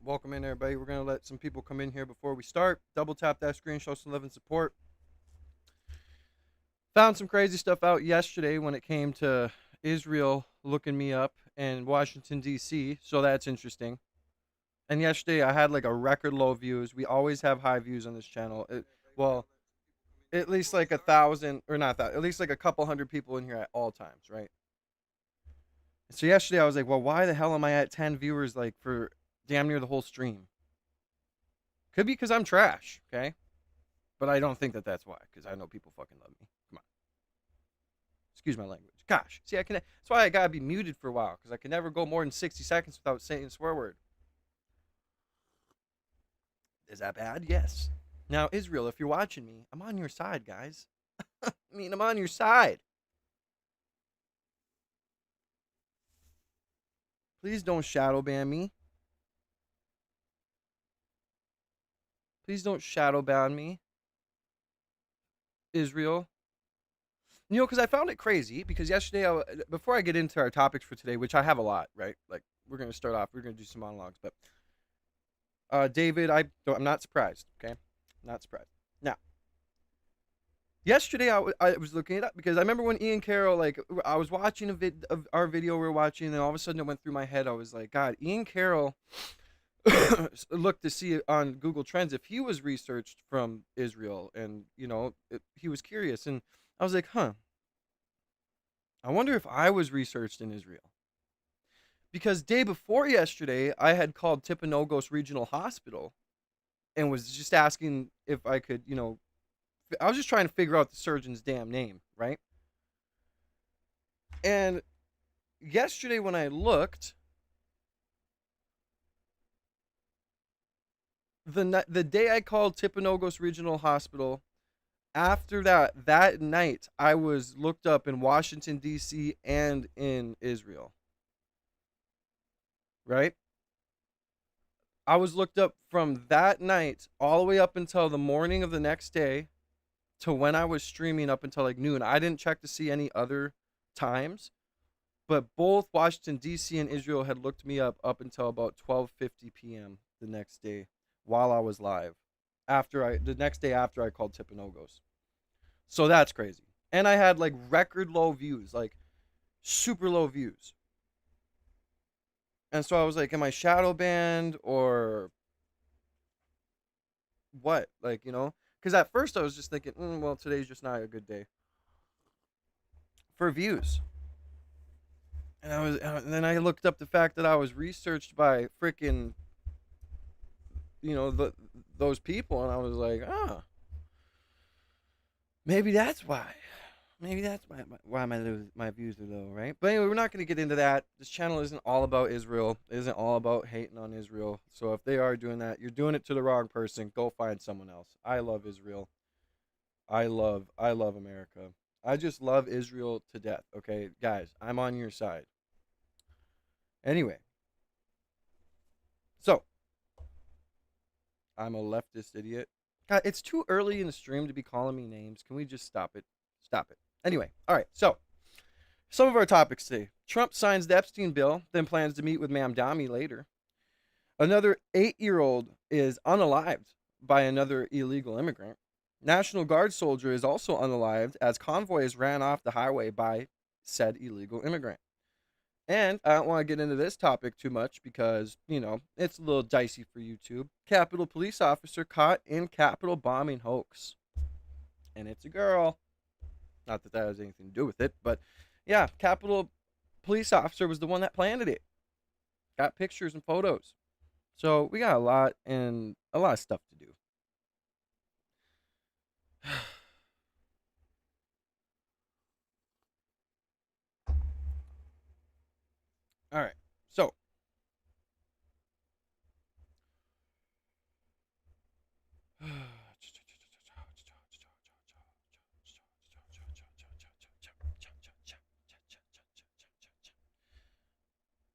Welcome in, everybody. We're going to let some people come in here before we start. Double tap that screen, show some love and support. Found some crazy stuff out yesterday when it came to Israel looking me up and Washington, D.C., so that's interesting. And yesterday I had like a record low views. We always have high views on this channel. Well, at least like 1,000, or not that, at least like a couple hundred people in here at all times, right? So yesterday I was like, well, why the hell am I at 10 viewers like for damn near the whole stream? Could be because I'm trash, okay? But I don't think that that's why, because I know people fucking love me. Come on. Excuse my language. Gosh. See, I can. That's why I gotta be muted for a while, because I can never go more than 60 seconds without saying a swear word. Is that bad? Yes. Now, Israel, if you're watching me, I'm on your side, guys. I mean, I'm on your side. Please don't shadow ban me. Please don't shadow ban me, Israel. You know, because I found it crazy. Because yesterday, before I get into our topics for today, which I have a lot, right? Like, we're gonna start off. We're gonna do some monologues, but David, I'm not surprised. Okay, not surprised. Now, yesterday I was looking it up because I remember when Ian Carroll, like, I was watching a vid of our video we were watching, and all of a sudden it went through my head. I was like, God, Ian Carroll looked to see on Google Trends if he was researched from Israel, and he was curious, and I was like, huh, I wonder if I was researched in Israel. Because day before yesterday, I had called Tipanogos Regional Hospital and was just asking if I could, I was just trying to figure out the surgeon's damn name, right? And yesterday when I looked, the day I called Tipanogos Regional Hospital, after that night I was looked up in Washington D.C. and in Israel, right? I was looked up from that night all the way up until the morning of the next day to when I was streaming up until like noon. I didn't check to see any other times, but both Washington D.C. and Israel had looked me up until about 12:50 p.m. the next day while I was live. The next day after I called Tipanogos. So that's crazy. And I had like record low views, like super low views. And so I was like, am I shadow banned or what? Like, because at first I was just thinking, well, today's just not a good day for views. And then I looked up the fact that I was researched by freaking, those people, and I was like, maybe that's why. Maybe that's why my views are low, right? But anyway, we're not going to get into that. This channel isn't all about Israel. It isn't all about hating on Israel. So if they are doing that, you're doing it to the wrong person. Go find someone else. I love Israel. I love America. I just love Israel to death. Okay, guys, I'm on your side. Anyway, so I'm a leftist idiot. God, it's too early in the stream to be calling me names. Can we just stop it? Stop it. Anyway, all right. So some of our topics today. Trump signs the Epstein bill, then plans to meet with Mamdani later. Another 8-year-old is unalived by another illegal immigrant. National Guard soldier is also unalived as convoys ran off the highway by said illegal immigrant. And I don't want to get into this topic too much because, it's a little dicey for YouTube. Capitol police officer caught in Capitol bombing hoax. And it's a girl. Not that that has anything to do with it, but yeah, Capitol police officer was the one that planted it. Got pictures and photos. So we got a lot of stuff to do. All right. So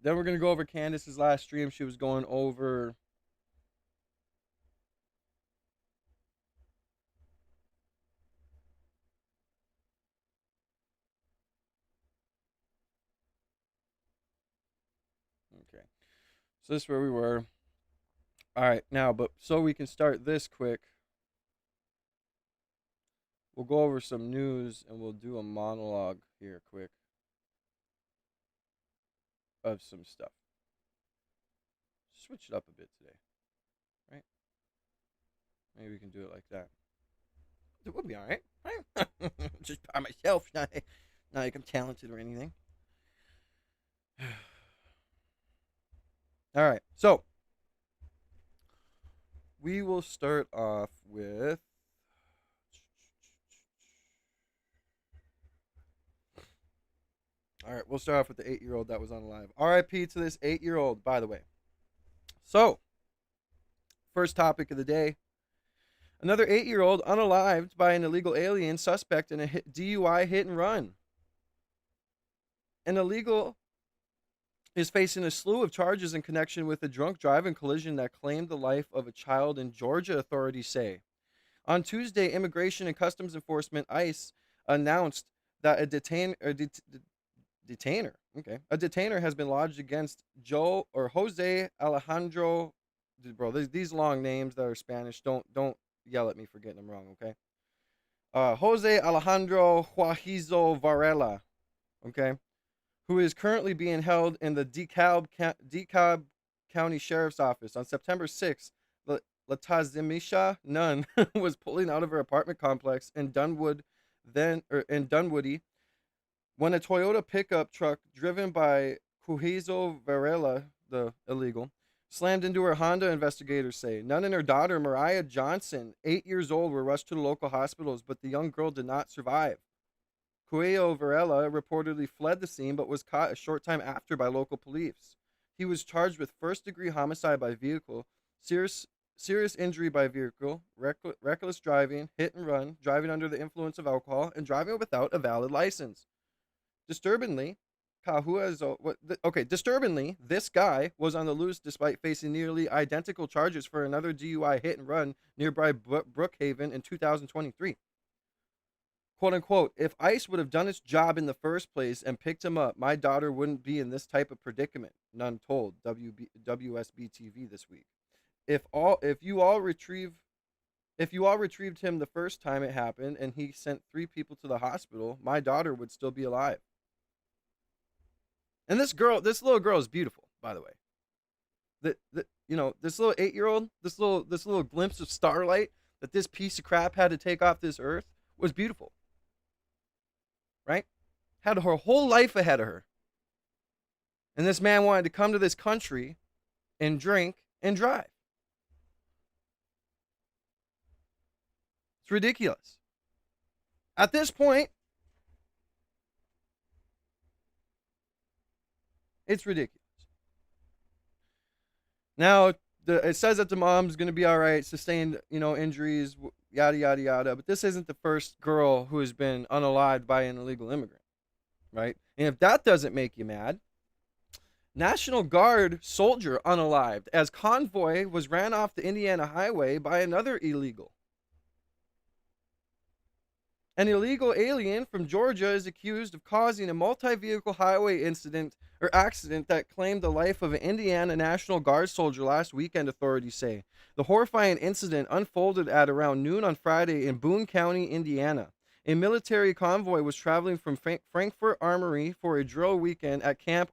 then we're gonna go over Candace's last stream. She was going over. Okay, so this is where we were. All right, now, but so we can start this quick, we'll go over some news and we'll do a monologue here quick of some stuff. Switch it up a bit today, right? Maybe we can do it like that. It would be all right, right? Just by myself, not like I'm talented or anything. All right, so we will start off with. All right, we'll start off with the 8-year-old that was unalive. RIP to this 8-year-old, by the way. So, first topic of the day. Another 8-year-old unalived by an illegal alien suspect in a DUI hit and run. An illegal is facing a slew of charges in connection with a drunk driving collision that claimed the life of a child in Georgia, authorities say. On Tuesday, Immigration and Customs Enforcement (ICE) announced that a detainer has been lodged against Jose Alejandro. Bro, these long names that are Spanish. Don't yell at me for getting them wrong, okay? Jose Alejandro Juajizo Varela, okay, who is currently being held in the DeKalb County Sheriff's Office. On September 6th, Latazimisha Nunn was pulling out of her apartment complex in Dunwoody when a Toyota pickup truck driven by Juizo Varela, the illegal, slammed into her Honda, investigators say. Nunn and her daughter, Mariah Johnson, 8 years old, were rushed to the local hospitals, but the young girl did not survive. Juizo Varela reportedly fled the scene but was caught a short time after by local police. He was charged with first-degree homicide by vehicle, serious injury by vehicle, reckless driving, hit and run, driving under the influence of alcohol, and driving without a valid license. Disturbingly, this guy was on the loose despite facing nearly identical charges for another DUI hit and run nearby Brookhaven in 2023. Quote unquote, if ICE would have done its job in the first place and picked him up, my daughter wouldn't be in this type of predicament, Nunn told WSB TV this week. If you all retrieved him the first time it happened and he sent 3 people to the hospital, my daughter would still be alive. And this little girl is beautiful, by the way. This little 8-year-old, this little glimpse of starlight that this piece of crap had to take off this earth was beautiful. Right? Had her whole life ahead of her. And this man wanted to come to this country and drink and drive. It's ridiculous. At this point, it's ridiculous. Now, it says that the mom's going to be all right, sustained, injuries, yada, yada, yada. But this isn't the first girl who has been unalived by an illegal immigrant, right? And if that doesn't make you mad, National Guard soldier unalived as convoy was ran off the Indiana highway by another illegal. An illegal alien from Georgia is accused of causing a multi-vehicle highway accident that claimed the life of an Indiana National Guard soldier last weekend, authorities say. The horrifying incident unfolded at around noon on Friday in Boone County, Indiana. A military convoy was traveling from Frankfort Armory for a drill weekend at Camp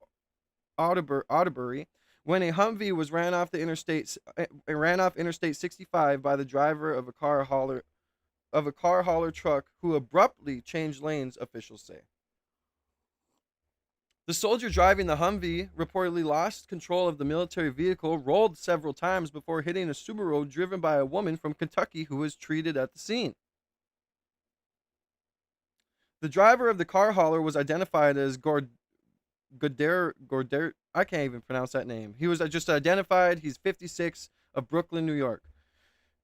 Otterbury when a Humvee was ran off Interstate 65 by the driver of a car hauler truck who abruptly changed lanes, officials say. The soldier driving the Humvee reportedly lost control of the military vehicle, rolled several times before hitting a Subaru driven by a woman from Kentucky who was treated at the scene. The driver of the car hauler was identified as Goder. I can't even pronounce that name. He was just identified. He's 56 of Brooklyn, New York.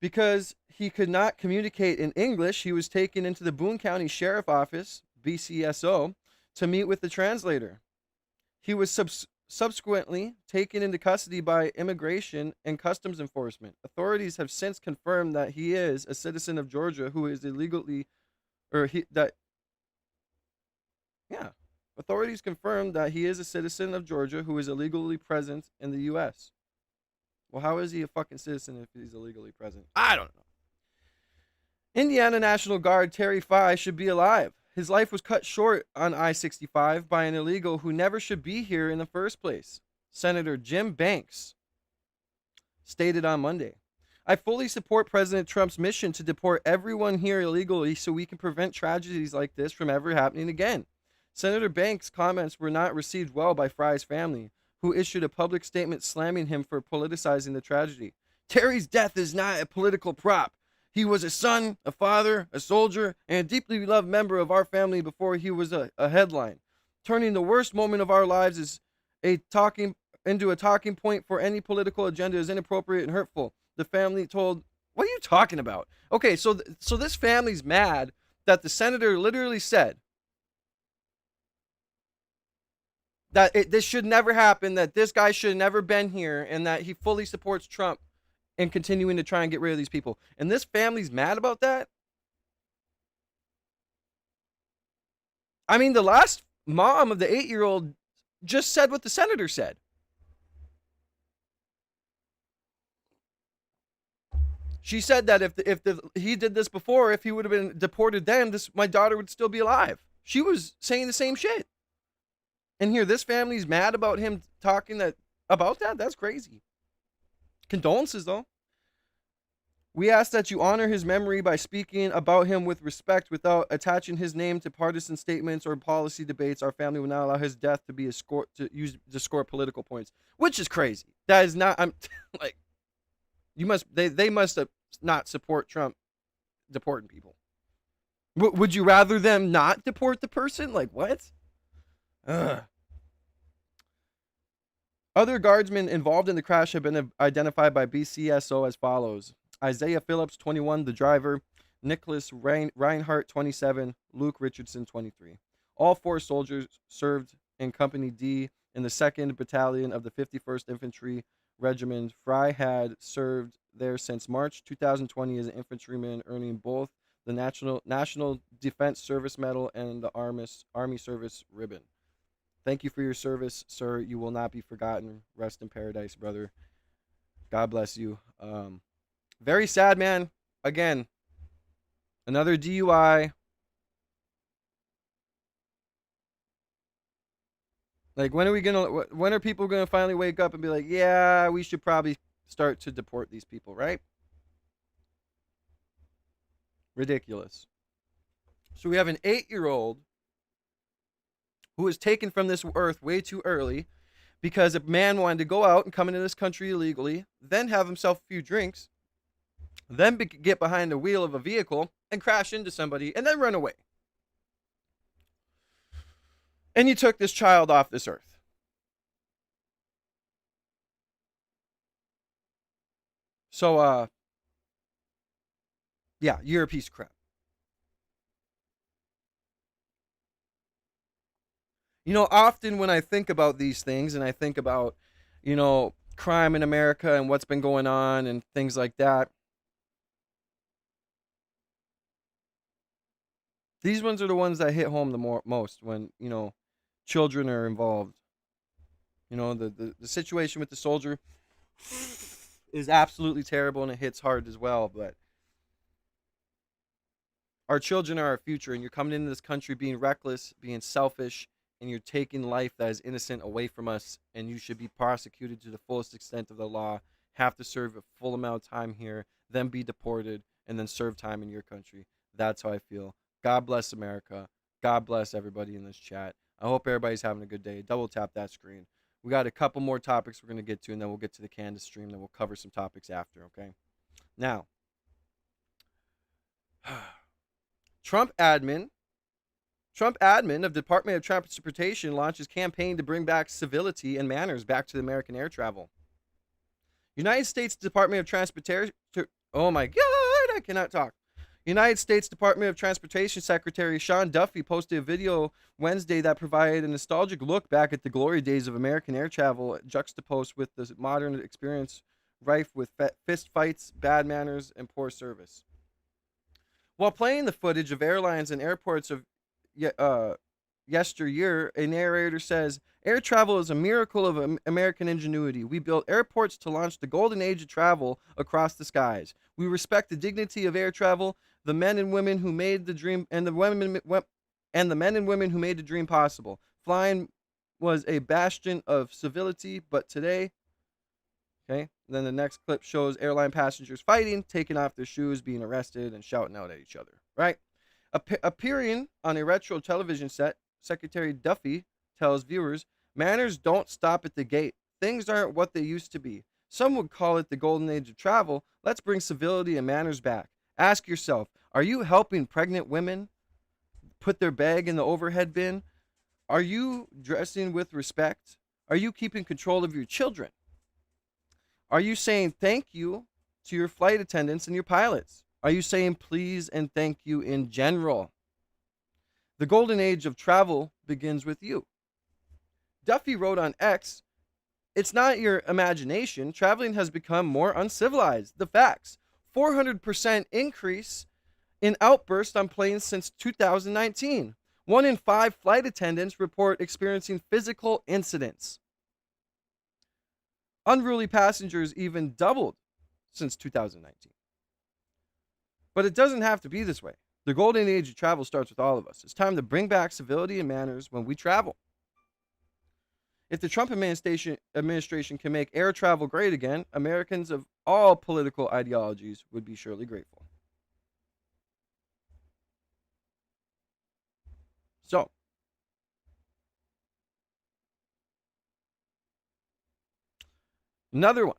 Because he could not communicate in English, he was taken into the Boone County Sheriff Office, BCSO, to meet with the translator. He was subsequently taken into custody by Immigration and Customs Enforcement. Authorities have since confirmed that he is a citizen of Georgia who is illegally, Authorities confirmed that he is a citizen of Georgia who is illegally present in the U.S. Well, how is he a fucking citizen if he's illegally present? I don't know. Indiana National Guard Terry Fye should be alive. His life was cut short on I-65 by an illegal who never should be here in the first place. Senator Jim Banks stated on Monday, I fully support President Trump's mission to deport everyone here illegally so we can prevent tragedies like this from ever happening again. Senator Banks' comments were not received well by Fry's family, who issued a public statement slamming him for politicizing the tragedy. Terry's death is not a political prop. He was a son, a father, a soldier, and a deeply beloved member of our family before he was a headline. Turning the worst moment of our lives into a talking point for any political agenda is inappropriate and hurtful. The family told, what are you talking about? Okay, so this family's mad that the senator literally said that this should never happen, that this guy should have never been here, and that he fully supports Trump and continuing to try and get rid of these people. And this family's mad about that? I mean, the last mom of the 8-year-old just said what the senator said. She said that if he did this before, if he would have been deported then, my daughter would still be alive. She was saying the same shit. And here, this family's mad about him talking about that? That's crazy. Condolences, though. We ask that you honor his memory by speaking about him with respect without attaching his name to partisan statements or policy debates. Our family will not allow his death to be to score political points, which is crazy. That is not. I'm like, they must not support Trump deporting people. Would you rather them not deport the person? Like what? Ugh. Other guardsmen involved in the crash have been identified by BCSO as follows: Isaiah Phillips, 21, the driver; Nicholas Reinhardt, 27; Luke Richardson, 23. All 4 soldiers served in Company D in the 2nd Battalion of the 51st Infantry Regiment. Fry had served there since March 2020 as an infantryman, earning both the National Defense Service Medal and the Army Service Ribbon. Thank you for your service, sir. You will not be forgotten. Rest in paradise, brother. God bless you. Very sad, man. Again, another DUI. Like, when are people gonna finally wake up and be like, yeah, we should probably start to deport these people, right? Ridiculous. So we have an 8-year-old who was taken from this earth way too early because a man wanted to go out and come into this country illegally, then have himself a few drinks, then get behind the wheel of a vehicle and crash into somebody and then run away. And you took this child off this earth. So, yeah, you're a piece of crap. Often when I think about these things and I think about, crime in America and what's been going on and things like that, these ones are the ones that hit home the most when, children are involved. The situation with the soldier is absolutely terrible and it hits hard as well, but our children are our future, and you're coming into this country being reckless, being selfish, and you're taking life that is innocent away from us, and you should be prosecuted to the fullest extent of the law, have to serve a full amount of time here, then be deported, and then serve time in your country. That's how I feel. God bless America. God bless everybody in this chat. I hope everybody's having a good day. Double tap that screen. We got a couple more topics we're going to get to, and then we'll get to the Candace stream, then we'll cover some topics after, okay? Now, Trump admin of the Department of Transportation launches campaign to bring back civility and manners back to the American air travel. United States Department of Transportation, oh my God, I cannot talk. United States Department of Transportation Secretary Sean Duffy posted a video Wednesday that provided a nostalgic look back at the glory days of American air travel, juxtaposed with the modern experience rife with fist fights, bad manners, and poor service. While playing the footage of airlines and airports yesteryear, a narrator says, air travel is a miracle of American ingenuity. We built airports to launch the golden age of travel across the skies. We respect the dignity of air travel, the men and women who made the dream, and the men and women who made the dream possible. Flying was a bastion of civility, but today, okay, then the next clip shows airline passengers fighting, taking off their shoes, being arrested, and shouting out at each other, right? Appearing on a retro television set, Secretary Duffy tells viewers, manners don't stop at the gate. Things aren't what they used to be. Some would call it the golden age of travel. Let's bring civility and manners back. Ask yourself, are you helping pregnant women put their bag in the overhead bin? Are you dressing with respect? Are you keeping control of your children? Are you saying thank you to your flight attendants and your pilots? Are you saying please and thank you in general? The golden age of travel begins with you. Duffy wrote on X, it's not your imagination. Traveling has become more uncivilized. The facts. 400% increase in outbursts on planes since 2019. 1 in 5 flight attendants report experiencing physical incidents. Unruly passengers even doubled since 2019. But it doesn't have to be this way. The golden age of travel starts with all of us. It's time to bring back civility and manners when we travel. If the Trump administration can make air travel great again, Americans of all political ideologies would be surely grateful. So, another one.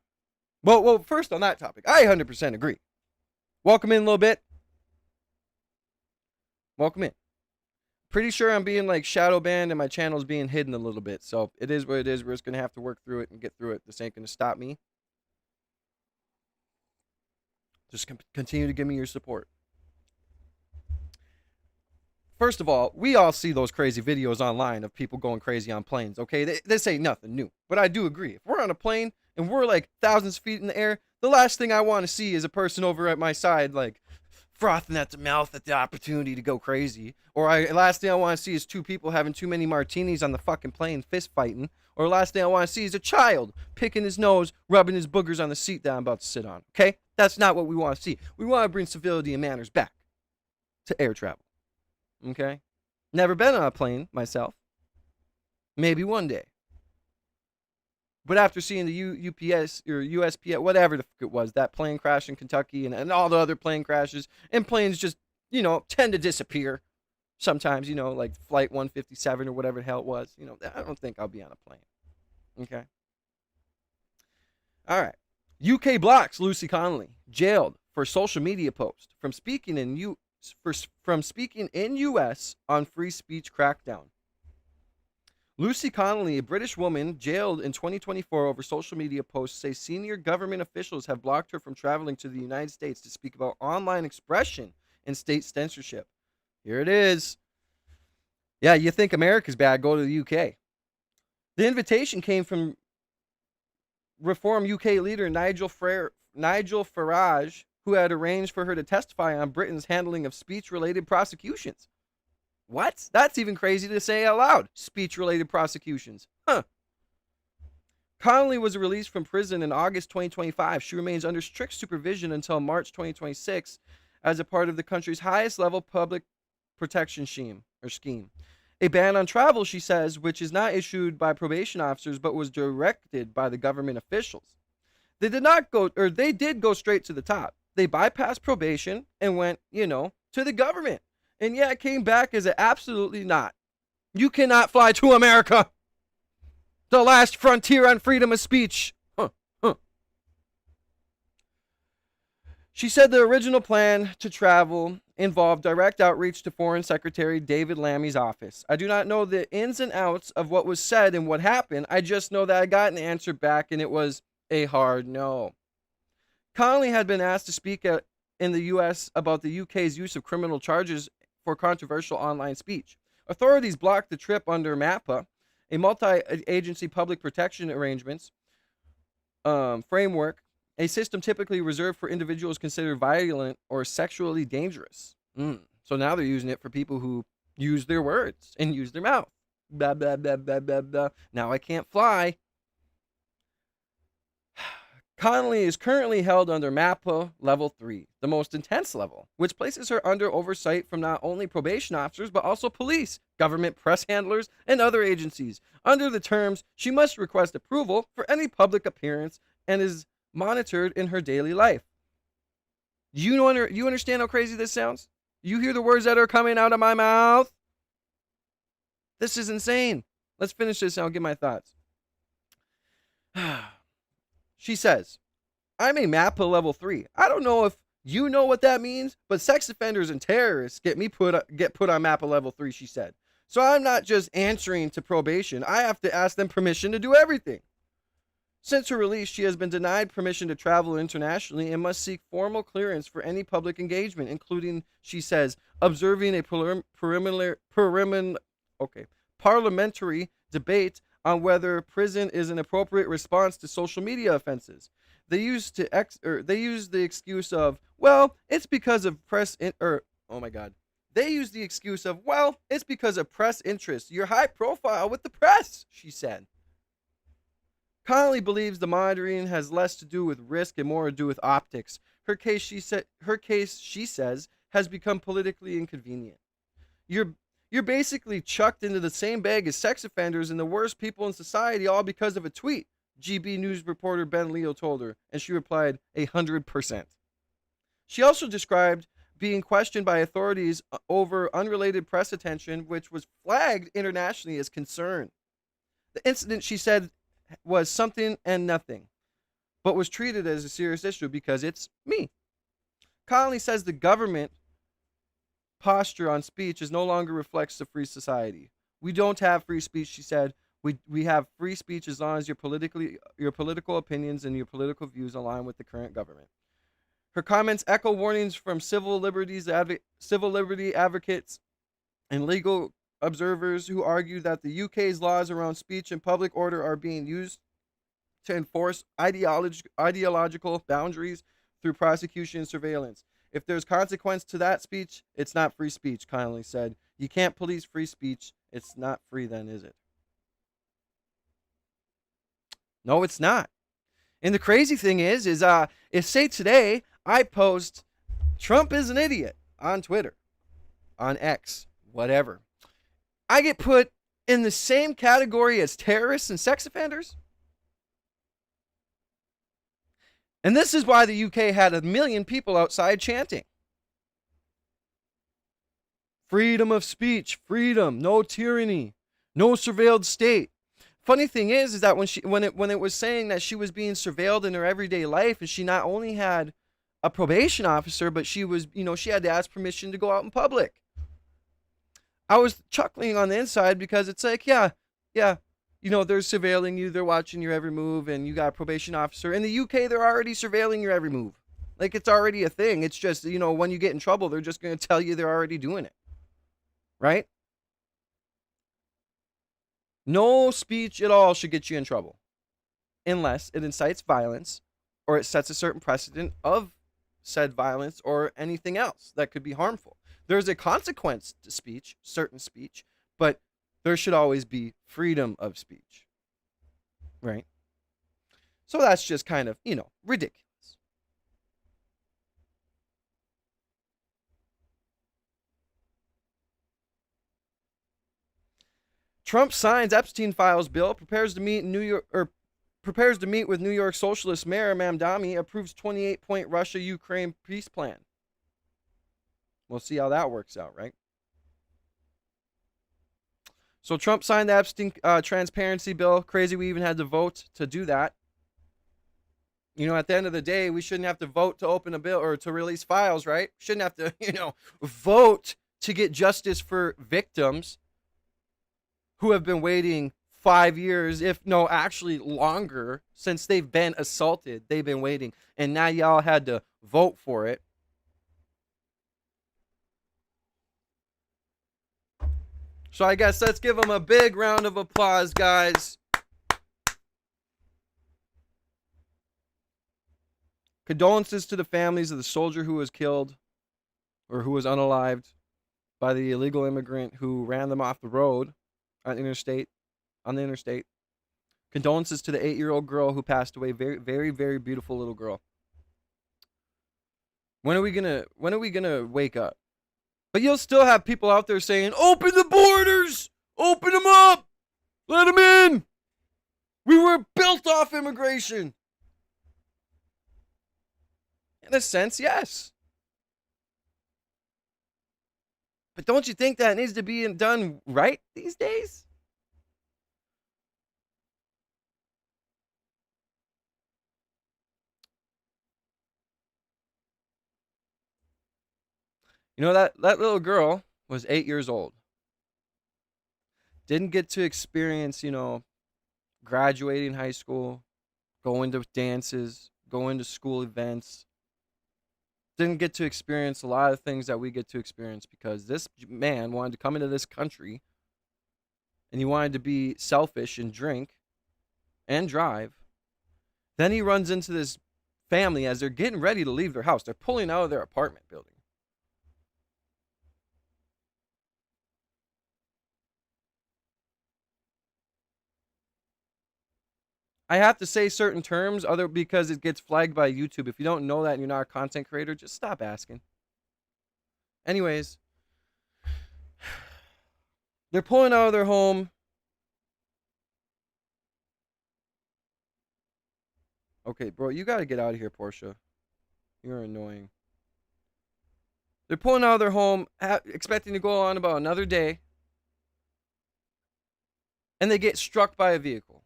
Well, first on that topic, I 100% agree. Welcome in a little bit. Welcome in. Pretty sure I'm being like shadow banned and my channel's being hidden a little bit. So it is what it is. We're just going to have to work through it and get through it. This ain't going to stop me. Just continue to give me your support. First of all, we all see those crazy videos online of people going crazy on planes, okay? This ain't nothing new. But I do agree. If we're on a plane and we're like thousands of feet in the air, the last thing I want to see is a person over at my side like frothing at the mouth at the opportunity to go crazy. Or last thing I want to see is 2 people having too many martinis on the fucking plane fist fighting. Or last thing I want to see is a child picking his nose, rubbing his boogers on the seat that I'm about to sit on, okay? That's not what we want to see. We want to bring civility and manners back to air travel. Okay? Never been on a plane myself. Maybe one day. But after seeing the UPS or USPS, whatever the fuck it was, that plane crash in Kentucky and all the other plane crashes, and planes just, tend to disappear sometimes, like Flight 157 or whatever the hell it was. I don't think I'll be on a plane. Okay? All right. UK blocks Lucy Connolly, jailed for social media post from speaking in U.S. on free speech crackdown. Lucy Connolly, a British woman jailed in 2024 over social media posts, say senior government officials have blocked her from traveling to the United States to speak about online expression and state censorship. Here it is. Yeah, you think America's bad, go to the UK. The invitation came from Reform UK leader Nigel Farage, who had arranged for her to testify on Britain's handling of speech-related prosecutions. What? That's even crazy to say out loud. Speech-related prosecutions. Huh. Connolly was released from prison in August 2025. She remains under strict supervision until March 2026 as a part of the country's highest-level public protection scheme. A ban on travel, she says, which is not issued by probation officers but was directed by the government officials. They did go straight to the top. They bypassed probation and went, to the government. And yeah, it came back as a absolutely not. You cannot fly to America. The last frontier on freedom of speech. She said the original plan to travel involved direct outreach to Foreign Secretary David Lammy's office. I do not know the ins and outs of what was said and what happened. I just know that I got an answer back and it was a hard no. Connolly had been asked to speak in the U.S. about the UK's use of criminal charges for controversial online speech. Authorities blocked the trip under MAPA, a multi-agency public protection arrangements framework, a system typically reserved for individuals considered violent or sexually dangerous. So now they're using it for people who use their words and use their mouth. Blah, blah, blah, blah, blah, blah. Now I can't fly. Connolly is currently held under MAPA Level 3, the most intense level, which places her under oversight from not only probation officers but also police, government press handlers, and other agencies. Under the terms, she must request approval for any public appearance and is monitored in her daily life. You understand how crazy this sounds? You hear the words that are coming out of my mouth? This is insane. Let's finish this and I'll give my thoughts. She says, I'm a MAPA level 3. I don't know if you know what that means, but sex offenders and terrorists get put on MAPA level 3, she said. So I'm not just answering to probation. I have to ask them permission to do everything. Since her release, she has been denied permission to travel internationally and must seek formal clearance for any public engagement, including, she says, observing a parliamentary debate on whether prison is an appropriate response to social media offenses. They use the excuse of, well, it's because of They use the excuse of, well, it's because of press interest. You're high profile with the press, she said. Connolly believes the monitoring has less to do with risk and more to do with optics. Her case, she says, has become politically inconvenient. You're basically chucked into the same bag as sex offenders and the worst people in society, all because of a tweet, GB News reporter Ben Leo told her, and she replied, 100%. She also described being questioned by authorities over unrelated press attention, which was flagged internationally as concern. The incident, she said, was something and nothing, but was treated as a serious issue because it's me. Connolly says the government posture on speech is no longer reflects a free society. We don't have free speech, she said. We have free speech as long as your political opinions and your political views align with the current government. Her comments echo warnings from civil liberty advocates and legal observers who argue that the UK's laws around speech and public order are being used to enforce ideological boundaries through prosecution and surveillance. If there's consequence to that speech, it's not free speech, Connolly said. You can't police free speech. It's not free then, is it? No, it's not. And the crazy thing is if say today I post Trump is an idiot on Twitter, on X, whatever, I get put in the same category as terrorists and sex offenders. And this is why the UK had 1 million people outside chanting. Freedom of speech, freedom, no tyranny, no surveilled state. Funny thing is that when it was saying that she was being surveilled in her everyday life, and she not only had a probation officer, but she was, she had to ask permission to go out in public. I was chuckling on the inside because it's like, yeah, they're surveilling you, they're watching your every move, and you got a probation officer. In the UK, they're already surveilling your every move. Like, it's already a thing. It's just, when you get in trouble, they're just going to tell you they're already doing it. Right? No speech at all should get you in trouble unless it incites violence or it sets a certain precedent of said violence or anything else that could be harmful. There's a consequence to speech, certain speech, but there should always be freedom of speech, right? So that's just kind of, ridiculous. Trump signs Epstein files bill, prepares to meet with New York Socialist Mayor Mamdani, approves 28-point Russia-Ukraine peace plan. We'll see how that works out, right? So Trump signed the Epstein transparency bill. Crazy we even had to vote to do that. At the end of the day, we shouldn't have to vote to open a bill or to release files, right? Shouldn't have to, vote to get justice for victims who have been waiting 5 years, actually longer, since they've been assaulted. They've been waiting. And now y'all had to vote for it. So I guess let's give them a big round of applause, guys. Condolences to the families of the soldier who was killed or who was unalived by the illegal immigrant who ran them off the road on interstate on the interstate. Condolences to the 8-year-old girl who passed away. Very, very, very beautiful little girl. When are we gonna wake up? But you'll still have people out there saying, "Open the borders, open them up, let them in. We were built off immigration." In a sense, yes. But don't you think that needs to be done right these days? You know that little girl was 8 years old. Didn't get to experience, graduating high school, going to dances, going to school events. Didn't get to experience a lot of things that we get to experience because this man wanted to come into this country and he wanted to be selfish and drink and drive. Then he runs into this family as they're getting ready to leave their house. They're pulling out of their apartment building. I have to say certain terms other because it gets flagged by YouTube. If you don't know that and you're not a content creator, just stop asking. Anyways, they're pulling out of their home. Okay, bro, you got to get out of here, Portia. You're annoying. They're pulling out of their home, expecting to go on about another day, and they get struck by a vehicle.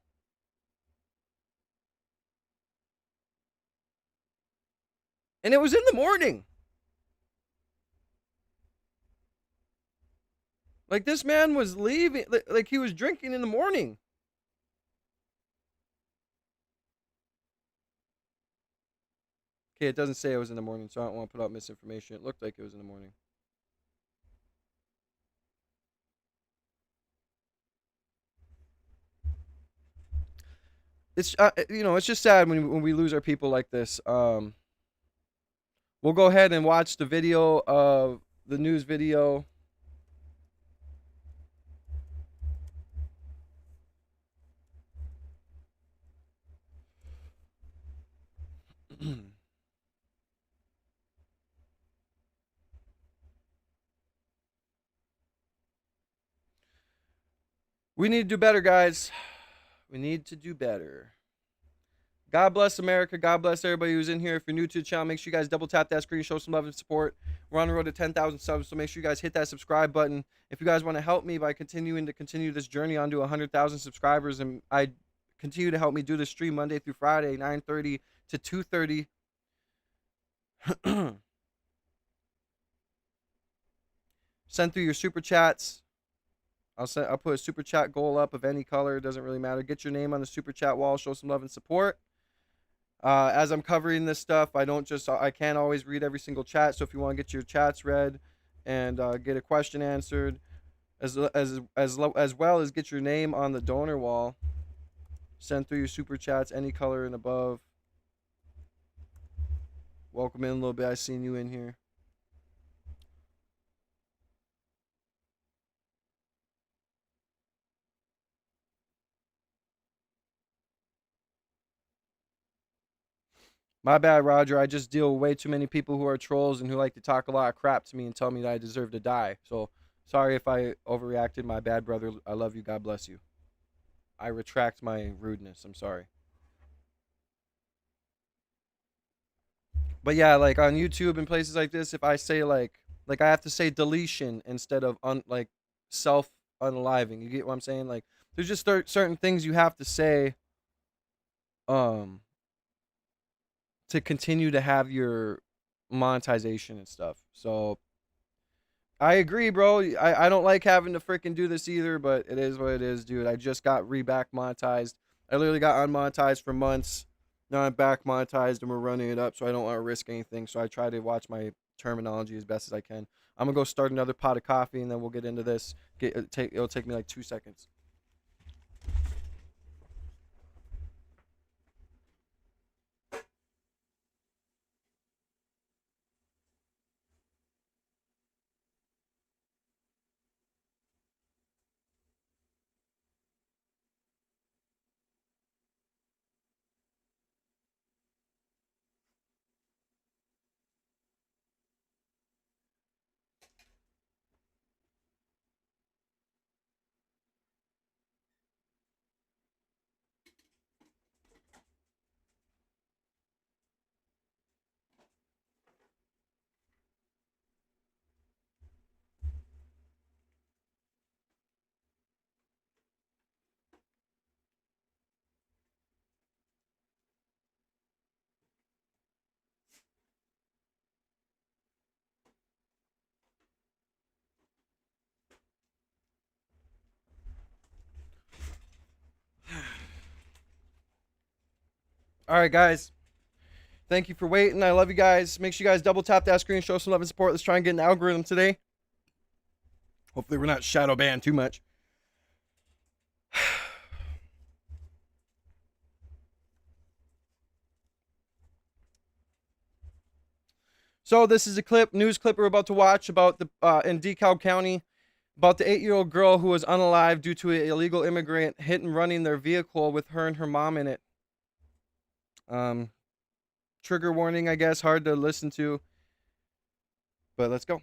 And it was in the morning. Like, this man was leaving, like he was drinking in the morning. Okay, it doesn't say it was in the morning, so I don't want to put out misinformation. It looked like it was in the morning. It's just sad when we lose our people like this. We'll go ahead and watch the video of the news video. We need to do better, guys. We need to do better. God bless America. God bless everybody who's in here. If you're new to the channel, make sure you guys double tap that screen, show some love and support. We're on the road to 10,000 subs, so make sure you guys hit that subscribe button. If you guys want to help me by continue this journey onto 100,000 subscribers, and I continue to help me do this stream Monday through Friday, 9:30 to 2:30. Send through your super chats. I'll put a super chat goal up of any color. It doesn't really matter. Get your name on the super chat wall. Show some love and support. As I'm covering this stuff, I can't always read every single chat. So if you want to get your chats read and get a question answered, as well as get your name on the donor wall, send through your super chats any color and above. Welcome in a little bit. I seen you in here. My bad, Roger. I just deal with way too many people who are trolls and who like to talk a lot of crap to me and tell me that I deserve to die. So sorry if I overreacted. My bad, brother. I love you. God bless you. I retract my rudeness. I'm sorry. But yeah, like on YouTube and places like this, if I say like I have to say deletion instead of self unaliving. You get what I'm saying? Like there's just certain things you have to say um to continue to have your monetization and stuff. So I agree, bro. I don't like having to freaking do this either, but it is what it is, dude. I just got back monetized. I literally got unmonetized for months. Now I'm back monetized and we're running it up, so I don't want to risk anything. So I try to watch my terminology as best as I can. I'm gonna go start another pot of coffee and then we'll get into this. It'll take me like 2 seconds. All right, guys. Thank you for waiting. I love you guys. Make sure you guys double tap that screen, show some love and support. Let's try and get an algorithm today. Hopefully we're not shadow banned too much. So this is a news clip we're about to watch about the in DeKalb County, about the 8-year-old girl who was unalive due to an illegal immigrant hit and running their vehicle with her and her mom in it. Trigger warning, I guess, hard to listen to, but let's go.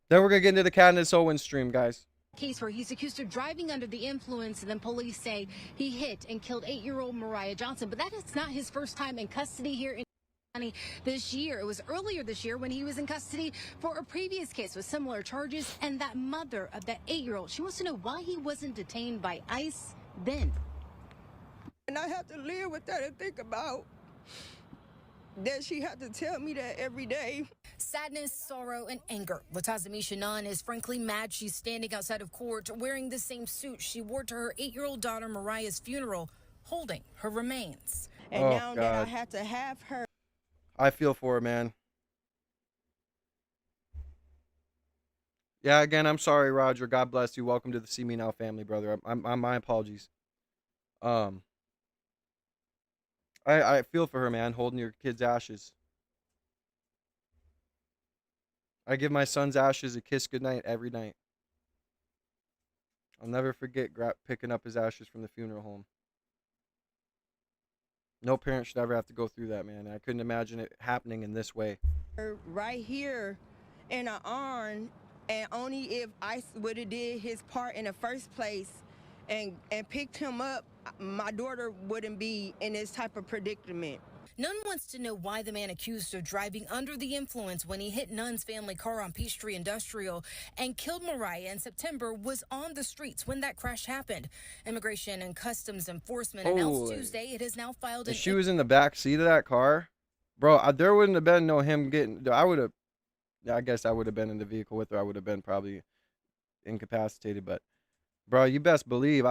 Then we're gonna get into the Candace Owens stream, guys. Case where he's accused of driving under the influence, and then police say he hit and killed 8-year-old Mariah Johnson. But that is not his first time in custody here in County this year. It was earlier this year when he was in custody for a previous case with similar charges. And that mother of that 8-year-old, she wants to know why he wasn't detained by ICE then. And I have to live with that and think about that she had to tell me that every day. Sadness, sorrow, and anger. Latazamisha Nunn is frankly mad she's standing outside of court wearing the same suit she wore to her 8-year-old daughter Mariah's funeral, holding her remains. And now that I had to have her. I feel for her, man. Yeah, again, I'm sorry, Roger. God bless you. Welcome to the See Me Now family, brother. My apologies. I feel for her, man, holding your kid's ashes. I give my son's ashes a kiss goodnight every night. I'll never forget picking up his ashes from the funeral home. No parent should ever have to go through that, man. I couldn't imagine it happening in this way. Right here in an arm, and only if ICE would have did his part in the first place and picked him up, my daughter wouldn't be in this type of predicament. Nunn wants to know why the man accused of driving under the influence when he hit Nunn's family car on Peachtree Industrial and killed Mariah in September was on the streets when that crash happened. Immigration and Customs Enforcement announced Tuesday it has now filed. If she was in the back seat of that car, bro, there wouldn't have been no him getting. I guess I would have been in the vehicle with her. I would have been probably incapacitated, but bro, you best believe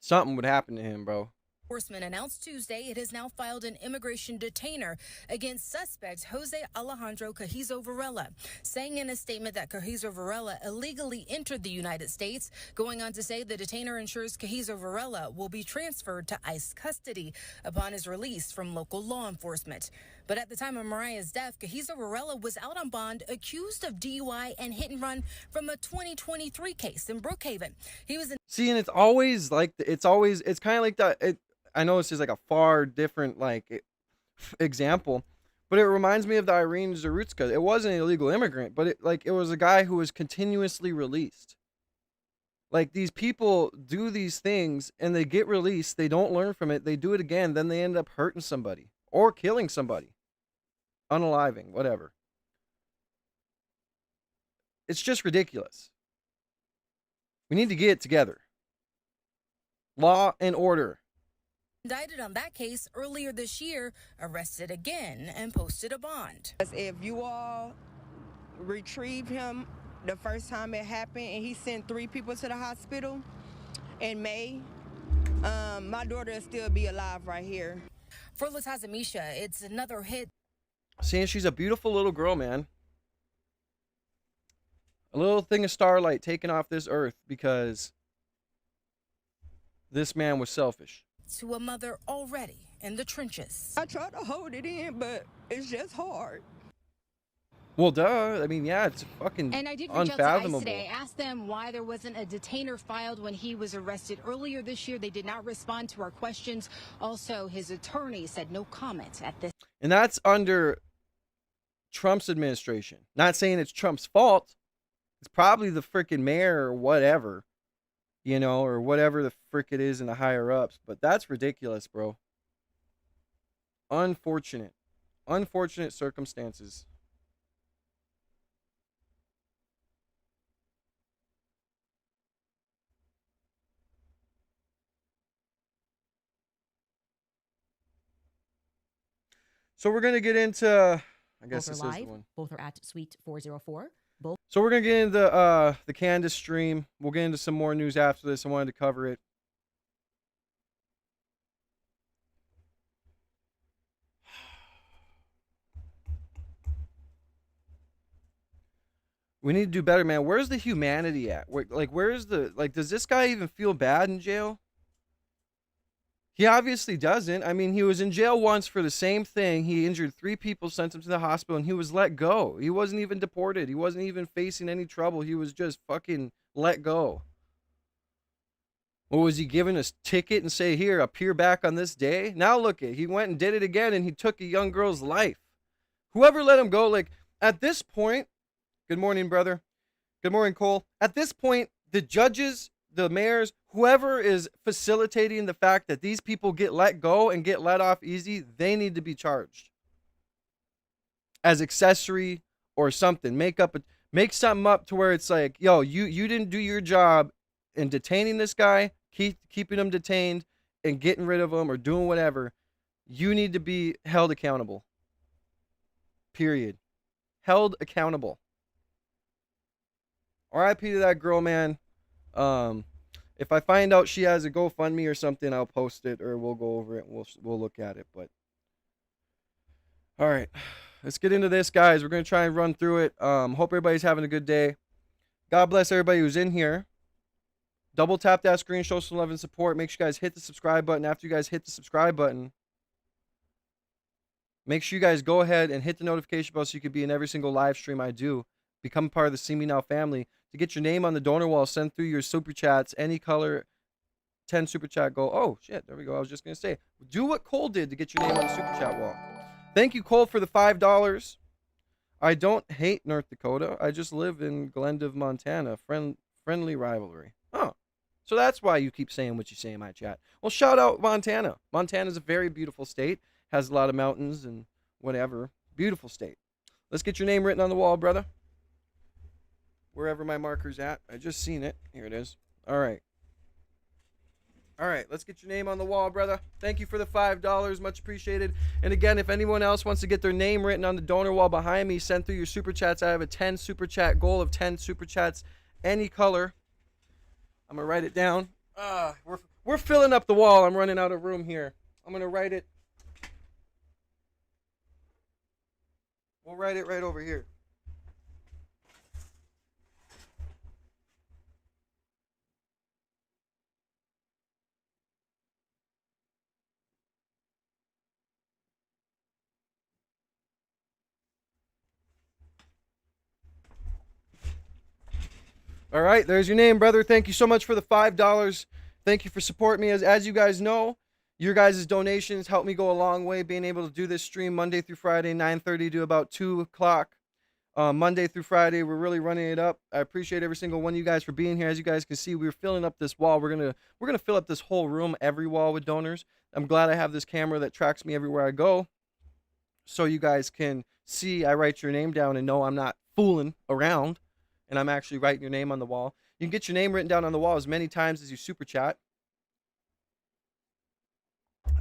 something would happen to him, bro. Enforcement announced Tuesday it has now filed an immigration detainer against suspect Jose Alejandro Cajizo Varela, saying in a statement that Cajizo Varela illegally entered the United States, going on to say the detainer ensures Cajizo Varela will be transferred to ICE custody upon his release from local law enforcement. But at the time of Mariah's death, Cajizo Varela was out on bond accused of DUI and hit and run from a 2023 case in Brookhaven. He was in. See, and it's always like, it's kind of like that. I know this is like a far different example, but it reminds me of the Irene Zarutska. It wasn't an illegal immigrant, but it was a guy who was continuously released. Like, these people do these things and they get released. They don't learn from it. They do it again. Then they end up hurting somebody or killing somebody, unaliving, whatever. It's just ridiculous. We need to get it together. Law and order. Indicted on that case earlier this year, arrested again and posted a bond. If you all retrieve him the first time it happened and he sent 3 people to the hospital in May, my daughter will still be alive right here. For Latazamisha, it's another hit. Seeing she's a beautiful little girl, man. A little thing of starlight taken off this earth because this man was selfish. To a mother already in the trenches. I try to hold it in, but it's just hard. Well, duh. I mean, yeah, it's fucking unfathomable. And I did reach out to ICE today. I asked them why there wasn't a detainer filed when he was arrested earlier this year. They did not respond to our questions. Also, his attorney said no comment at this. And that's under Trump's administration. Not saying it's Trump's fault. It's probably the freaking mayor or whatever. You know, or whatever the frick it is in the higher ups. But that's ridiculous, bro. Unfortunate. Unfortunate circumstances. So we're going to get into, I guess this is the one. Both are at Suite 404. So we're going to get into the Candace stream. We'll get into some more news after this. I wanted to cover it. We need to do better, man. Where's the humanity at? Where's the, like, does this guy even feel bad in jail? He obviously doesn't. I mean, he was in jail once for the same thing. He injured 3 people, sent him to the hospital, and he was let go. He wasn't even deported. He wasn't even facing any trouble. He was just fucking let go. Or was he given a ticket and say, here, appear back on this day? Now look it. He went and did it again, and he took a young girl's life. Whoever let him go, like, at this point, good morning, brother. Good morning, Cole. At this point, the judges, the mayors, whoever is facilitating the fact that these people get let go and get let off easy, they need to be charged as accessory or something. Make something up to where it's like, yo, you didn't do your job in detaining this guy, keeping him detained and getting rid of him or doing whatever. You need to be held accountable. Period. Held accountable. RIP to that girl, man. If I find out she has a GoFundMe or something, I'll post it or we'll go over it and we'll look at it. But all right, let's get into this, guys. We're gonna try and run through it. Hope everybody's having a good day. God bless everybody who's in here. Double tap that screen, show some love and support. Make sure you guys hit the subscribe button. After you guys hit the subscribe button, make sure you guys go ahead and hit the notification bell so you can be in every single live stream I do. Become part of the See Me Now family. To get your name on the donor wall, send through your super chats, any color, 10 super chat goal. Oh, shit, there we go. I was just going to say, do what Cole did to get your name on the super chat wall. Thank you, Cole, for the $5. I don't hate North Dakota. I just live in Glendive, Montana. Friendly rivalry. Oh, so that's why you keep saying what you say in my chat. Well, shout out Montana. Montana's a very beautiful state. Has a lot of mountains and whatever. Beautiful state. Let's get your name written on the wall, brother. Wherever my marker's at. I just seen it. Here it is. All right. All right. Let's get your name on the wall, brother. Thank you for the $5. Much appreciated. And again, if anyone else wants to get their name written on the donor wall behind me, send through your super chats. I have a 10 super chat goal of 10 super chats, any color. I'm going to write it down. We're filling up the wall. I'm running out of room here. I'm going to write it. We'll write it right over here. All right, there's your name, brother. Thank you so much for the $5. Thank you for supporting me. As you guys know, your guys' donations help me go a long way, being able to do this stream Monday through Friday, 9:30 to about 2 o'clock. Monday through Friday, we're really running it up. I appreciate every single one of you guys for being here. As you guys can see, we're filling up this wall. We're gonna fill up this whole room, every wall with donors. I'm glad I have this camera that tracks me everywhere I go, so you guys can see I write your name down and know I'm not fooling around. And I'm actually writing your name on the wall. You can get your name written down on the wall as many times as you super chat.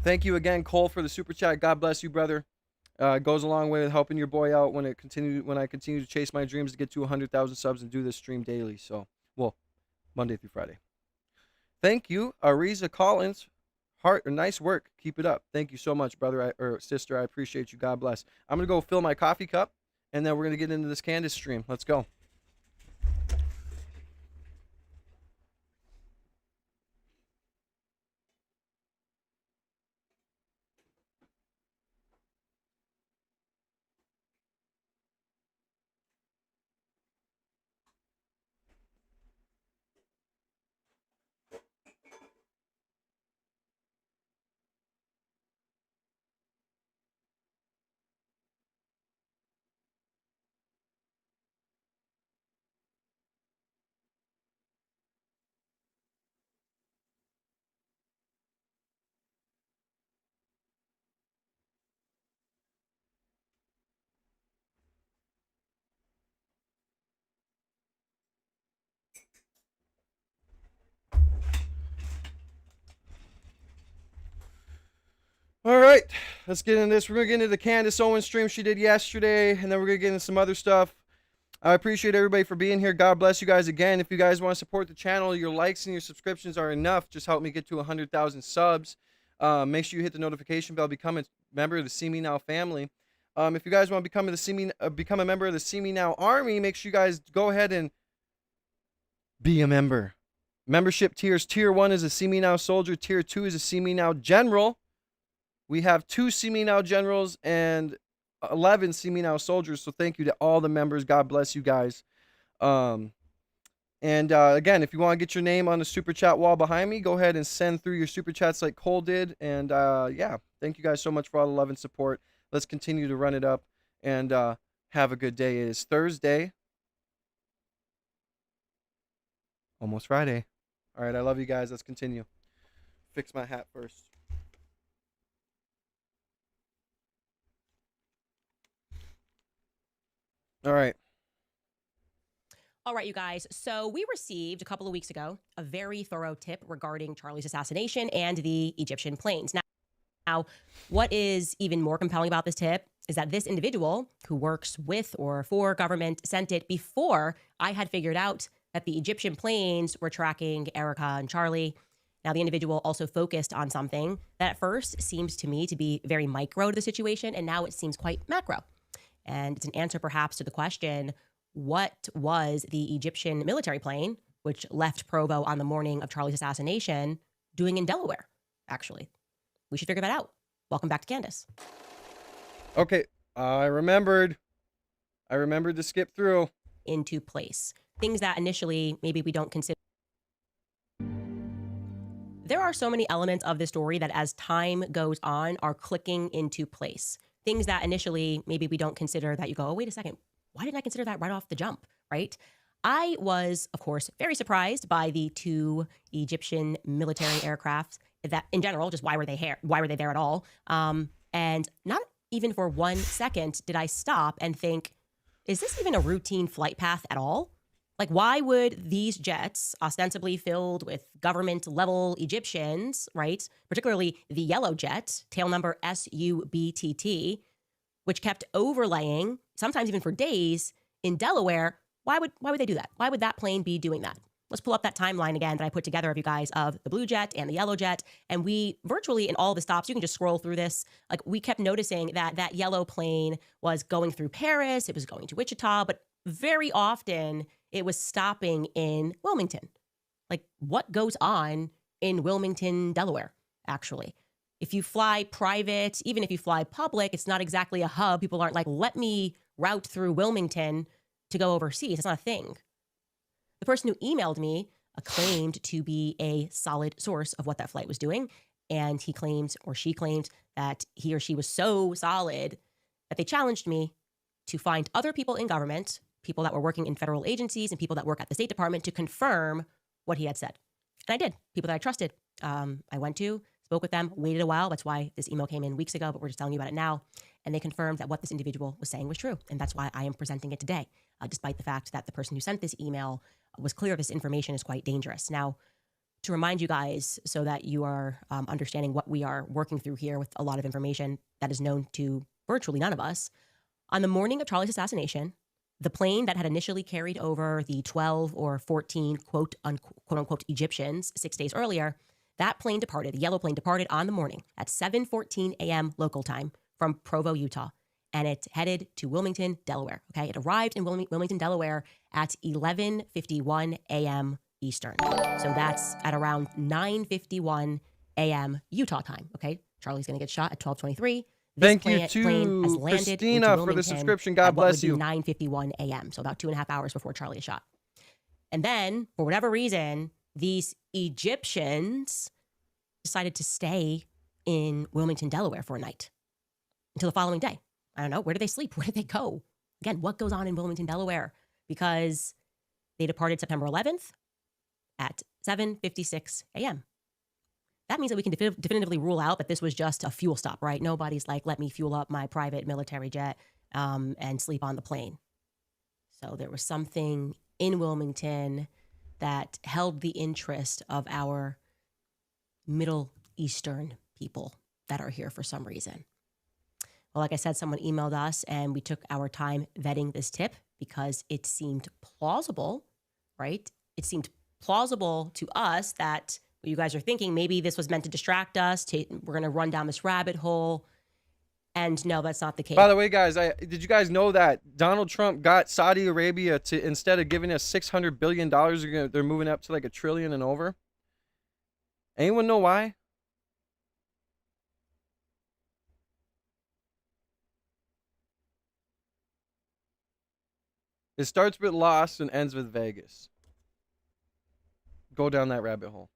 Thank you again, Cole, for the super chat. God bless you, brother. It goes a long way with helping your boy out when I continue to chase my dreams to get to 100,000 subs and do this stream daily. So, well, Monday through Friday. Thank you, Ariza Collins. Nice work. Keep it up. Thank you so much, brother or sister. I appreciate you. God bless. I'm gonna go fill my coffee cup, and then we're gonna get into this Candace stream. Let's go. All right, let's get into this. We're going to get into the Candace Owens stream she did yesterday, and then we're going to get into some other stuff. I appreciate everybody for being here. God bless you guys again. If you guys want to support the channel, your likes and your subscriptions are enough. Just help me get to 100,000 subs. Make sure you hit the notification bell. Become a member of the See Me Now family. If you guys want to become a member of the See Me Now Army, make sure you guys go ahead and be a member. Membership tiers. Tier 1 is a See Me Now Soldier. Tier 2 is a See Me Now General. We have 2 See Me Now Generals and 11 See Me Now Soldiers. So thank you to all the members. God bless you guys. Again, if you want to get your name on the super chat wall behind me, go ahead and send through your super chats like Cole did. And yeah, thank you guys so much for all the love and support. Let's continue to run it up and have a good day. It is Thursday. Almost Friday. All right, I love you guys. Let's continue. Fix my hat first. All right. All right, you guys. So we received a couple of weeks ago a very thorough tip regarding Charlie's assassination and the Egyptian planes. Now, what is even more compelling about this tip is that this individual who works with or for government sent it before I had figured out that the Egyptian planes were tracking Erica and Charlie. Now, the individual also focused on something that at first seems to me to be very micro to the situation, and now it seems quite macro. And it's an answer perhaps to the question, what was the Egyptian military plane, which left Provo on the morning of Charlie's assassination, doing in Delaware, actually? We should figure that out. Welcome back to Candace. Okay, I remembered to skip through. Into place. Things that initially maybe we don't consider. There are so many elements of this story that as time goes on are clicking into place. Things that initially maybe we don't consider that you go, oh, wait a second, why didn't I consider that right off the jump, right? I was, of course, very surprised by the 2 Egyptian military aircraft that in general, just why were they here? Why were they there at all? And not even for 1 second did I stop and think, is this even a routine flight path at all? Like, why would these jets, ostensibly filled with government-level Egyptians, right, particularly the yellow jet, tail number SUBTT, which kept overlaying, sometimes even for days, in Delaware, why would they do that? Why would that plane be doing that? Let's pull up that timeline again that I put together of you guys of the blue jet and the yellow jet. And we virtually in all the stops, you can just scroll through this. Like, we kept noticing that that yellow plane was going through Paris. It was going to Wichita, but very often it was stopping in Wilmington. Like, what goes on in Wilmington, Delaware, actually? If you fly private, even if you fly public, it's not exactly a hub. People aren't like, let me route through Wilmington to go overseas. It's not a thing. The person who emailed me claimed to be a solid source of what that flight was doing. And he claimed, or she claimed, that he or she was so solid that they challenged me to find other people in government, people that were working in federal agencies and people that work at the State Department, to confirm what he had said. And I did. People that I trusted. I went to, spoke with them, waited a while. That's why this email came in weeks ago, but we're just telling you about it now. And they confirmed that what this individual was saying was true. And that's why I am presenting it today, despite the fact that the person who sent this email was clear this information is quite dangerous. Now, to remind you guys so that you are understanding what we are working through here with a lot of information that is known to virtually none of us, on the morning of Charlie's assassination, the plane that had initially carried over the 12 or 14 quote unquote Egyptians 6 days earlier, that plane departed, the yellow plane departed on the morning at 7:14 a.m. local time from Provo, Utah, and it headed to Wilmington, Delaware. Okay, it arrived in Wilmington, Delaware at 11:51 a.m. Eastern. So that's at around 9:51 a.m. Utah time. Okay, Charlie's going to get shot at 12:23. Thank you to Christina for the subscription. God bless you. 9:51 a.m. So about 2.5 hours before Charlie is shot. And then, for whatever reason, these Egyptians decided to stay in Wilmington, Delaware for a night until the following day. I don't know. Where did they sleep? Where did they go? Again, what goes on in Wilmington, Delaware? Because they departed September 11th at 7:56 a.m. That means that we can definitively rule out that this was just a fuel stop, right? Nobody's like, let me fuel up my private military jet and sleep on the plane. So there was something in Wilmington that held the interest of our Middle Eastern people that are here for some reason. Well, like I said, someone emailed us and we took our time vetting this tip because it seemed plausible, right? It seemed plausible to us that you guys are thinking maybe this was meant to distract us. We're going to run down this rabbit hole. And no, that's not the case. By the way, guys, did you guys know that Donald Trump got Saudi Arabia to, instead of giving us $600 billion, they're moving up to like $1 trillion and over? Anyone know why? It starts with Lost and ends with Vegas. Go down that rabbit hole.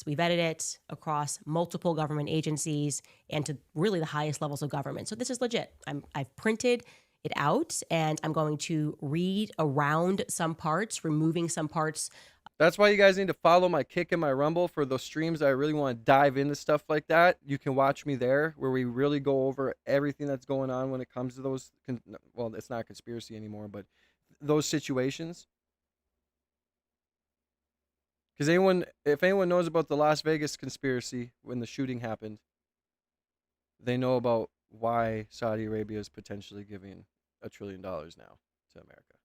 We vetted it across multiple government agencies and to really the highest levels of government. So this is legit. I've printed it out and I'm going to read around some parts, removing some parts. That's why you guys need to follow my Kick and my Rumble for those streams that I really want to dive into stuff like that. You can watch me there where we really go over everything that's going on when it comes to those, well, it's not conspiracy anymore, but those situations. Because if anyone knows about the Las Vegas conspiracy when the shooting happened, they know about why Saudi Arabia is potentially giving $1 trillion now to America.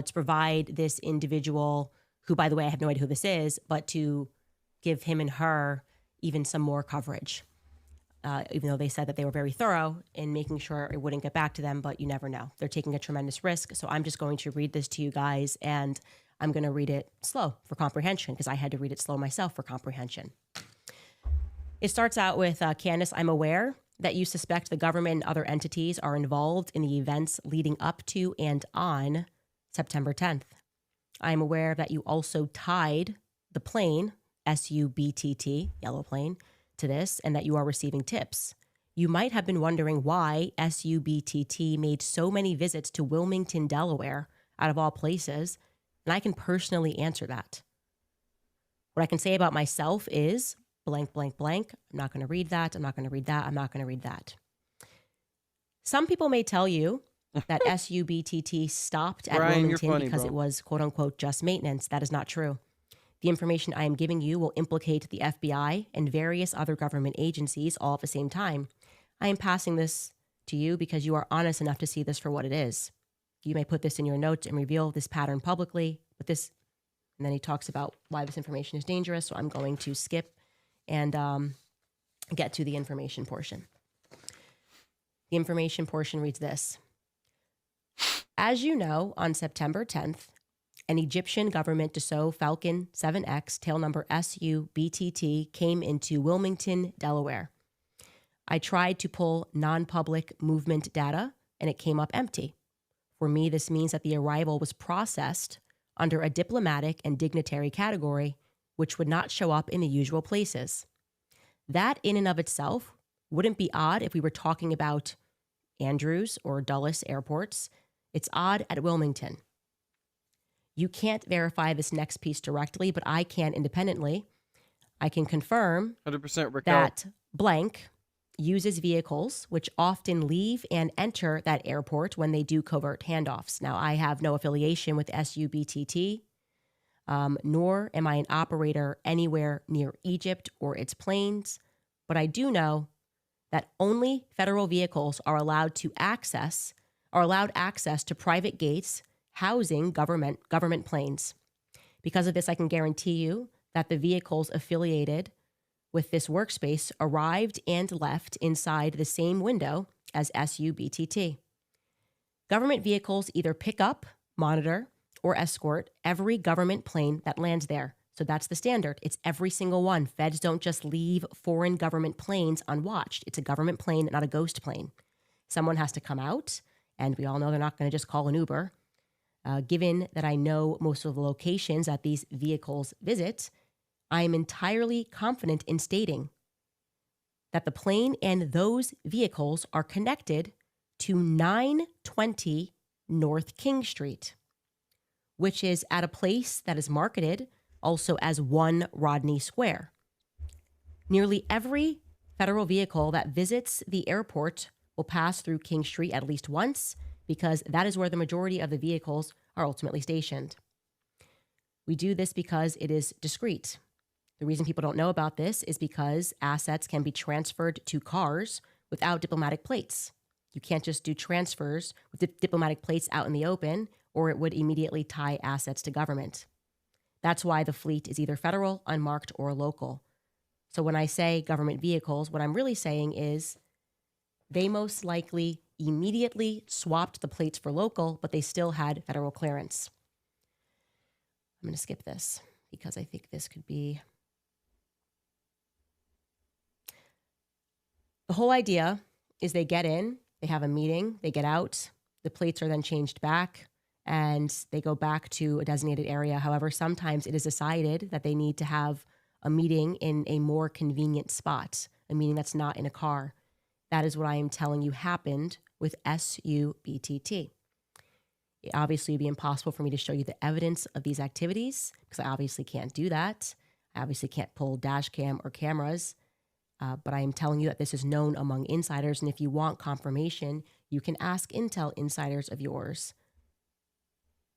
To provide this individual, who, by the way, I have no idea who this is, but to give him and her even some more coverage. Even though they said that they were very thorough in making sure it wouldn't get back to them, but you never know. They're taking a tremendous risk. So I'm just going to read this to you guys, and I'm going to read it slow for comprehension because I had to read it slow myself for comprehension. It starts out with, Candace, I'm aware that you suspect the government and other entities are involved in the events leading up to and on September 10th. I am aware that you also tied the plane, SUBTT, yellow plane, to this and that you are receiving tips. You might have been wondering why SUBTT made so many visits to Wilmington, Delaware, out of all places, and I can personally answer that. What I can say about myself is blank, blank, blank. I'm not going to read that. I'm not going to read that. I'm not going to read that. Some people may tell you that SUBTT stopped at Brian, Wilmington funny, because bro. it was quote unquote just maintenance. That is not true. The information I am giving you will implicate the FBI and various other government agencies all at the same time. I am passing this to you because you are honest enough to see this for what it is. You may put this in your notes and reveal this pattern publicly, but this, and then he talks about why this information is dangerous. So I'm going to skip and get to the information portion. The information portion reads this. As you know, on September 10th, an Egyptian government Dassault Falcon 7X, tail number SUBTT, came into Wilmington, Delaware. I tried to pull non-public movement data, and it came up empty. For me, this means that the arrival was processed under a diplomatic and dignitary category, which would not show up in the usual places. That in and of itself wouldn't be odd if we were talking about Andrews or Dulles airports. It's odd at Wilmington. You can't verify this next piece directly, but I can independently. I can confirm 100% Raquel. that blank uses vehicles which often leave and enter that airport when they do covert handoffs. Now, I have no affiliation with SUBTT, nor am I an operator anywhere near Egypt or its planes, but I do know that only federal vehicles are allowed access to private gates housing government planes. Because of this, I can guarantee you that the vehicles affiliated with this workspace arrived and left inside the same window as SUBTT. Government vehicles either pick up, monitor, or escort every government plane that lands there. So that's the standard. It's every single one. Feds don't just leave foreign government planes unwatched. It's a government plane, not a ghost plane. Someone has to come out, and we all know they're not going to just call an Uber. Given that I know most of the locations that these vehicles visit, I am entirely confident in stating that the plane and those vehicles are connected to 920 North King Street, which is at a place that is marketed also as 1 Rodney Square. Nearly every federal vehicle that visits the airport will pass through King Street at least once, because that is where the majority of the vehicles are ultimately stationed. We do this because it is discreet. The reason people don't know about this is because assets can be transferred to cars without diplomatic plates. You can't just do transfers with the diplomatic plates out in the open, or it would immediately tie assets to government. That's why the fleet is either federal, unmarked, or local. So when I say government vehicles, what I'm really saying is they most likely immediately swapped the plates for local, but they still had federal clearance. I'm going to skip this because I think this could be... The whole idea is they get in, they have a meeting, they get out, the plates are then changed back, and they go back to a designated area. However, sometimes it is decided that they need to have a meeting in a more convenient spot, a meeting that's not in a car. That is what I am telling you happened with SUBTT. It obviously would be impossible for me to show you the evidence of these activities because I obviously can't do that. I obviously can't pull dash cam or cameras, but I am telling you that this is known among insiders. And if you want confirmation, you can ask Intel insiders of yours,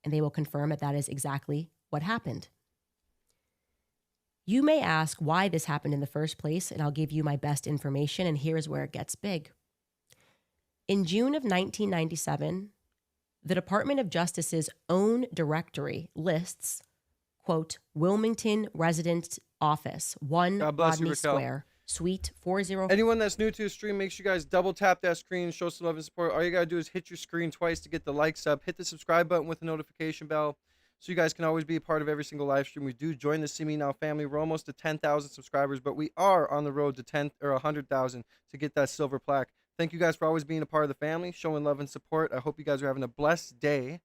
and they will confirm that that is exactly what happened. You may ask why this happened in the first place, and I'll give you my best information, and here's where it gets big. In June of 1997, the Department of Justice's own directory lists, quote, Wilmington Resident Office, 1 God bless you, Rodney Raquel. Square, Suite 404. Anyone that's new to the stream, make sure you guys double tap that screen, show some love and support. All you got to do is hit your screen twice to get the likes up. Hit the subscribe button with the notification bell so you guys can always be a part of every single live stream. We do join the See Me Now family. We're almost to 10,000 subscribers, but we are on the road to 10 or 100,000 to get that silver plaque. Thank you guys for always being a part of the family, showing love and support. I hope you guys are having a blessed day.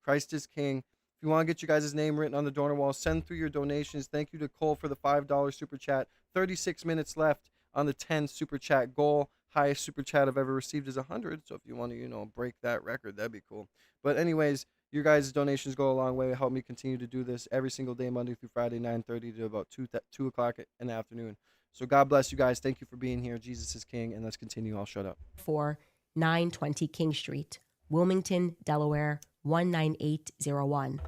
Christ is King. If you want to get you guys' name written on the donor wall, send through your donations. Thank you to Cole for the $5 super chat. 36 minutes left on the 10 super chat goal. Highest super chat I've ever received is 100. So if you want to, break that record, that'd be cool. But anyways, your guys' donations go a long way to help me continue to do this every single day, Monday through Friday, 9:30 to about 2 o'clock in the afternoon. So God bless you guys. Thank you for being here. Jesus is King. And let's continue. I'll shut up. 920 King Street, Wilmington, Delaware, 19801.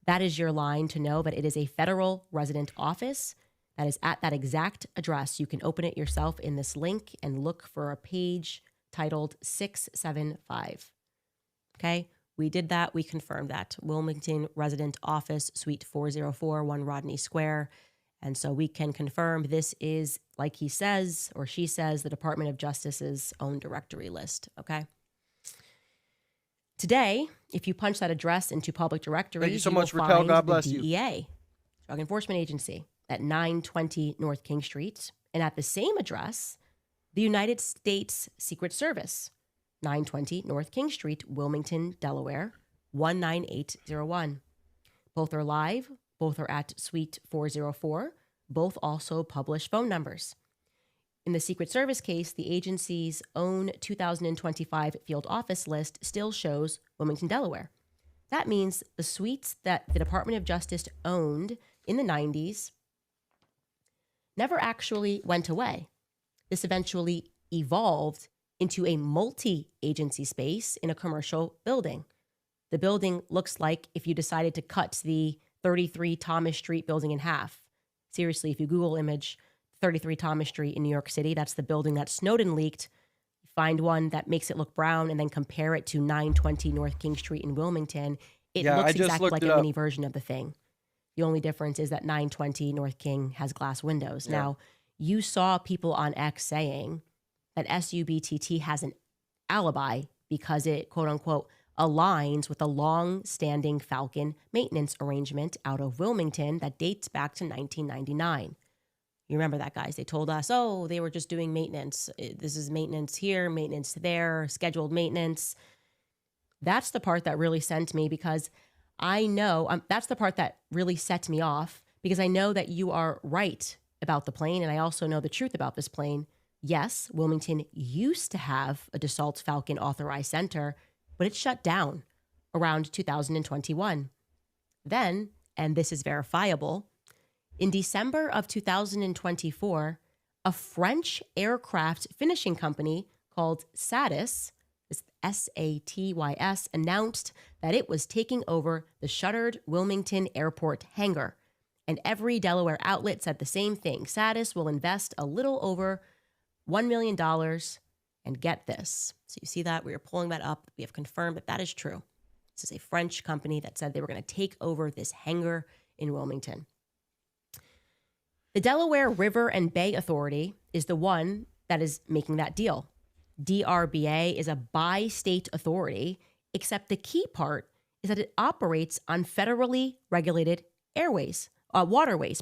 That is your line to know that it is a federal resident office that is at that exact address. You can open it yourself in this link and look for a page titled 675. Okay, we did that. We confirmed that. Wilmington Resident Office, Suite 404, 1 Rodney Square. And so we can confirm this is, like he says or she says, the Department of Justice's own directory list. Okay. Today, if you punch that address into public directories, thank you so much, will Raquel. find God bless the you. DEA, Drug Enforcement Agency, at 920 North King Street. And at the same address, the United States Secret Service, 920 North King Street, Wilmington, Delaware, 19801. Both are live. Both are at Suite 404. Both also publish phone numbers. In the Secret Service case, the agency's own 2025 field office list still shows Wilmington, Delaware. That means the suites that the Department of Justice owned in the 90s never actually went away. This eventually evolved into a multi-agency space in a commercial building. The building looks like if you decided to cut the 33 Thomas Street building in half. Seriously, if you Google image 33 Thomas Street in New York City, that's the building that Snowden leaked. Find one that makes it look brown and then compare it to 920 North King Street in Wilmington. It looks exactly like a mini version of the thing. The only difference is that 920 North King has glass windows. Yeah. Now, you saw people on X saying that SUBTT has an alibi because it, quote unquote, aligns with a long-standing Falcon maintenance arrangement out of Wilmington that dates back to 1999. You remember that, guys? They told us, oh, they were just doing maintenance. This is maintenance here, maintenance there, scheduled maintenance. That's the part that really sent me because I know, that's the part that really set me off because I know that you are right about the plane, and I also know the truth about this plane. Yes, Wilmington used to have a Dassault Falcon authorized center, but it shut down around 2021. Then, and this is verifiable, in December of 2024, a French aircraft finishing company called Satys, SATYS, announced that it was taking over the shuttered Wilmington Airport hangar. And every Delaware outlet said the same thing. Satys will invest a little over $1 million. And get this. So you see that? We are pulling that up. We have confirmed that that is true. This is a French company that said they were going to take over this hangar in Wilmington. The Delaware River and Bay Authority is the one that is making that deal. DRBA is a bi-state authority, except the key part is that it operates on federally regulated waterways.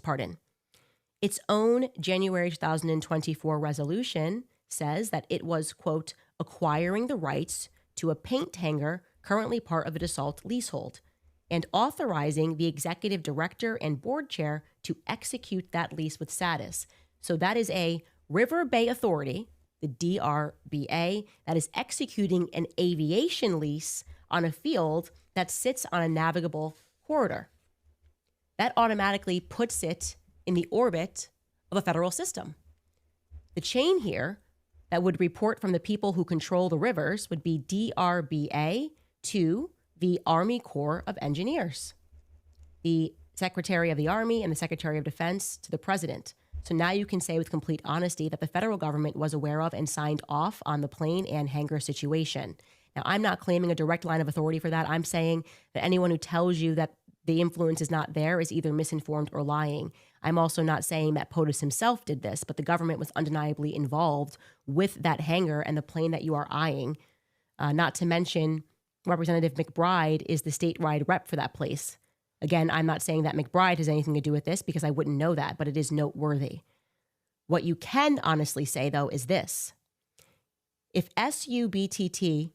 Its own January 2024 resolution says that it was, quote, acquiring the rights to a paint hanger currently part of the Dassault leasehold, and authorizing the executive director and board chair to execute that lease with status. So that is a River Bay Authority, the DRBA, that is executing an aviation lease on a field that sits on a navigable corridor. That automatically puts it in the orbit of a federal system. The chain here that would report from the people who control the rivers would be DRBA to the Army Corps of Engineers, the Secretary of the Army and the Secretary of Defense to the President. So now you can say with complete honesty that the federal government was aware of and signed off on the plane and hangar situation. Now, I'm not claiming a direct line of authority for that. I'm saying that anyone who tells you that the influence is not there is either misinformed or lying. I'm also not saying that POTUS himself did this, but the government was undeniably involved with that hangar and the plane that you are eyeing. Not to mention, Representative McBride is the statewide rep for that place. Again, I'm not saying that McBride has anything to do with this because I wouldn't know that, but it is noteworthy. What you can honestly say, though, is this. If SUBTT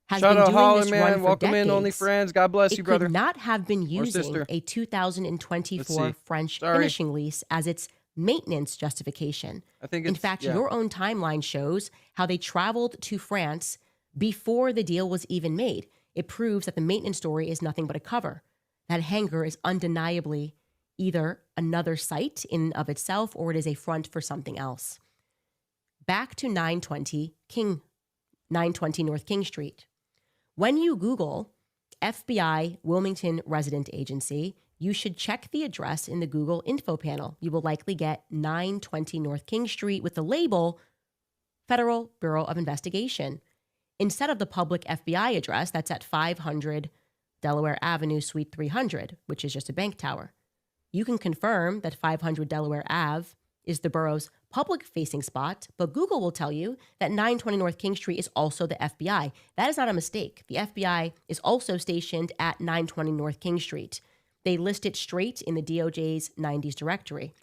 has Shout been out doing Holland, this man. run for Welcome decades, in, only friends. God bless it you, brother. could not have been using sister. a 2024 French finishing lease as its maintenance justification. I think In fact, your own timeline shows how they traveled to France before the deal was even made. It proves that the maintenance story is nothing but a cover. That hangar is undeniably either another site in and of itself or it is a front for something else. Back to 920 North King Street. When you Google FBI Wilmington Resident Agency, you should check the address in the Google info panel. You will likely get 920 North King Street with the label Federal Bureau of Investigation, instead of the public FBI address that's at 500 Delaware Avenue, Suite 300, which is just a bank tower. You can confirm that 500 Delaware Ave is the borough's public-facing spot, but Google will tell you that 920 North King Street is also the FBI. That is not a mistake. The FBI is also stationed at 920 North King Street. They list it straight in the DOJ's 90s directory.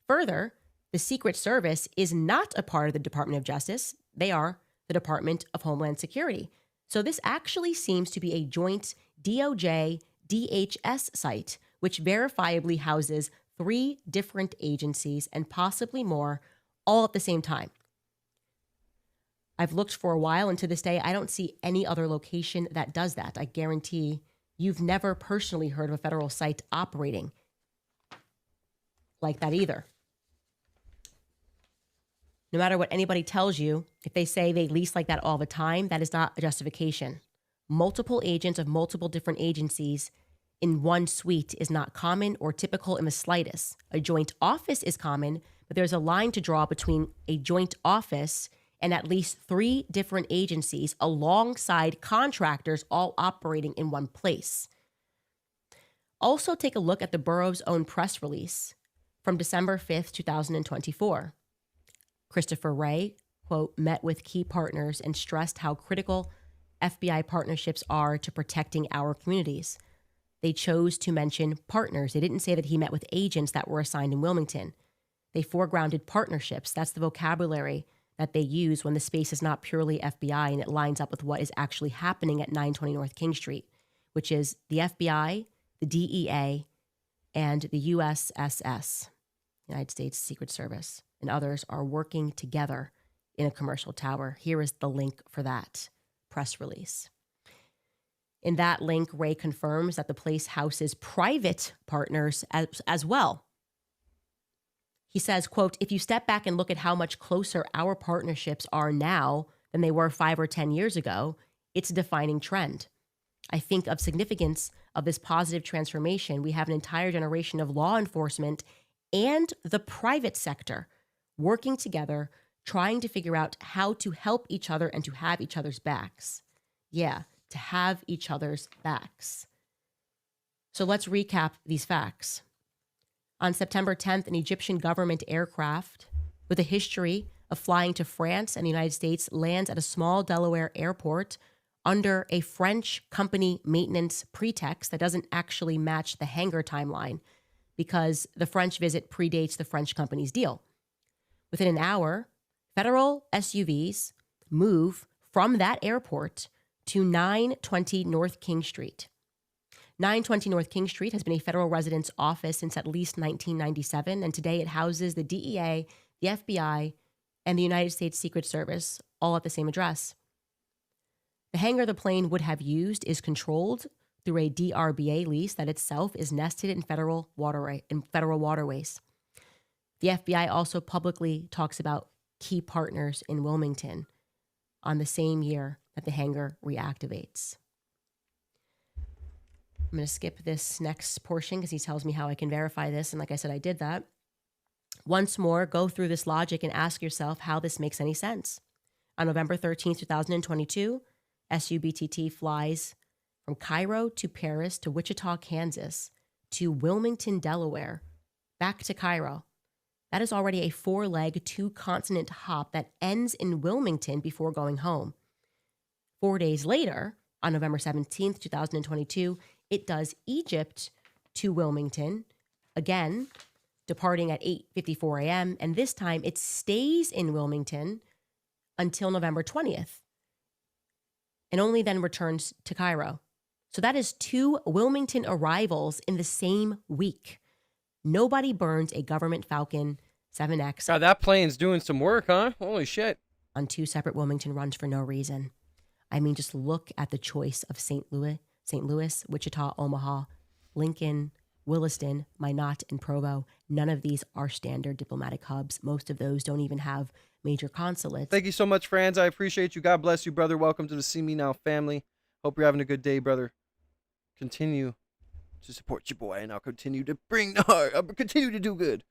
Further, the Secret Service is not a part of the Department of Justice. They are the Department of Homeland Security. So this actually seems to be a joint DOJ-DHS site, which verifiably houses 3 different agencies and possibly more, all at the same time. I've looked for a while, and to this day, I don't see any other location that does that. I guarantee you've never personally heard of a federal site operating like that either. No matter what anybody tells you, if they say they lease like that all the time, that is not a justification. Multiple agents of multiple different agencies in one suite is not common or typical in the slightest. A joint office is common, but there's a line to draw between a joint office and at least 3 different agencies alongside contractors all operating in one place. Also, take a look at the borough's own press release from December 5th, 2024. Christopher Wray, quote, met with key partners and stressed how critical FBI partnerships are to protecting our communities. They chose to mention partners. They didn't say that he met with agents that were assigned in Wilmington. They foregrounded partnerships. That's the vocabulary that they use when the space is not purely FBI and it lines up with what is actually happening at 920 North King Street, which is the FBI, the DEA, and the USSS, United States Secret Service, and others are working together in a commercial tower. Here is the link for that press release. In that link, Ray confirms that the place houses private partners as well. He says, quote, if you step back and look at how much closer our partnerships are now than they were 5 or 10 years ago, it's a defining trend. I think of significance of this positive transformation. We have an entire generation of law enforcement and the private sector working together, trying to figure out how to help each other and to have each other's backs. Yeah, to have each other's backs. So let's recap these facts. On September 10th, an Egyptian government aircraft with a history of flying to France and the United States lands at a small Delaware airport under a French company maintenance pretext that doesn't actually match the hangar timeline because the French visit predates the French company's deal. Within an hour, federal SUVs move from that airport to 920 North King Street. 920 North King Street has been a federal residence office since at least 1997, and today it houses the DEA, the FBI, and the United States Secret Service, all at the same address. The hangar the plane would have used is controlled through a DRBA lease that itself is nested in federal waterways. The FBI also publicly talks about key partners in Wilmington on the same year that the hangar reactivates. I'm going to skip this next portion because he tells me how I can verify this. And like I said, I did that. Once more, go through this logic and ask yourself how this makes any sense. On November 13th, 2022, SUBTT flies from Cairo to Paris to Wichita, Kansas, to Wilmington, Delaware, back to Cairo. That is already a 4-leg, 2-continent hop that ends in Wilmington before going home. 4 days later, on November 17th, 2022, it does Egypt to Wilmington, again, departing at 8:54 a.m., and this time it stays in Wilmington until November 20th, and only then returns to Cairo. So that is 2 Wilmington arrivals in the same week. Nobody burns a government Falcon 7X God, that plane's doing some work, huh? Holy shit. on 2 separate Wilmington runs for no reason. I mean, just look at the choice of St. Louis, Wichita, Omaha, Lincoln, Williston, Minot, and Provo. None of these are standard diplomatic hubs. Most of those don't even have major consulates. Thank you so much, Franz. I appreciate you. God bless you, brother. Welcome to the See Me Now family. Hope you're having a good day, brother. Continue to support your boy, and I'll continue to bring the heart. I'll continue to do good.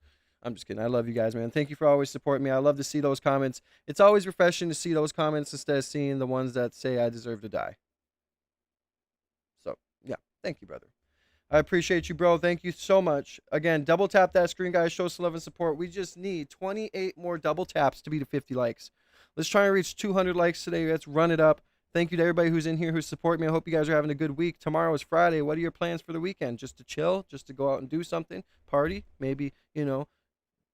I'm just kidding. I love you guys, man. Thank you for always supporting me. I love to see those comments. It's always refreshing to see those comments instead of seeing the ones that say I deserve to die. So, yeah. Thank you, brother. I appreciate you, bro. Thank you so much. Again, double tap that screen, guys. Show some love and support. We just need 28 more double taps to be to 50 likes. Let's try and reach 200 likes today. Let's run it up. Thank you to everybody who's in here who support me. I hope you guys are having a good week. Tomorrow is Friday. What are your plans for the weekend? Just to chill? Just to go out and do something? Party? Maybe,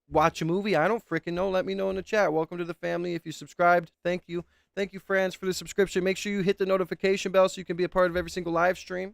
watch a movie? I don't freaking know. Let me know in the chat. Welcome to the family. If you subscribed, thank you. Thank you, Franz, for the subscription. Make sure you hit the notification bell so you can be a part of every single live stream.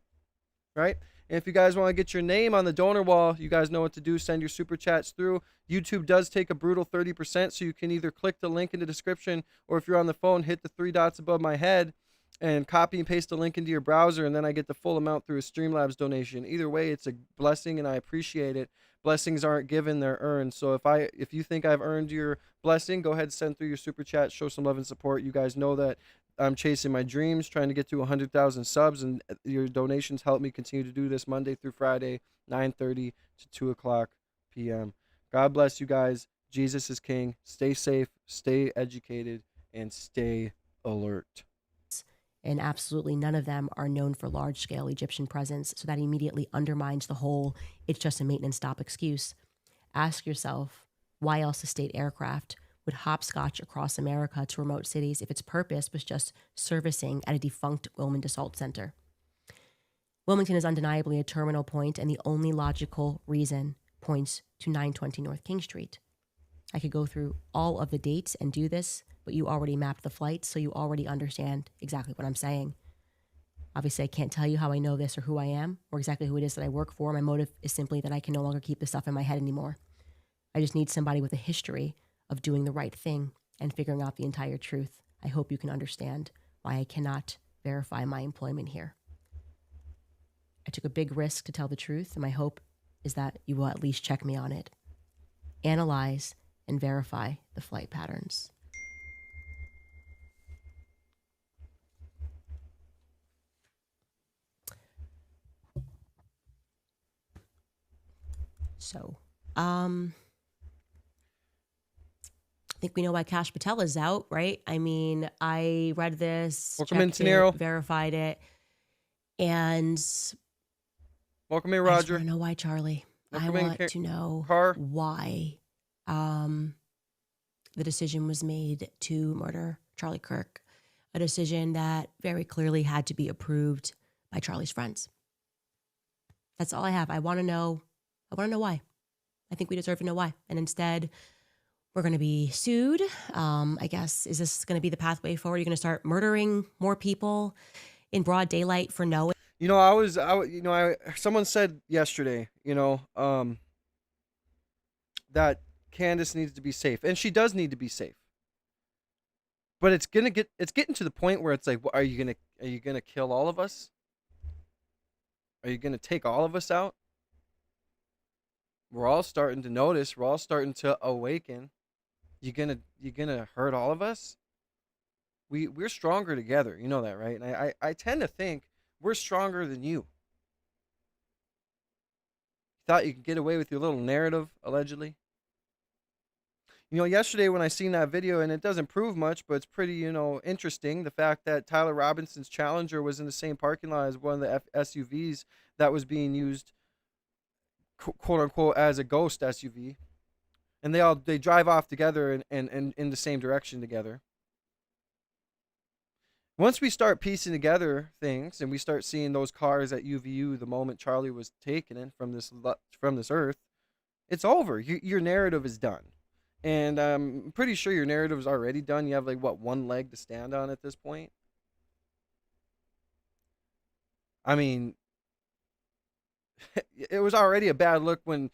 Right? And if you guys want to get your name on the donor wall, you guys know what to do. Send your super chats through. YouTube does take a brutal 30%, so you can either click the link in the description, or if you're on the phone, hit the 3 dots above my head and copy and paste the link into your browser, and then I get the full amount through a Streamlabs donation. Either way, it's a blessing, and I appreciate it. Blessings aren't given, they're earned. So if you think I've earned your blessing, go ahead and send through your super chat. Show some love and support. You guys know that I'm chasing my dreams, trying to get to 100,000 subs, and your donations help me continue to do this Monday through Friday, 9:30 to 2 o'clock p.m. God bless you guys. Jesus is king. Stay safe, stay educated, and stay alert. And absolutely none of them are known for large-scale Egyptian presence, so that immediately undermines the whole "it's just a maintenance stop" excuse. Ask yourself, why else a state aircraft would hopscotch across America to remote cities if its purpose was just servicing at a defunct Wilmington Assault Center? Wilmington is undeniably a terminal point, and the only logical reason points to 920 North King Street. I could go through all of the dates and do this, but you already mapped the flights, so you already understand exactly what I'm saying. Obviously, I can't tell you how I know this or who I am or exactly who it is that I work for. My motive is simply that I can no longer keep this stuff in my head anymore. I just need somebody with a history of doing the right thing and figuring out the entire truth. I hope you can understand why I cannot verify my employment here. I took a big risk to tell the truth, and my hope is that you will at least check me on it. Analyze and verify the flight patterns. So, I think we know why Kash Patel is out, right? I mean, I read this, Welcome in, checked it, Tanero. verified it, and Welcome in, I just Roger. want to know why Charlie. I want to know car. why the decision was made to murder Charlie Kirk, a decision that very clearly had to be approved by Charlie's friends. That's all I have. I want to know why. I think we deserve to know why. And instead, we're going to be sued. I guess, is this going to be the pathway forward? You're going to start murdering more people in broad daylight for no. Someone said yesterday, that Candace needs to be safe, and she does need to be safe. But it's getting to the point where it's like, are you gonna kill all of us? Are you gonna take all of us out? We're all starting to notice. We're all starting to awaken. You gonna hurt all of us? We're stronger together. You know that, right? And I tend to think we're stronger than you. Thought you could get away with your little narrative, allegedly. Yesterday when I seen that video, and it doesn't prove much, but it's pretty, interesting. The fact that Tyler Robinson's Challenger was in the same parking lot as one of the SUVs that was being used, quote unquote, as a ghost SUV, and they drive off together and in the same direction together. Once we start piecing together things and we start seeing those cars at UVU the moment Charlie was taken from this earth, it's over. Your narrative is done. And I'm pretty sure your narrative is already done. You have one leg to stand on at this point. I mean, it was already a bad look when,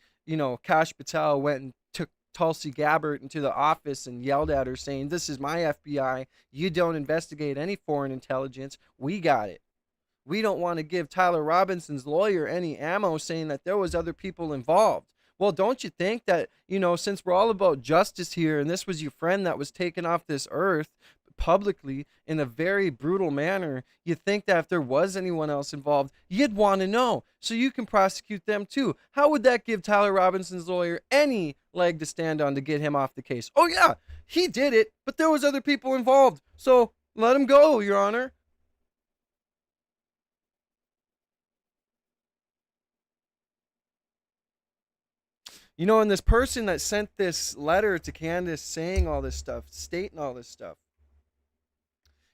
Kash Patel went and took Tulsi Gabbard into the office and yelled at her saying, "This is my FBI. You don't investigate any foreign intelligence. We got it. We don't want to give Tyler Robinson's lawyer any ammo," saying that there was other people involved. Well, don't you think that, since we're all about justice here, and this was your friend that was taken off this earth publicly in a very brutal manner, you think that if there was anyone else involved, you'd want to know so you can prosecute them too. How would that give Tyler Robinson's lawyer any leg to stand on to get him off the case? Oh yeah, he did it, but there was other people involved, so let him go, Your Honor. And this person that sent this letter to Candace saying all this stuff, stating all this stuff,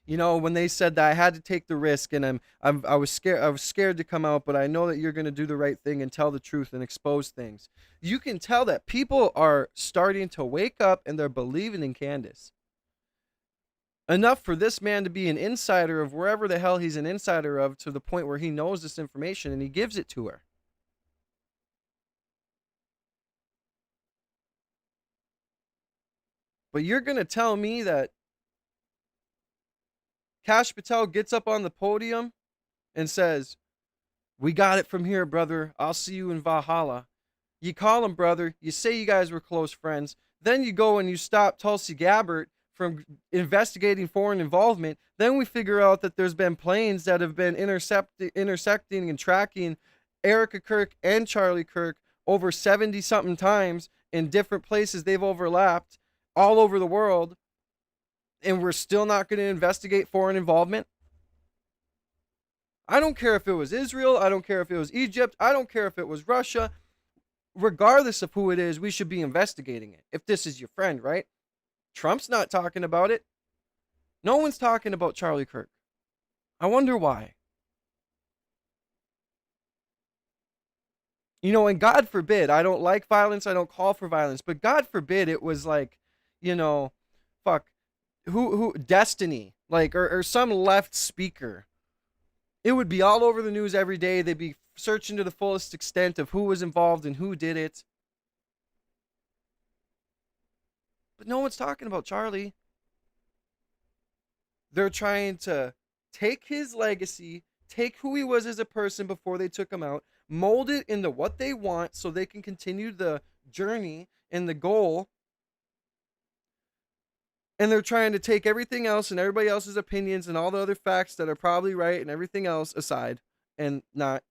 when they said that I had to take the risk and I was scared to come out, but I know that you're going to do the right thing and tell the truth and expose things. You can tell that people are starting to wake up and they're believing in Candace. Enough for this man to be an insider of wherever the hell he's an insider of, to the point where he knows this information and he gives it to her. But you're going to tell me that Kash Patel gets up on the podium and says, "We got it from here, brother. I'll see you in Valhalla." You call him brother. You say you guys were close friends. Then you go and you stop Tulsi Gabbard from investigating foreign involvement. Then we figure out that there's been planes that have been intersecting and tracking Erica Kirk and Charlie Kirk over 70-something times in different places. They've overlapped all over the world, and we're still not going to investigate foreign involvement. I don't care if it was Israel. I don't care if it was Egypt. I don't care if it was Russia. Regardless of who it is, we should be investigating it. If this is your friend, right? Trump's not talking about it. No one's talking about Charlie Kirk. I wonder why. And God forbid, I don't like violence. I don't call for violence. But God forbid it was like, fuck, who Destiny, or some left speaker. It would be all over the news every day. They'd be searching to the fullest extent of who was involved and who did it. But no one's talking about Charlie. They're trying to take his legacy, take who he was as a person before they took him out, mold it into what they want so they can continue the journey and the goal. And they're trying to take everything else and everybody else's opinions and all the other facts that are probably right and everything else aside and not.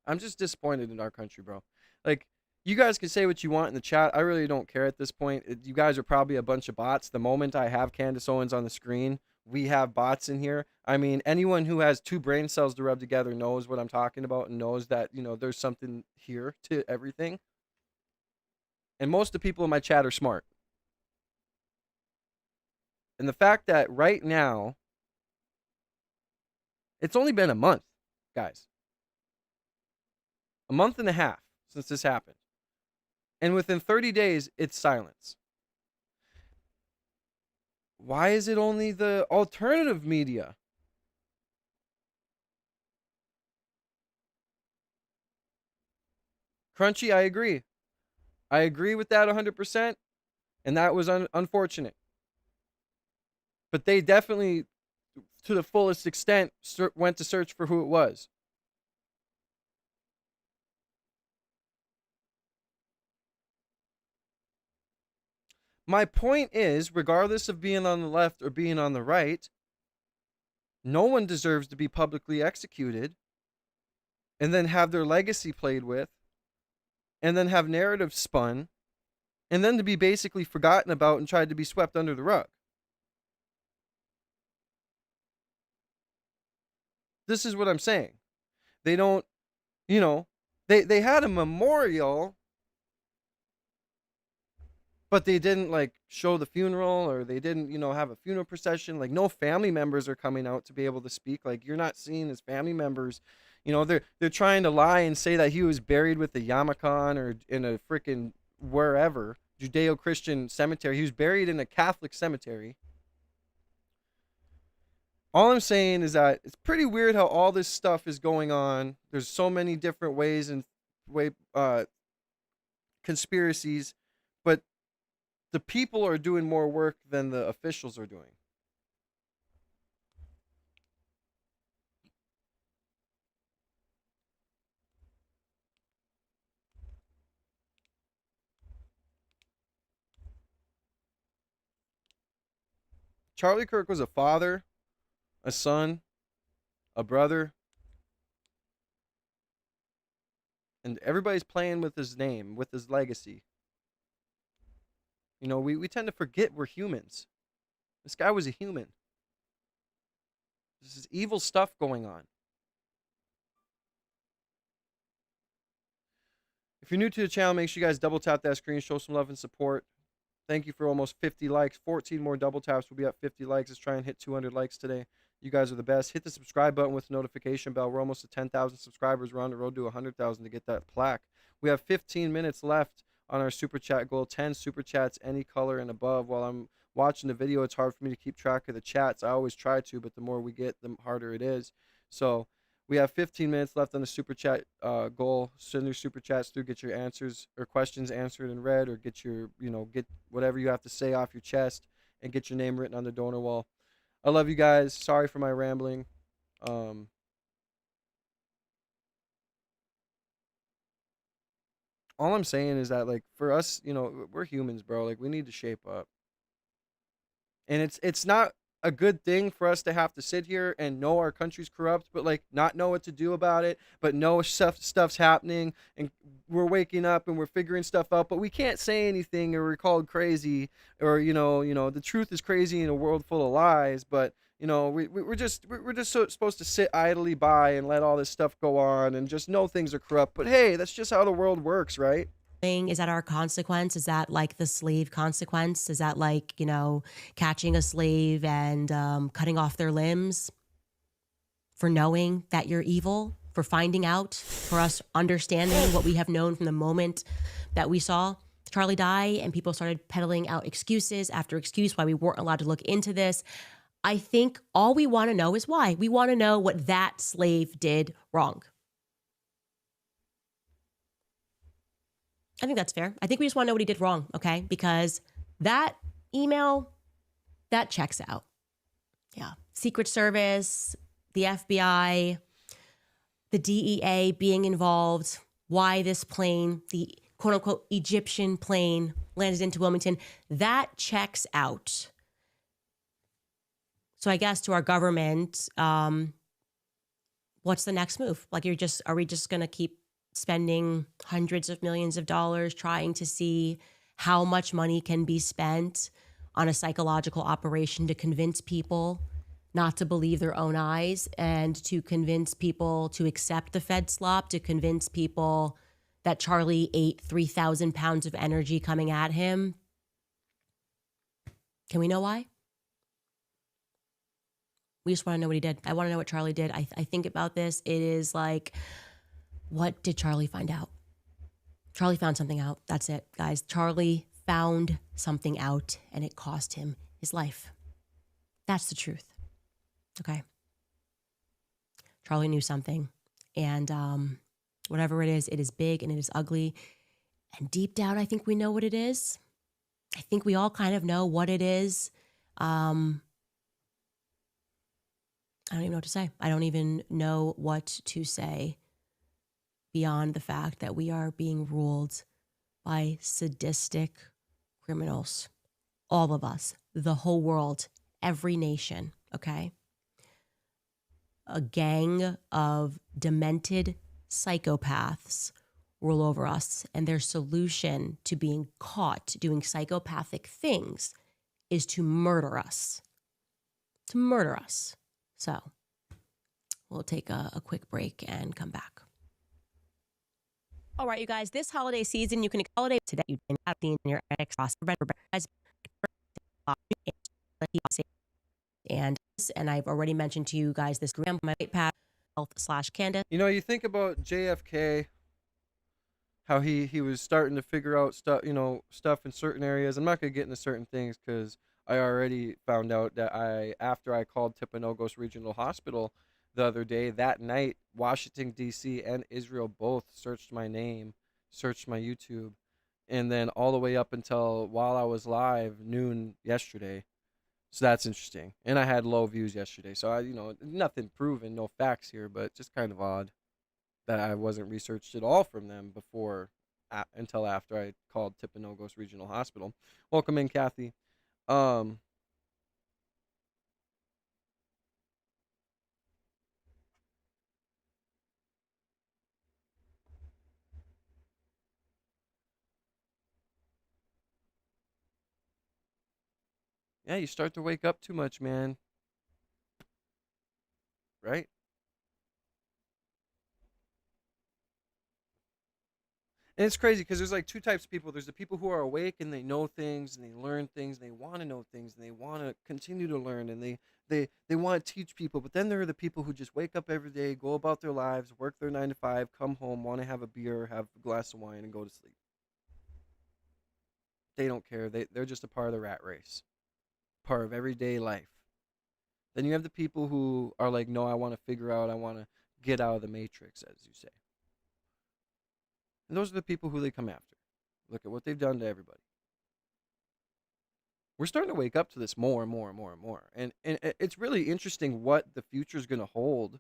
I'm just disappointed in our country, bro. Like, You guys can say what you want in the chat. I really don't care at this point. You guys are probably a bunch of bots. The moment I have Candace Owens on the screen, we have bots in here. I mean, anyone who has two brain cells to rub together knows what I'm talking about and knows that, there's something here to everything. And most of the people in my chat are smart. And the fact that right now, it's only been a month, guys. A month and a half since this happened. And within 30 days, it's silence. Why is it only the alternative media? Crunchy, I agree. I agree with that 100%. And that was unfortunate. But they definitely, to the fullest extent, went to search for who it was. My point is, regardless of being on the left or being on the right, no one deserves to be publicly executed and then have their legacy played with and then have narratives spun and then to be basically forgotten about and tried to be swept under the rug. This is what I'm saying. They don't, they had a memorial, but they didn't like show the funeral, or they didn't, have a funeral procession. Like, no family members are coming out to be able to speak. Like, you're not seeing his family members. They're trying to lie and say that he was buried with the Yamakan or in a freaking wherever Judeo-Christian cemetery. He was buried in a Catholic cemetery. All I'm saying is that it's pretty weird how all this stuff is going on. There's so many different ways and conspiracies, but the people are doing more work than the officials are doing. Charlie Kirk was a father, a son, a brother, and everybody's playing with his name, with his legacy. We tend to forget we're humans. This guy was a human. This is evil stuff going on. If you're new to the channel, make sure you guys double tap that screen, show some love and support. Thank you for almost 50 likes. 14 more double taps. We'll be at 50 likes. Let's try and hit 200 likes today. You guys are the best. Hit the subscribe button with the notification bell. We're almost to 10,000 subscribers. We're on the road to 100,000 to get that plaque. We have 15 minutes left on our super chat goal. 10 super chats, any color and above. While I'm watching the video, it's hard for me to keep track of the chats. I always try to, but the more we get, the harder it is. So we have 15 minutes left on the super chat goal. Send your super chats through. Get your answers or questions answered and read, or get your, get whatever you have to say off your chest and get your name written on the donor wall. I love you guys. Sorry for my rambling. All I'm saying is that, like, for us, we're humans, bro. Like, we need to shape up. And it's not a good thing for us to have to sit here and know our country's corrupt, but like not know what to do about it, but know stuff's happening, and we're waking up and we're figuring stuff out, but we can't say anything, or we're called crazy, or the truth is crazy in a world full of lies. But we're just supposed to sit idly by and let all this stuff go on and just know things are corrupt. But hey, that's just how the world works, right? Is that our consequence? Is that like the slave consequence? Is that like, catching a slave and cutting off their limbs for knowing that you're evil, for finding out, for us understanding what we have known from the moment that we saw Charlie die and people started peddling out excuses after excuse why we weren't allowed to look into this? I think all we want to know is why. We want to know what that slave did wrong. I think that's fair. I think we just want to know what he did wrong, okay? Because that email, that checks out. Yeah. Secret Service, the FBI, the DEA being involved, why this plane, the quote-unquote Egyptian plane, landed into Wilmington, that checks out. So I guess to our government, what's the next move? Like, are we just going to keep spending hundreds of millions of dollars trying to see how much money can be spent on a psychological operation to convince people not to believe their own eyes and to convince people to accept the Fed slop, to convince people that Charlie ate 3,000 pounds of energy coming at him. Can we know why? We just want to know what he did. I want to know what Charlie did. I think about this. It is like, what did Charlie find out? Charlie found something out. That's it, guys. Charlie found something out, and it cost him his life. That's the truth. Okay. Charlie knew something. And whatever it is big and it is ugly. And deep down, I think we know what it is. I think we all kind of know what it is. I don't even know what to say. I don't even know what to say beyond the fact that we are being ruled by sadistic criminals. All of us, the whole world, every nation, okay? A gang of demented psychopaths rule over us, and their solution to being caught doing psychopathic things is to murder us. To murder us. So we'll take a quick break and come back. All right, you guys, this holiday season, you can holiday today. You can have seen your ex and I've already mentioned to you guys this gram my path health/Candace. You know, you think about JFK, how he was starting to figure out stuff, stuff in certain areas. I'm not gonna get into certain things because I already found out that after I called Timpanogos Regional Hospital the other day, that night, Washington D.C. and Israel both searched my name, searched my YouTube, and then all the way up until while I was live noon yesterday. So that's interesting. And I had low views yesterday. So nothing proven, no facts here, but just kind of odd that I wasn't researched at all from them before until after I called Timpanogos Regional Hospital. Welcome in, Kathy. Yeah, you start to wake up too much, man. Right? And it's crazy because there's like two types of people. There's the people who are awake and they know things and they learn things and they want to know things and they want to continue to learn and they want to teach people. But then there are the people who just wake up every day, go about their lives, work their 9 to 5, come home, want to have a beer, have a glass of wine, and go to sleep. They don't care. They're just a part of the rat race, part of everyday life. Then you have the people who are like, no, I want to figure out, I want to get out of the matrix, as you say. And those are the people who they come after. Look at what they've done to everybody. We're starting to wake up to this more and more and more and more. And it's really interesting what the future is going to hold.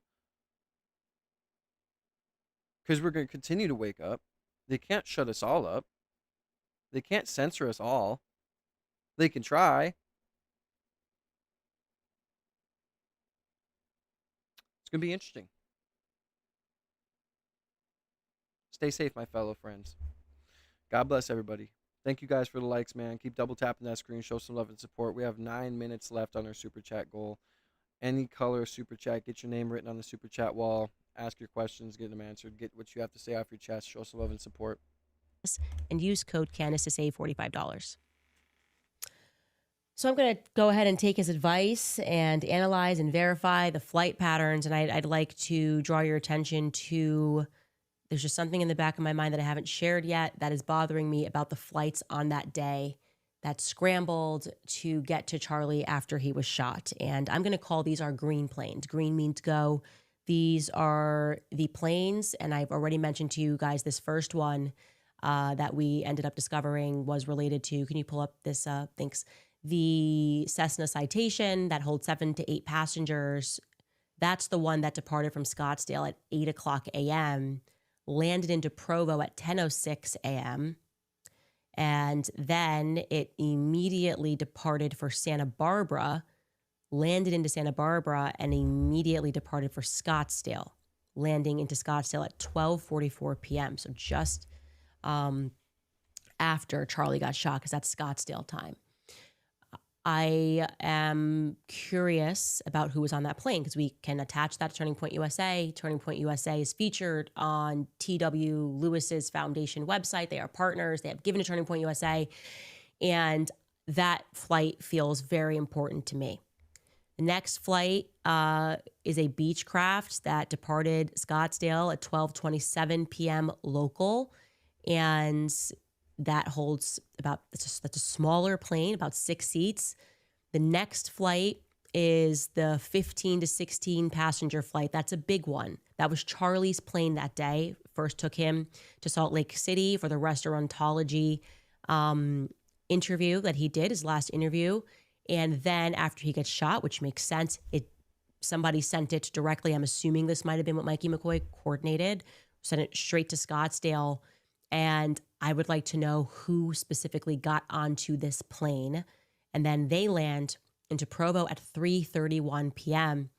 Because we're going to continue to wake up. They can't shut us all up. They can't censor us all. They can try. It's going to be interesting. Stay safe, my fellow friends. God bless everybody. Thank you guys for the likes, man. Keep double tapping that screen. Show some love and support. We have 9 minutes left on our super chat goal. Any color super chat. Get your name written on the super chat wall. Ask your questions. Get them answered. Get what you have to say off your chest. Show some love and support. And use code Candace to save $45. So I'm going to go ahead and take his advice and analyze and verify the flight patterns. And I'd like to draw your attention to, there's just something in the back of my mind that I haven't shared yet that is bothering me about the flights on that day that scrambled to get to Charlie after he was shot. And I'm going to call these our green planes. Green means go. These are the planes. And I've already mentioned to you guys this first one that we ended up discovering was related to, can you pull up this, thanks, the Cessna Citation that holds 7 to 8 passengers. That's the one that departed from Scottsdale at 8 o'clock a.m., landed into Provo at 10:06 a.m., and then it immediately departed for Santa Barbara, landed into Santa Barbara, and immediately departed for Scottsdale, landing into Scottsdale at 12:44 p.m. So just after Charlie got shot, because that's Scottsdale time. I am curious about who was on that plane, because we can attach that to Turning Point USA. Turning Point USA is featured on T.W. Lewis's foundation website. They are partners. They have given to Turning Point USA. And that flight feels very important to me. The next flight is a Beechcraft that departed Scottsdale at 12:27 p.m. local. And that holds that's a smaller plane, about 6 seats. The next flight is the 15 to 16 passenger flight. That's a big one. That was Charlie's plane that day. First took him to Salt Lake City for the restaurantology interview that he did, his last interview. And then after he gets shot, which makes sense, somebody sent it directly. I'm assuming this might have been what Mikey McCoy coordinated, sent it straight to Scottsdale. And I would like to know who specifically got onto this plane. And then they land into Provo at 3:31 p.m.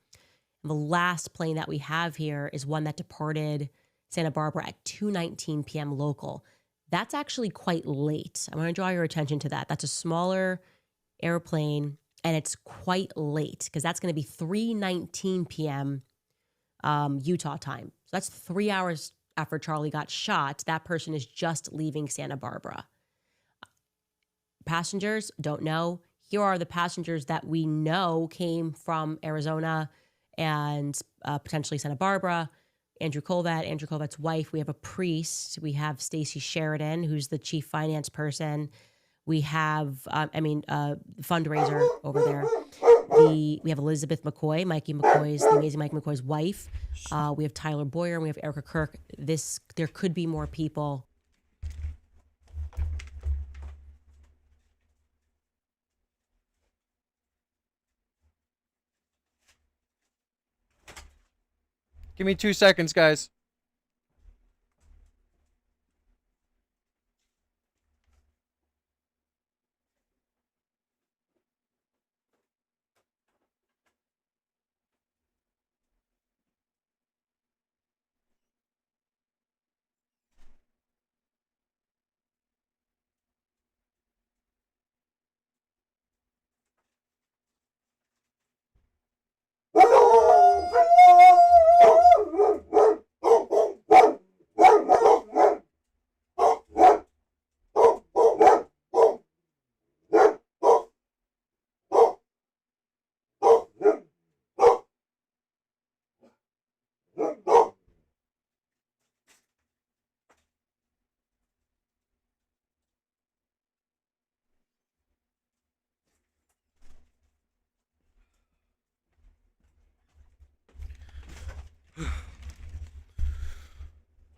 And the last plane that we have here is one that departed Santa Barbara at 2:19 p.m. local. That's actually quite late. I want to draw your attention to that. That's a smaller airplane, and it's quite late because that's going to be 3:19 p.m. Utah time. So that's 3 hours after Charlie got shot. That person is just leaving Santa Barbara. Passengers, don't know. Here are the passengers that we know came from Arizona and potentially Santa Barbara. Andrew Colvett's wife. We have a priest. We have Stacey Sheridan, who's the chief finance person. We have, fundraiser over there. We have Elizabeth McCoy, the amazing Mike McCoy's wife. We have Tyler Boyer, and we have Erica Kirk. There could be more people. Give me 2 seconds, guys.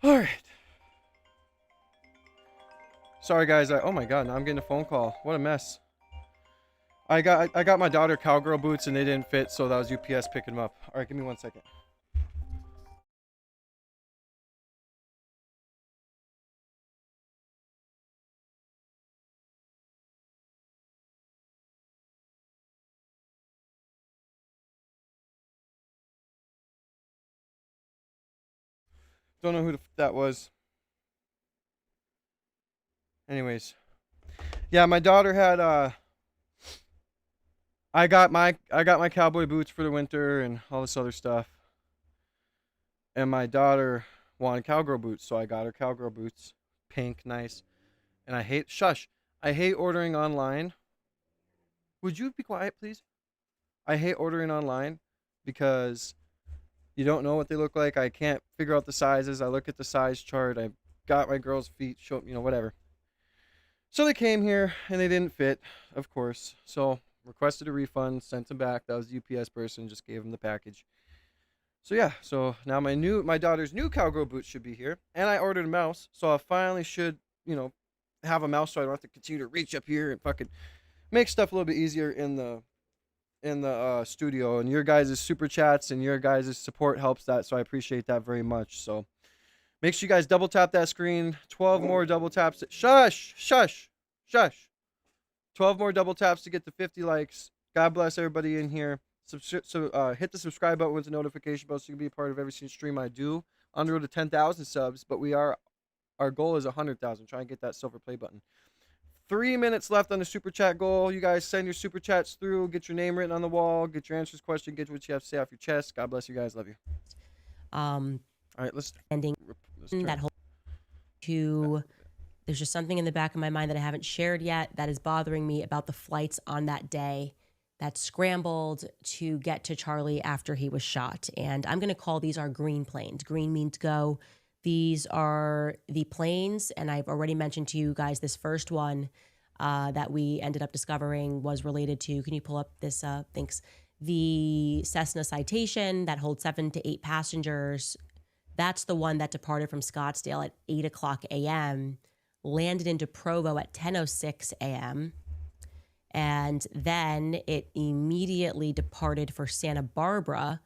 All right. Sorry, guys. Oh my God! Now I'm getting a phone call. What a mess. I got my daughter cowgirl boots and they didn't fit, so that was UPS picking them up. All right, give me 1 second. Don't know who that was. Anyways, yeah, my daughter had I got my cowboy boots for the winter and all this other stuff. And my daughter wanted cowgirl boots, so I got her cowgirl boots, pink, nice. And I hate ordering online. Would you be quiet, please? I hate ordering online because you don't know what they look like. I can't figure out the sizes. I look at the size chart. I got my girl's feet, whatever. So they came here and they didn't fit, of course. So requested a refund, sent them back. That was the UPS person, just gave them the package. So yeah, so now my daughter's new cowgirl boots should be here, and I ordered a mouse, so I finally should, have a mouse so I don't have to continue to reach up here and fucking make stuff a little bit easier in the studio. And your guys' super chats and your guys' support helps that, so I appreciate that very much. So make sure you guys double tap that screen. 12 more double taps. Shush. 12 more double taps to get to 50 likes. God bless everybody in here. Hit the subscribe button with the notification bell so you can be a part of every single stream I do. On the road to 10,000 subs, but our goal is 100,000. Try and get that silver play button. 3 minutes left on the super chat goal. You guys send your super chats through. Get your name written on the wall. Get your answers question. Get what you have to say off your chest. God bless you guys. Love you. All right, let's ending turn. that whole to. There's just something in the back of my mind that I haven't shared yet that is bothering me about the flights on that day that scrambled to get to Charlie after he was shot. And I'm going to call these our green planes. Green means go. These are the planes, and I've already mentioned to you guys this first one that we ended up discovering was related to, can you pull up this, thanks, the Cessna Citation that holds 7 to 8 passengers. That's the one that departed from Scottsdale at 8 o'clock a.m., landed into Provo at 10:06 a.m., and then it immediately departed for Santa Barbara,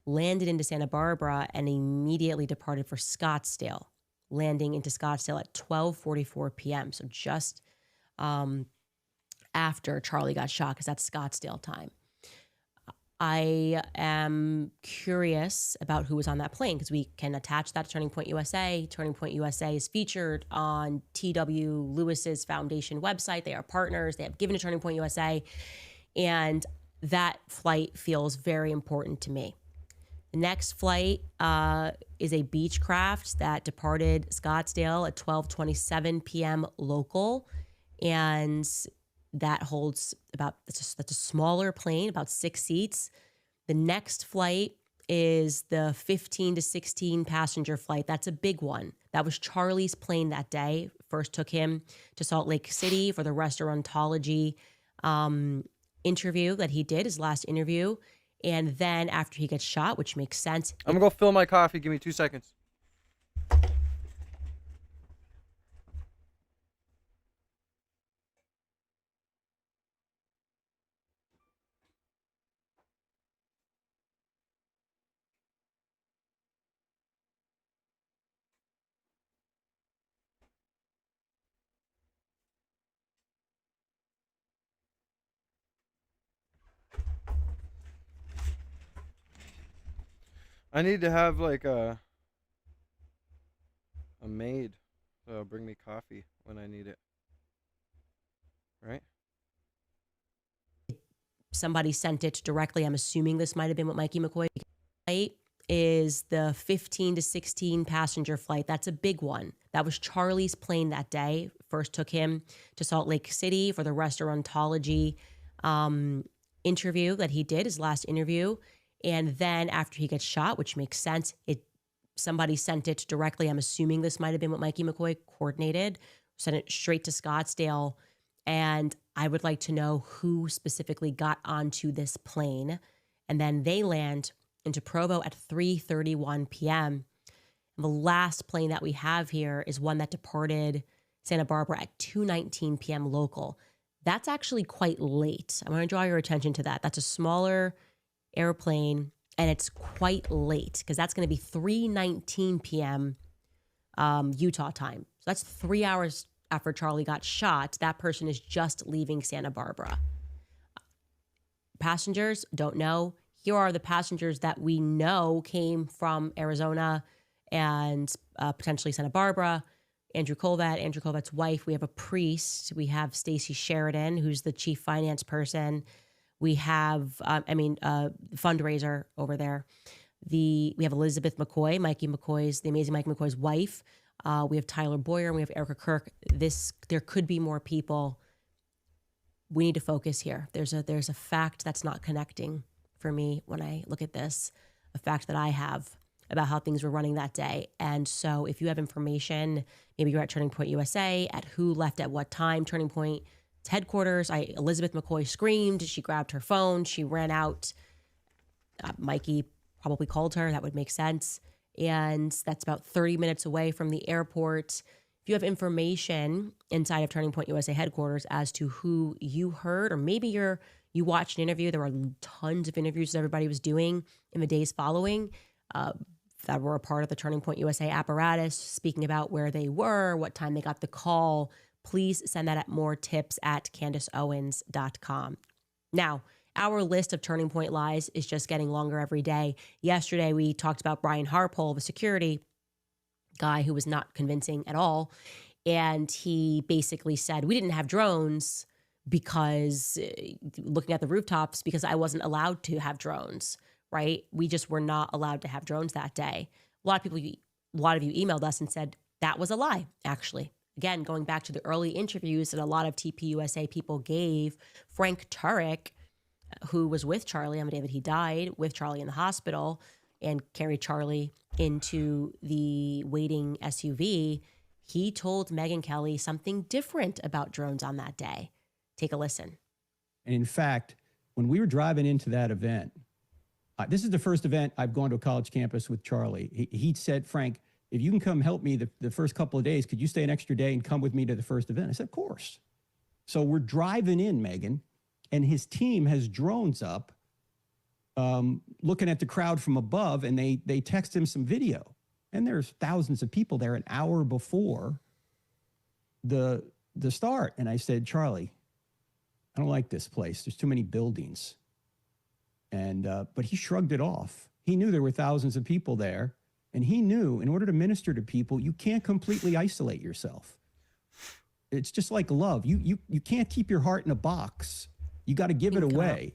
landed into Santa Barbara, and immediately departed for Scottsdale, landing into Scottsdale at 12:44 p.m. So just after Charlie got shot, because that's Scottsdale time. I am curious about who was on that plane because we can attach that to Turning Point USA. Turning Point USA is featured on T.W. Lewis's foundation website. They are partners. They have given to Turning Point USA. And that flight feels very important to me. The next flight is a Beechcraft that departed Scottsdale at 12:27 p.m. local. And that holds that's a smaller plane, about 6 seats. The next flight is the 15 to 16 passenger flight. That's a big one. That was Charlie's plane that day. First took him to Salt Lake City for the restaurantology interview that he did, his last interview. And then after he gets shot, which makes sense. I'm going to go fill my coffee. Give me 2 seconds. I need to have like a maid bring me coffee when I need it. Right? Somebody sent it directly. I'm assuming this might have been what Mikey McCoy flight is the 15 to 16 passenger flight. That's a big one. That was Charlie's plane that day. First took him to Salt Lake City for the restaurantology interview that he did, his last interview. And then after he gets shot, which makes sense, somebody sent it directly. I'm assuming this might have been what Mikey McCoy coordinated, sent it straight to Scottsdale. And I would like to know who specifically got onto this plane. And then they land into Provo at 3:31 p.m. And the last plane that we have here is one that departed Santa Barbara at 2:19 p.m. local. That's actually quite late. I want to draw your attention to that. That's a smaller airplane, and it's quite late because that's going to be 3:19 p.m. Utah time. So that's 3 hours after Charlie got shot. That person is just leaving Santa Barbara. Passengers, don't know. Here are the passengers that we know came from Arizona and potentially Santa Barbara. Andrew Colvett's wife. We have a priest. We have Stacey Sheridan, who's the chief finance person. We have, fundraiser over there. We have Elizabeth McCoy, the amazing Mikey McCoy's wife. We have Tyler Boyer, and we have Erica Kirk. There could be more people. We need to focus here. There's a fact that's not connecting for me when I look at this, a fact that I have about how things were running that day. And so if you have information, maybe you're at Turning Point USA, at who left at what time, Turning Point headquarters. Elizabeth McCoy screamed. She grabbed her phone. She ran out. Mikey probably called her. That would make sense. And that's about 30 minutes away from the airport. If you have information inside of Turning Point USA headquarters as to who you heard, or maybe you watched an interview, there were tons of interviews that everybody was doing in the days following that were a part of the Turning Point USA apparatus, speaking about where they were, what time they got the call. Please send that at moretips@CandiceOwens.com. Now, Our list of turning point lies is just getting longer every day. Yesterday, we talked about Brian Harpole, the security guy who was not convincing at all. And he basically said, we didn't have drones because looking at the rooftops, because I wasn't allowed to have drones, right? We just were not allowed to have drones that day. A lot of you emailed us and said that was a lie, actually. Again, going back to the early interviews that a lot of TPUSA people gave, Frank Turek, who was with Charlie on the day that he died, with Charlie in the hospital, and carried Charlie into the waiting SUV, he told Megyn Kelly something different about drones on that day. Take a listen. And in fact, when we were driving into that event, this is the first event I've gone to a college campus with Charlie. He said, Frank, if you can come help me the first couple of days, could you stay an extra day and come with me to the first event? I said, of course. So we're driving in, Megyn, and his team has drones up looking at the crowd from above, and they text him some video. And there's thousands of people there an hour before the start. And I said, Charlie, I don't like this place. There's too many buildings. And but he shrugged it off. He knew there were thousands of people there. And he knew in order to minister to people, you can't completely isolate yourself. It's just like love. You can't keep your heart in a box. You got to give it away.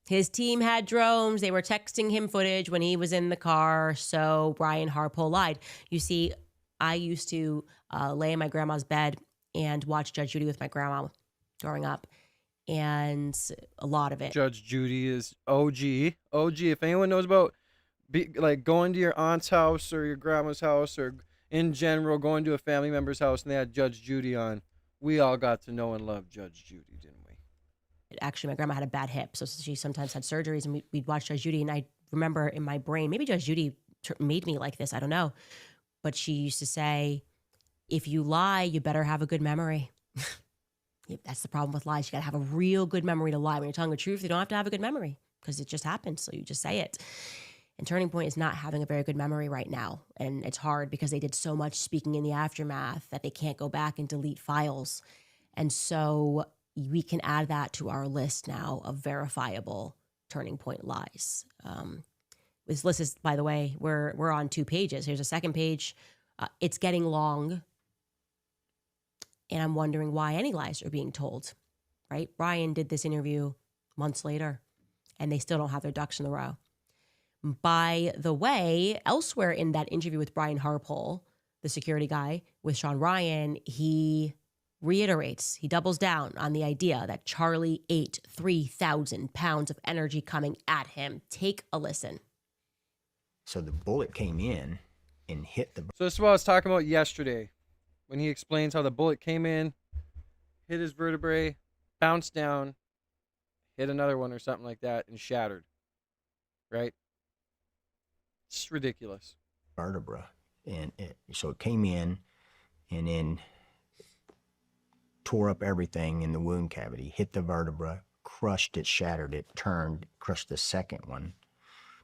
His team had drones. They were texting him footage when he was in the car. So Brian Harpole lied. You see, I used to lay in my grandma's bed and watch Judge Judy with my grandma growing up. And a lot of it. Judge Judy is OG. OG. If anyone knows about like going to your aunt's house or your grandma's house or in general going to a family member's house and they had Judge Judy on, we all got to know and love Judge Judy, didn't we? Actually, my grandma had a bad hip, so she sometimes had surgeries, and we'd watch Judge Judy. And I remember in my brain, maybe Judge Judy made me like this, I don't know. But she used to say, if you lie, you better have a good memory. That's the problem with lies. You got to have a real good memory to lie. When you're telling the truth, you don't have to have a good memory because it just happens. So you just say it. And Turning Point is not having a very good memory right now. And it's hard because they did so much speaking in the aftermath that they can't go back and delete files. And so we can add that to our list now of verifiable Turning Point lies. This list is, by the way, we're on 2 pages. Here's a second page. It's getting long. And I'm wondering why any lies are being told, right? Brian did this interview months later, and they still don't have their ducks in a row. By the way, elsewhere in that interview with Brian Harpole, the security guy, with Sean Ryan, he reiterates, he doubles down on the idea that Charlie ate 3,000 pounds of energy coming at him. Take a listen. So the bullet came in and hit the... So this is what I was talking about yesterday when he explains how the bullet came in, hit his vertebrae, bounced down, hit another one or something like that, and shattered. Right? It's ridiculous. vertebra. So it came in and then tore up everything in the wound cavity, hit the vertebra, crushed it, shattered it, turned, crushed the second one,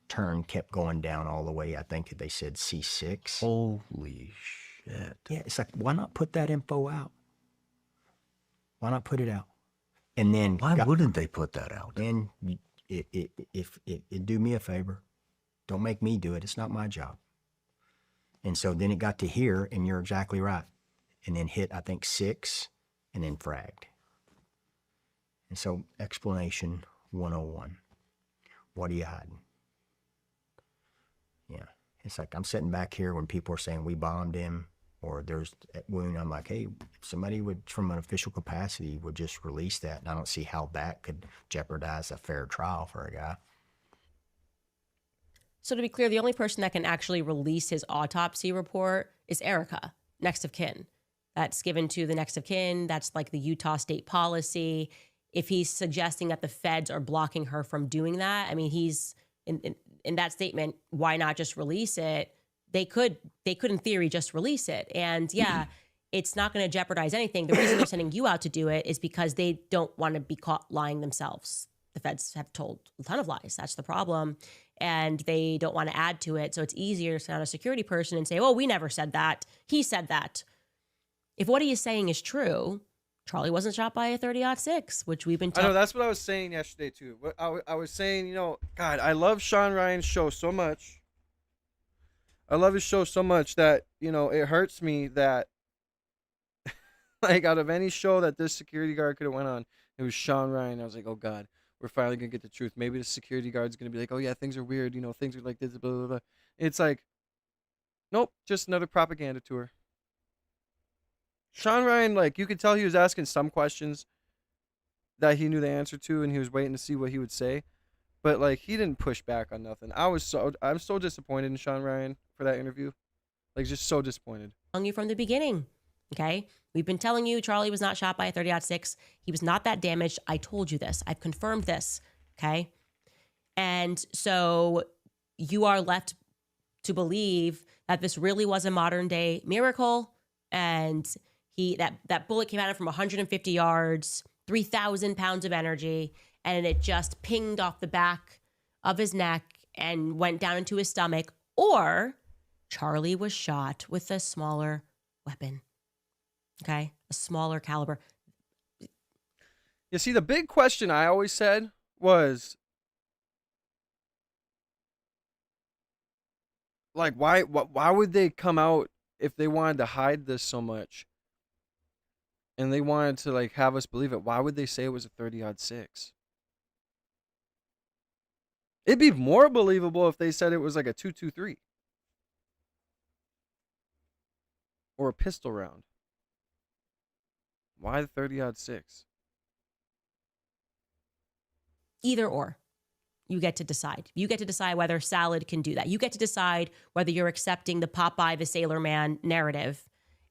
turned, kept going down all the way. I think they said C6. Holy shit. Yeah, it's like, why not put that info out? Why not put it out? And then Why wouldn't they put that out? And if it do me a favor, don't make me do it. It's not my job. And so then it got to here, and you're exactly right. And then hit, I think, 6, and then fragged. And so explanation 101. What are you hiding? Yeah. It's like I'm sitting back here when people are saying we bombed him or there's a wound. I'm like, hey, if somebody would, from an official capacity, would just release that. And I don't see how that could jeopardize a fair trial for a guy. So to be clear, the only person that can actually release his autopsy report is Erica, next of kin. That's given to the next of kin. That's like the Utah state policy. If he's suggesting that the feds are blocking her from doing that, I mean, he's in that statement, why not just release it? They could in theory just release it. And yeah, it's not going to jeopardize anything. The reason they're sending you out to do it is because they don't want to be caught lying themselves. The feds have told a ton of lies. That's the problem. And they don't want to add to it. So it's easier to send out a security person and say, oh, we never said that. He said that. If what he is saying is true, Charlie wasn't shot by a 30-06, which we've been I know talking. that's what I was saying yesterday too. What I was saying, God, I love Sean Ryan's show so much. I love his show so much that it hurts me that like out of any show that this security guard could have went on, it was Sean Ryan. I was like, oh God, we're finally gonna get the truth. Maybe the security guard's gonna be like, oh yeah, things are weird. Things are like this, blah blah blah. It's like, nope, just another propaganda tour. Sean Ryan, like you could tell he was asking some questions that he knew the answer to, and he was waiting to see what he would say. But like he didn't push back on nothing. I'm so disappointed in Sean Ryan for that interview. Like just so disappointed. Telling you from the beginning. Okay. We've been telling you Charlie was not shot by a 30-06. He was not that damaged. I told you this. I've confirmed this. Okay. And so you are left to believe that this really was a modern day miracle. And that bullet came at him from 150 yards, 3,000 pounds of energy, and it just pinged off the back of his neck and went down into his stomach. Or Charlie was shot with a smaller weapon. Okay? A smaller caliber. You see, the big question I always said was, like, why would they come out if they wanted to hide this so much? And they wanted to like have us believe it. Why would they say it was a 30-06? It'd be more believable if they said it was like a 223 or a pistol round. Why the 30-06? Either or. You get to decide. You get to decide whether salad can do that. You get to decide whether you're accepting the Popeye the Sailor Man narrative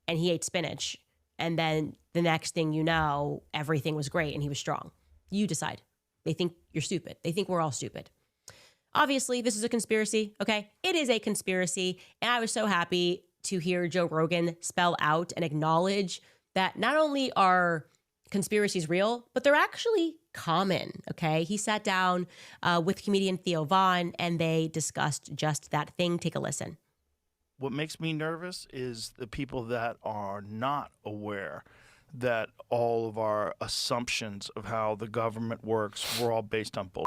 and he ate spinach. And then the next thing you know, everything was great and he was strong. You decide. They think you're stupid. They think we're all stupid. Obviously, this is a conspiracy, okay? It is a conspiracy. And I was so happy to hear Joe Rogan spell out and acknowledge that not only are conspiracies real, but they're actually common, okay? He sat down with comedian Theo Von and they discussed just that thing. Take a listen. What makes me nervous is the people that are not aware that all of our assumptions of how the government works were all based on bull.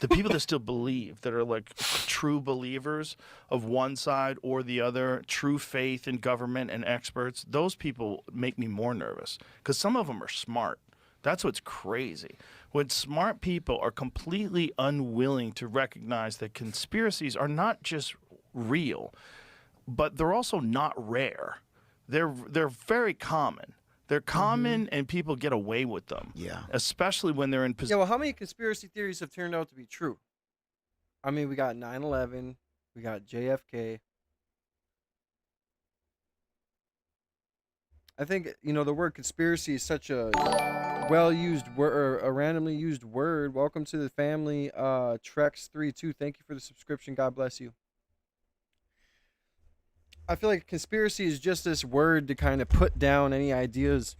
The people that still believe, that are like true believers of one side or the other, true faith in government and experts, those people make me more nervous because some of them are smart. That's what's crazy. When smart people are completely unwilling to recognize that conspiracies are not just real, but they're also not rare. They're very common. They're common and people get away with them. Yeah. Especially when they're in Yeah, position. well, how many conspiracy theories have turned out to be true? I mean, we got 9/11, we got JFK. I think, the word conspiracy is such a well-used word, or a randomly used word. Welcome to the family, Trex32. Thank you for the subscription. God bless you. I feel like conspiracy is just this word to kind of put down any ideas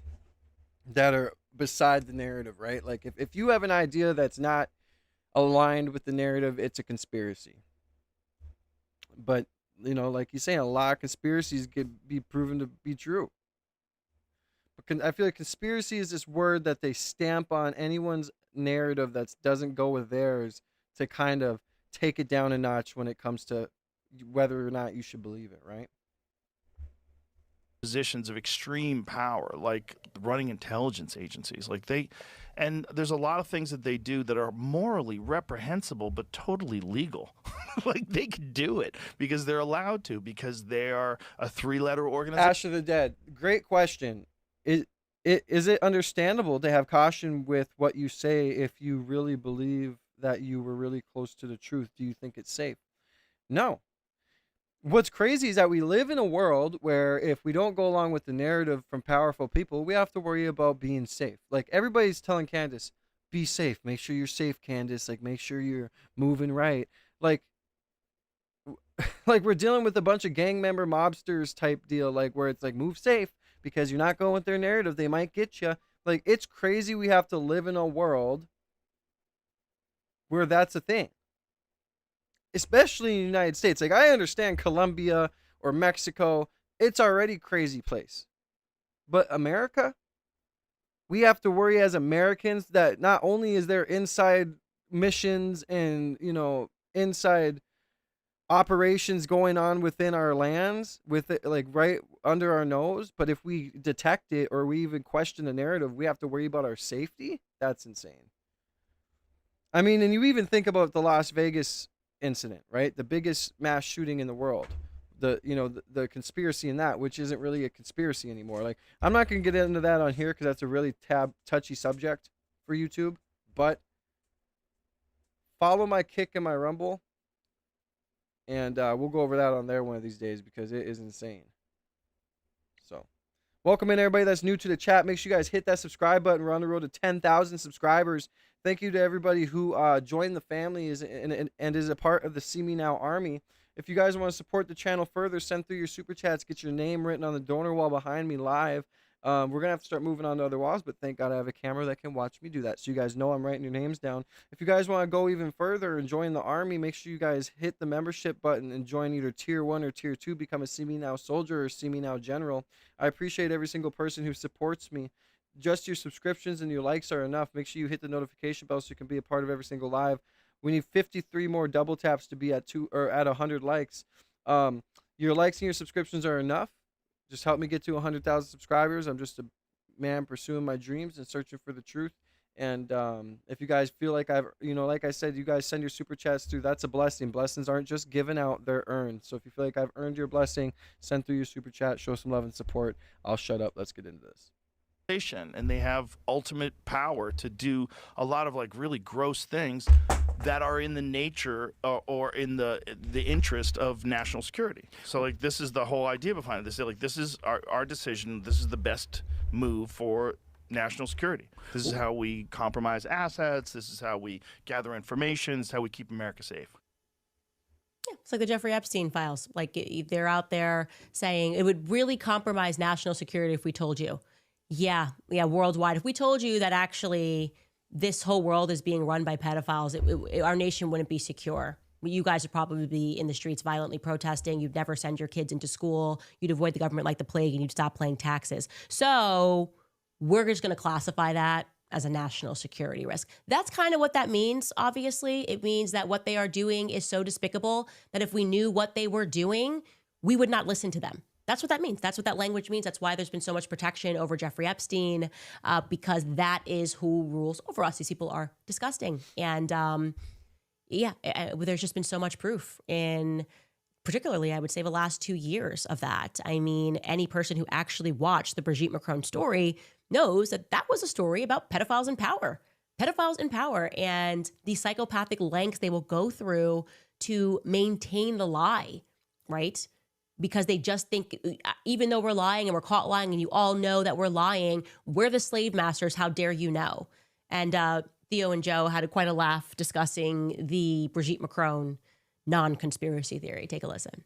that are beside the narrative, right? Like if you have an idea that's not aligned with the narrative, it's a conspiracy. But, like you're saying, a lot of conspiracies could be proven to be true. But I feel like conspiracy is this word that they stamp on anyone's narrative that doesn't go with theirs to kind of take it down a notch when it comes to whether or not you should believe it, right? Positions of extreme power, like running intelligence agencies, and there's a lot of things that they do that are morally reprehensible but totally legal. Like they could do it because they're allowed to, because they are a 3-letter organization. Ash of the Dead. Great question. Is it understandable to have caution with what you say if you really believe that you were really close to the truth? Do you think it's safe? No. What's crazy is that we live in a world where if we don't go along with the narrative from powerful people, we have to worry about being safe. Like everybody's telling Candace, be safe. Make sure you're safe, Candace. Like make sure you're moving right. Like we're dealing with a bunch of gang member mobsters type deal, like where it's like move safe because you're not going with their narrative. They might get you. Like it's crazy we have to live in a world where that's a thing. Especially in the United States. Like, I understand Colombia or Mexico. It's already a crazy place. But America? We have to worry as Americans that not only is there inside missions and, inside operations going on within our lands with it like right under our nose, but if we detect it or we even question the narrative, we have to worry about our safety. That's insane. I mean, and you even think about the Las Vegas incident, right? The biggest mass shooting in the world. The conspiracy in that, which isn't really a conspiracy anymore. Like, I'm not going to get into that on here because that's a really touchy subject for YouTube, but follow my Kick and my Rumble, and we'll go over that on there one of these days because it is insane. So, welcome in everybody that's new to the chat. Make sure you guys hit that subscribe button. We're on the road to 10,000 subscribers. Thank you to everybody who joined the family and is a part of the See Me Now Army. If you guys want to support the channel further, send through your super chats. Get your name written on the donor wall behind me live. We're going to have to start moving on to other walls, but thank God I have a camera that can watch me do that. So you guys know I'm writing your names down. If you guys want to go even further and join the army, make sure you guys hit the membership button and join either Tier 1 or Tier 2. Become a See Me Now Soldier or See Me Now General. I appreciate every single person who supports me. Just your subscriptions and your likes are enough. Make sure you hit the notification bell so you can be a part of every single live. We need 53 more double taps to be at 100 likes. Your likes and your subscriptions are enough. Just help me get to 100,000 subscribers. I'm just a man pursuing my dreams and searching for the truth. And if you guys feel like like I said, you guys send your super chats through. That's a blessing. Blessings aren't just given out, they're earned. So if you feel like I've earned your blessing, send through your super chat, show some love and support. I'll shut up. Let's get into this. And they have ultimate power to do a lot of like really gross things that are in the nature or in the interest of national security. So like this is the whole idea behind it. They say like this is our decision. This is the best move for national security. This is how we compromise assets. This is how we gather information. This is how we keep America safe. Yeah, it's like the Jeffrey Epstein files. Like they're out there saying it would really compromise national security if we told you. Yeah, worldwide. If we told you that actually this whole world is being run by pedophiles, our nation wouldn't be secure. You guys would probably be in the streets violently protesting. You'd never send your kids into school. You'd avoid the government like the plague, and you'd stop paying taxes. So we're just going to classify that as a national security risk. That's kind of what that means, obviously. It means that what they are doing is so despicable that if we knew what they were doing, we would not listen to them. That's what that means. That's what that language means. That's why there's been so much protection over Jeffrey Epstein, because that is who rules over us. These people are disgusting. And there's just been so much proof in, particularly, I would say, the last 2 years of that. I mean, any person who actually watched the Brigitte Macron story knows that that was a story about pedophiles in power. Pedophiles in power and the psychopathic lengths they will go through to maintain the lie, right? Because they just think, even though we're lying and we're caught lying and you all know that we're lying, we're the slave masters, how dare you know? And Theo and Joe had quite a laugh discussing the Brigitte Macron non-conspiracy theory. Take a listen.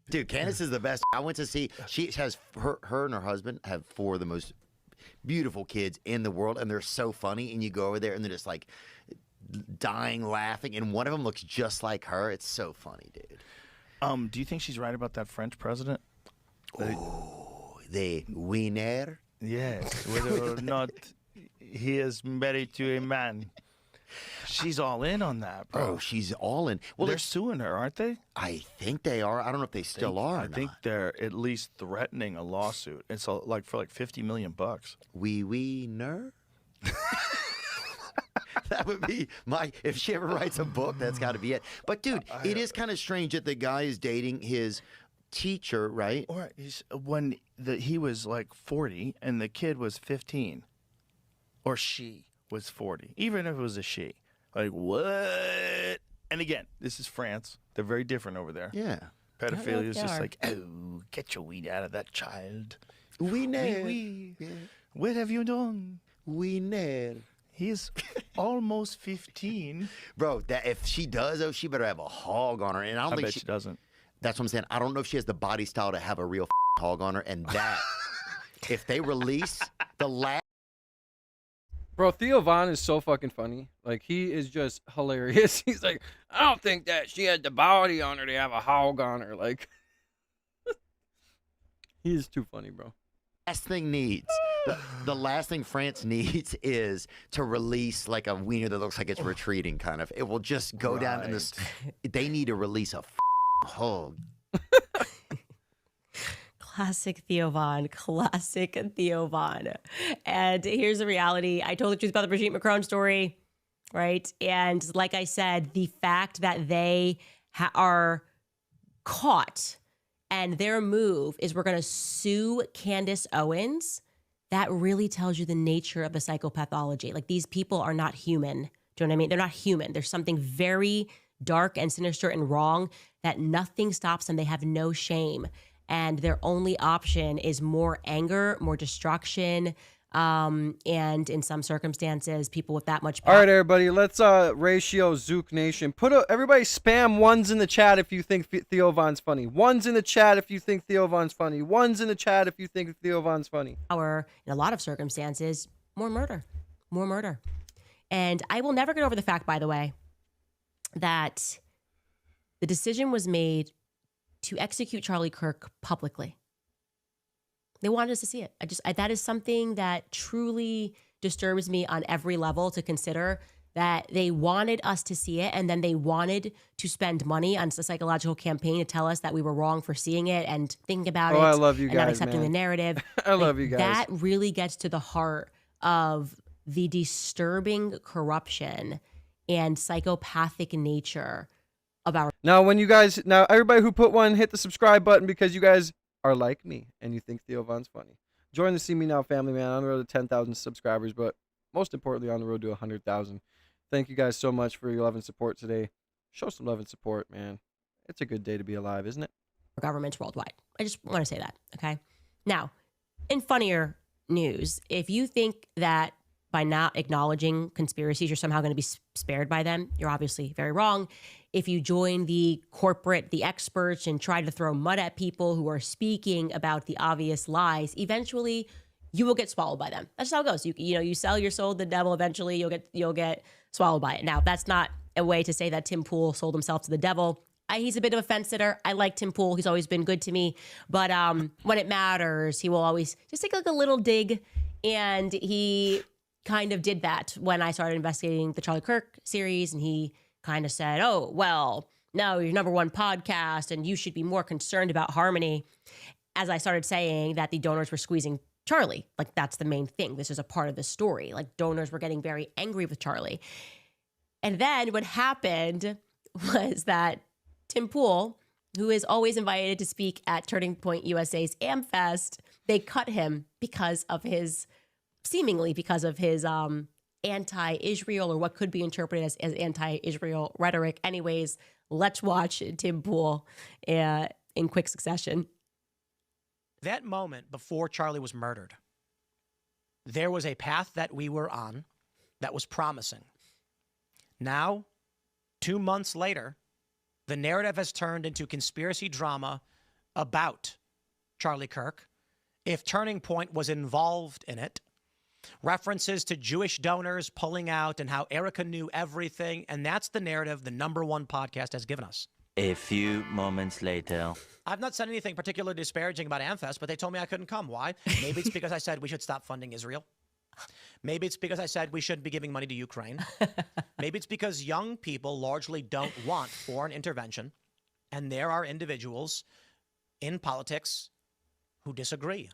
Dude, Candace is the best. I went to see, she has, her and her husband have 4 of the most beautiful kids in the world, and they're so funny, and you go over there and they're just like dying laughing, and one of them looks just like her. It's so funny, dude. Do you think she's right about that French president? Oh, the winner? Yes, whether or not he is married to a man. She's all in on that, bro. Oh, she's all in. Well, they're suing her, aren't they? I think they are. I don't know if they still are. I think they're at least threatening a lawsuit. It's like for like $50 million. Winner? That would be if she ever writes a book, that's got to be it. But dude, it is kind of strange that the guy is dating his teacher, right? Or when he was like 40 and the kid was 15, or she was 40, even if it was a she. Like, what? And again, this is France. They're very different over there. Yeah. Pedophilia is just like, oh, get your weed out of that child. Winner. Yeah. What have you done? Winner. He's almost 15. Bro, that if she does, though, she better have a hog on her. And I don't think bet she doesn't. That's what I'm saying. I don't know if she has the body style to have a real hog on her. And that, if they release the last. Bro, Theo Von is so fucking funny. Like, he is just hilarious. He's like, I don't think that she had the body on her to have a hog on her. Like, he is too funny, bro. Last thing needs The last thing France needs is to release like a wiener that looks like it's retreating, kind of. It will just go down in this. They need to release a hug. Classic Theo Von. Classic Theo Von. And here's the reality. I told the truth about the Brigitte Macron story, right? And like I said, the fact that they are caught and their move is we're going to sue Candace Owens, that really tells you the nature of the psychopathology. Like, these people are not human. Do you know what I mean? They're not human. There's something very dark and sinister and wrong that nothing stops them. They have no shame. And their only option is more anger, more destruction, and in some circumstances, people with that much power. All right, everybody, let's ratio Zook Nation. Everybody spam ones in the chat if you think Theo Von's funny. Ones in the chat if you think Theo Von's funny. Ones in the chat if you think Theo Von's funny. Power, in a lot of circumstances, more murder. More murder. And I will never get over the fact, by the way, that the decision was made to execute Charlie Kirk publicly. They wanted us to see it. That is something that truly disturbs me on every level to consider, that they wanted us to see it, and then they wanted to spend money on a psychological campaign to tell us that we were wrong for seeing it and thinking about it. I love you and not guys, accepting man. the narrative. I love you guys. That really gets to the heart of the disturbing corruption and psychopathic nature of our. Now, everybody who put one, hit the subscribe button because you guys are like me and you think Theo Von's funny. Join the See Me Now family, man. On the road to 10,000 subscribers, but most importantly, on the road to 100,000. Thank you guys so much for your love and support today. Show some love and support, man. It's a good day to be alive, isn't it? Governments worldwide. I just want to say that, okay? Now, in funnier news, if you think that by not acknowledging conspiracies, you're somehow going to be spared by them, you're obviously very wrong. If you join the experts, and try to throw mud at people who are speaking about the obvious lies, eventually you will get swallowed by them. That's how it goes. You sell your soul to the devil. Eventually you'll get swallowed by it. Now, that's not a way to say that Tim Pool sold himself to the devil. He's a bit of a fence sitter. I like Tim Pool. He's always been good to me. But when it matters, he will always just take like a little dig. And he kind of did that when I started investigating the Charlie Kirk series, and he kind of said, oh, well, no, you're number one podcast and you should be more concerned about harmony. As I started saying that the donors were squeezing Charlie, like that's the main thing. This is a part of the story. Like, donors were getting very angry with Charlie. And then what happened was that Tim Pool, who is always invited to speak at Turning Point USA's AmFest, they cut him because of his anti-Israel, or what could be interpreted as anti-Israel rhetoric. Anyways, let's watch Tim Pool in quick succession. That moment before Charlie was murdered, there was a path that we were on that was promising. Now, 2 months later, the narrative has turned into conspiracy drama about Charlie Kirk. If Turning Point was involved in it, references to Jewish donors pulling out and how Erica knew everything. And that's the narrative the number one podcast has given us. A few moments later. I've not said anything particularly disparaging about AmFest, but they told me I couldn't come. Why? Maybe it's because I said we should stop funding Israel. Maybe it's because I said we shouldn't be giving money to Ukraine. Maybe it's because young people largely don't want foreign intervention. And there are individuals in politics who disagree.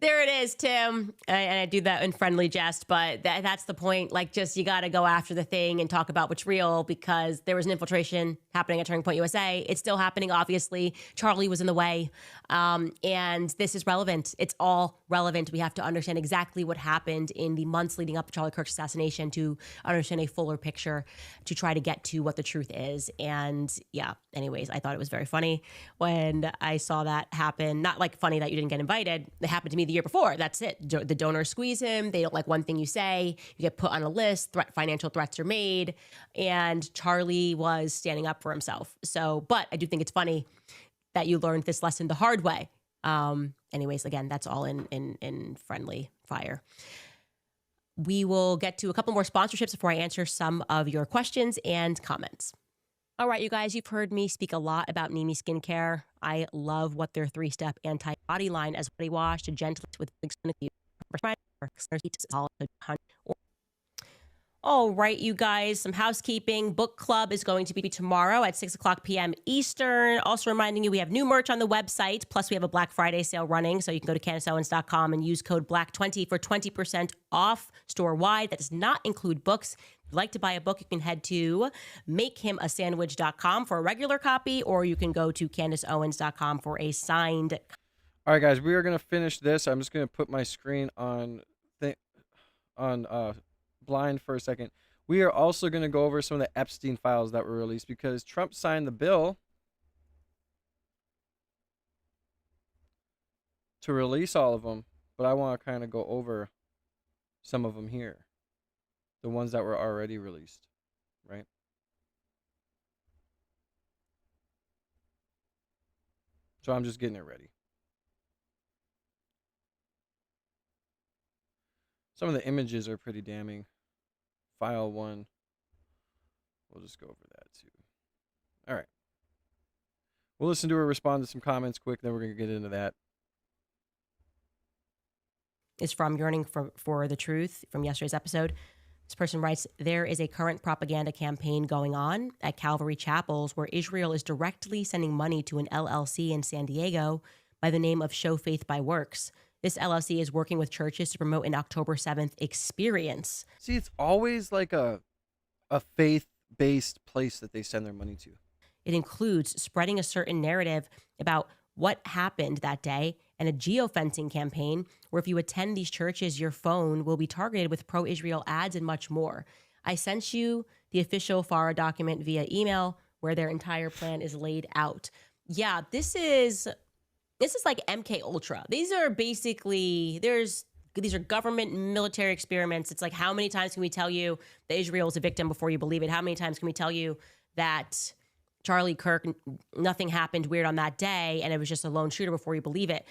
There it is, Tim. And I do that in friendly jest, but that's the point. Like, just you got to go after the thing and talk about what's real, because there was an infiltration happening at Turning Point USA. It's still happening, obviously. Charlie was in the way. And this is relevant. It's all relevant. We have to understand exactly what happened in the months leading up to Charlie Kirk's assassination to understand a fuller picture, to try to get to what the truth is. And yeah, anyways, I thought it was very funny when I saw that happen. Not like funny that you didn't get invited. It happened to me the year before. That's it. The donors squeeze him. They don't like one thing you say. You get put on a list. Financial threats are made. And Charlie was standing up for himself. So, but I do think it's funny that you learned this lesson the hard way. Anyways, again, that's all in friendly fire. We will get to a couple more sponsorships before I answer some of your questions and comments. All right, you guys, you've heard me speak a lot about Nimi Skincare. I love what their 3-step anti-body line as body wash to gentle with big all right, you guys, some housekeeping. Book club is going to be tomorrow at 6 o'clock p.m. Eastern. Also reminding you, we have new merch on the website. Plus, we have a Black Friday sale running. So you can go to CandaceOwens.com and use code BLACK20 for 20% off store-wide. That does not include books. If you'd like to buy a book, you can head to MakeHimASandwich.com for a regular copy, or you can go to CandaceOwens.com for a signed. All right, guys, we are going to finish this. I'm just going to put my screen on blind for a second. We are also going to go over some of the Epstein files that were released because Trump signed the bill to release all of them, but I want to kind of go over some of them here, the ones that were already released, right? So I'm just getting it ready. Some of the images are pretty damning. File 1. We'll just go over that too. All right. We'll listen to her respond to some comments quick, then we're going to get into that. Is from Yearning for the Truth from yesterday's episode. This person writes, there is a current propaganda campaign going on at Calvary Chapels where Israel is directly sending money to an LLC in San Diego by the name of Show Faith by Works. This LLC is working with churches to promote an October 7th experience. See, it's always like a faith-based place that they send their money to. It includes spreading a certain narrative about what happened that day and a geofencing campaign where if you attend these churches, your phone will be targeted with pro-Israel ads and much more. I sent you the official FARA document via email where their entire plan is laid out. Yeah, this is like MK Ultra. These are basically, these are government military experiments. It's like, how many times can we tell you that Israel is a victim before you believe it? How many times can we tell you that Charlie Kirk, nothing happened weird on that day and it was just a lone shooter before you believe it?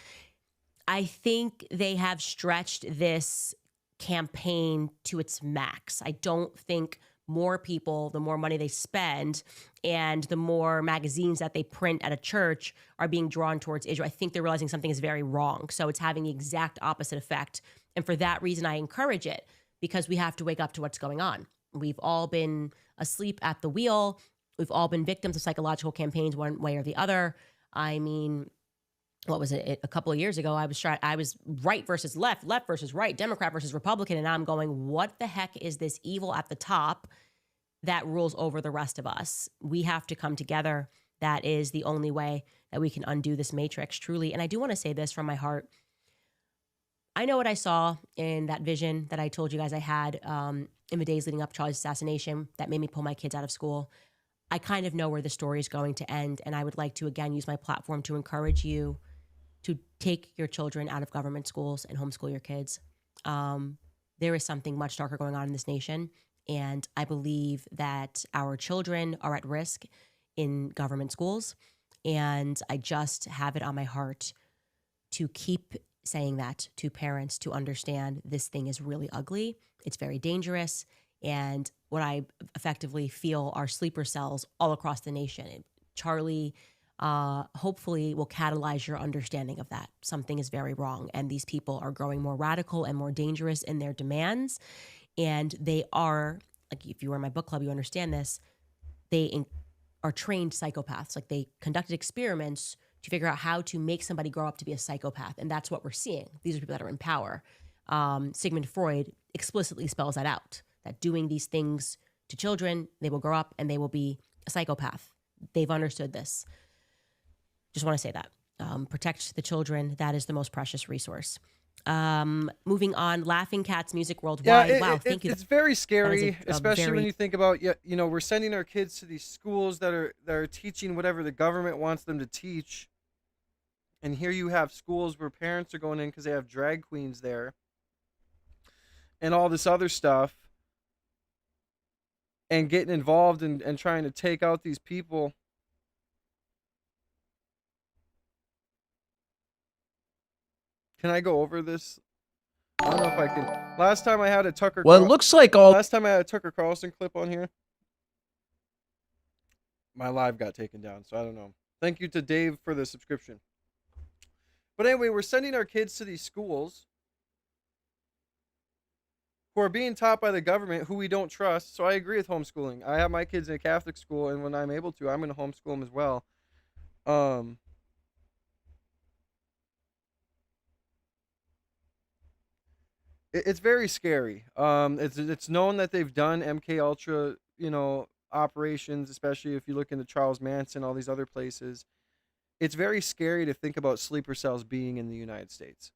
I think they have stretched this campaign to its max. I don't think more people, the more money they spend and the more magazines that they print at a church are being drawn towards Israel. I think they're realizing something is very wrong. So it's having the exact opposite effect. And for that reason, I encourage it because we have to wake up to what's going on. We've all been asleep at the wheel. We've all been victims of psychological campaigns one way or the other. I mean, what was it? A couple of years ago, I was right versus left, left versus right, Democrat versus Republican. And now I'm going, what the heck is this evil at the top that rules over the rest of us? We have to come together. That is the only way that we can undo this matrix, truly. And I do want to say this from my heart. I know what I saw in that vision that I told you guys I had in the days leading up to Charlie's assassination that made me pull my kids out of school. I kind of know where the story is going to end. And I would like to, again, use my platform to encourage you to take your children out of government schools and homeschool your kids. There is something much darker going on in this nation. And I believe that our children are at risk in government schools. And I just have it on my heart to keep saying that to parents to understand this thing is really ugly. It's very dangerous. And what I effectively feel are sleeper cells all across the nation. Charlie hopefully will catalyze your understanding of that. Something is very wrong. And these people are growing more radical and more dangerous in their demands. And they are, like, if you were in my book club, you understand this, they are trained psychopaths. Like, they conducted experiments to figure out how to make somebody grow up to be a psychopath. And that's what we're seeing. These are people that are in power. Sigmund Freud explicitly spells that out, that doing these things to children, they will grow up and they will be a psychopath. They've understood this. Just want to say that. Protect the children. That is the most precious resource. Moving on, Laughing Cats Music Worldwide. Wow, thank you. It's very scary, especially when you think about, you know, we're sending our kids to these schools that are teaching whatever the government wants them to teach. And here you have schools where parents are going in because they have drag queens there and all this other stuff and getting involved and trying to take out these people. Can I go over this? I don't know if I can. Last time I had a Tucker. Well, it looks like all. Last time I had a Tucker Carlson clip on here. my live got taken down, so I don't know. Thank you to Dave for the subscription. But anyway, we're sending our kids to these schools who are being taught by the government who we don't trust. So I agree with homeschooling. I have my kids in a Catholic school, and when I'm able to, I'm going to homeschool them as well. It's very scary. It's known that they've done MK Ultra, operations, especially if you look into Charles Manson, all these other places. It's very scary to think about sleeper cells being in the United States.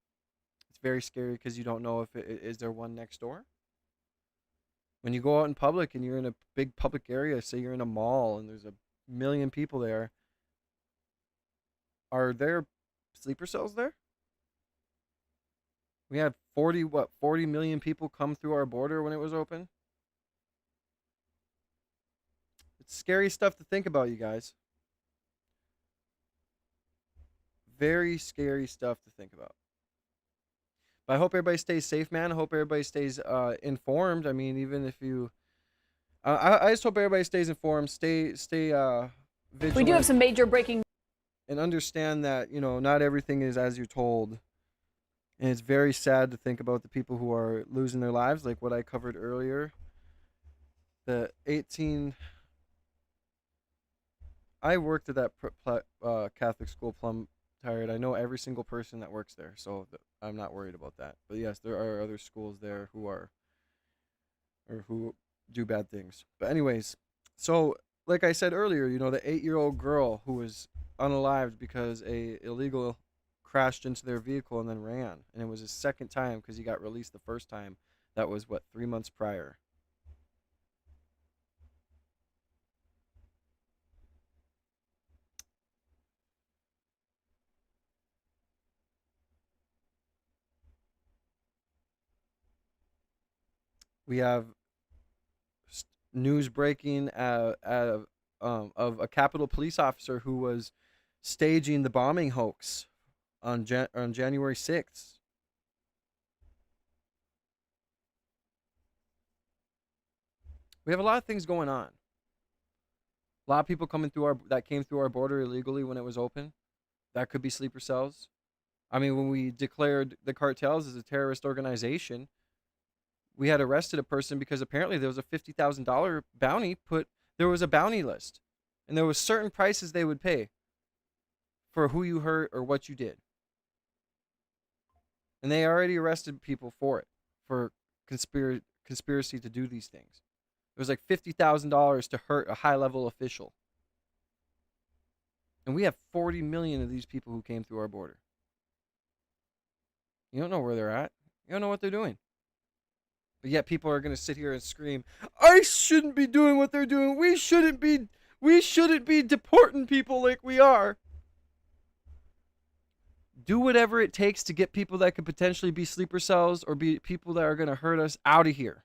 It's very scary because you don't know if is there one next door. When you go out in public and you're in a big public area, say you're in a mall and there's a million people there, are there sleeper cells there? We had 40 million people come through our border when it was open. It's scary stuff to think about, you guys. Very scary stuff to think about. But I hope everybody stays safe, man. I hope everybody stays informed. I mean, even if you, I just hope everybody stays informed. Stay vigilant. We do have some major breaking. And understand that not everything is as you're told. And it's very sad to think about the people who are losing their lives, like what I covered earlier. The 18. I worked at that Catholic school, Plum Tired. I know every single person that works there, so I'm not worried about that. But yes, there are other schools there who do bad things. But anyways, so like I said earlier, the 8-year-old girl who was unalived because a illegal crashed into their vehicle and then ran, and it was his second time because he got released the first time. That was 3 months prior. We have news breaking of a Capitol police officer who was staging the bombing hoax on January 6th. We have a lot of things going on. A lot of people coming through that came through our border illegally when it was open. That could be sleeper cells. I mean, when we declared the cartels as a terrorist organization, we had arrested a person because apparently there was a $50,000 bounty there was a bounty list, and there was certain prices they would pay for who you hurt or what you did. And they already arrested people for it, for conspiracy to do these things. It was like $50,000 to hurt a high-level official. And we have 40 million of these people who came through our border. You don't know where they're at. You don't know what they're doing. But yet people are going to sit here and scream, I shouldn't be doing what they're doing. We shouldn't be deporting people like we are. Do whatever it takes to get people that could potentially be sleeper cells or be people that are going to hurt us out of here.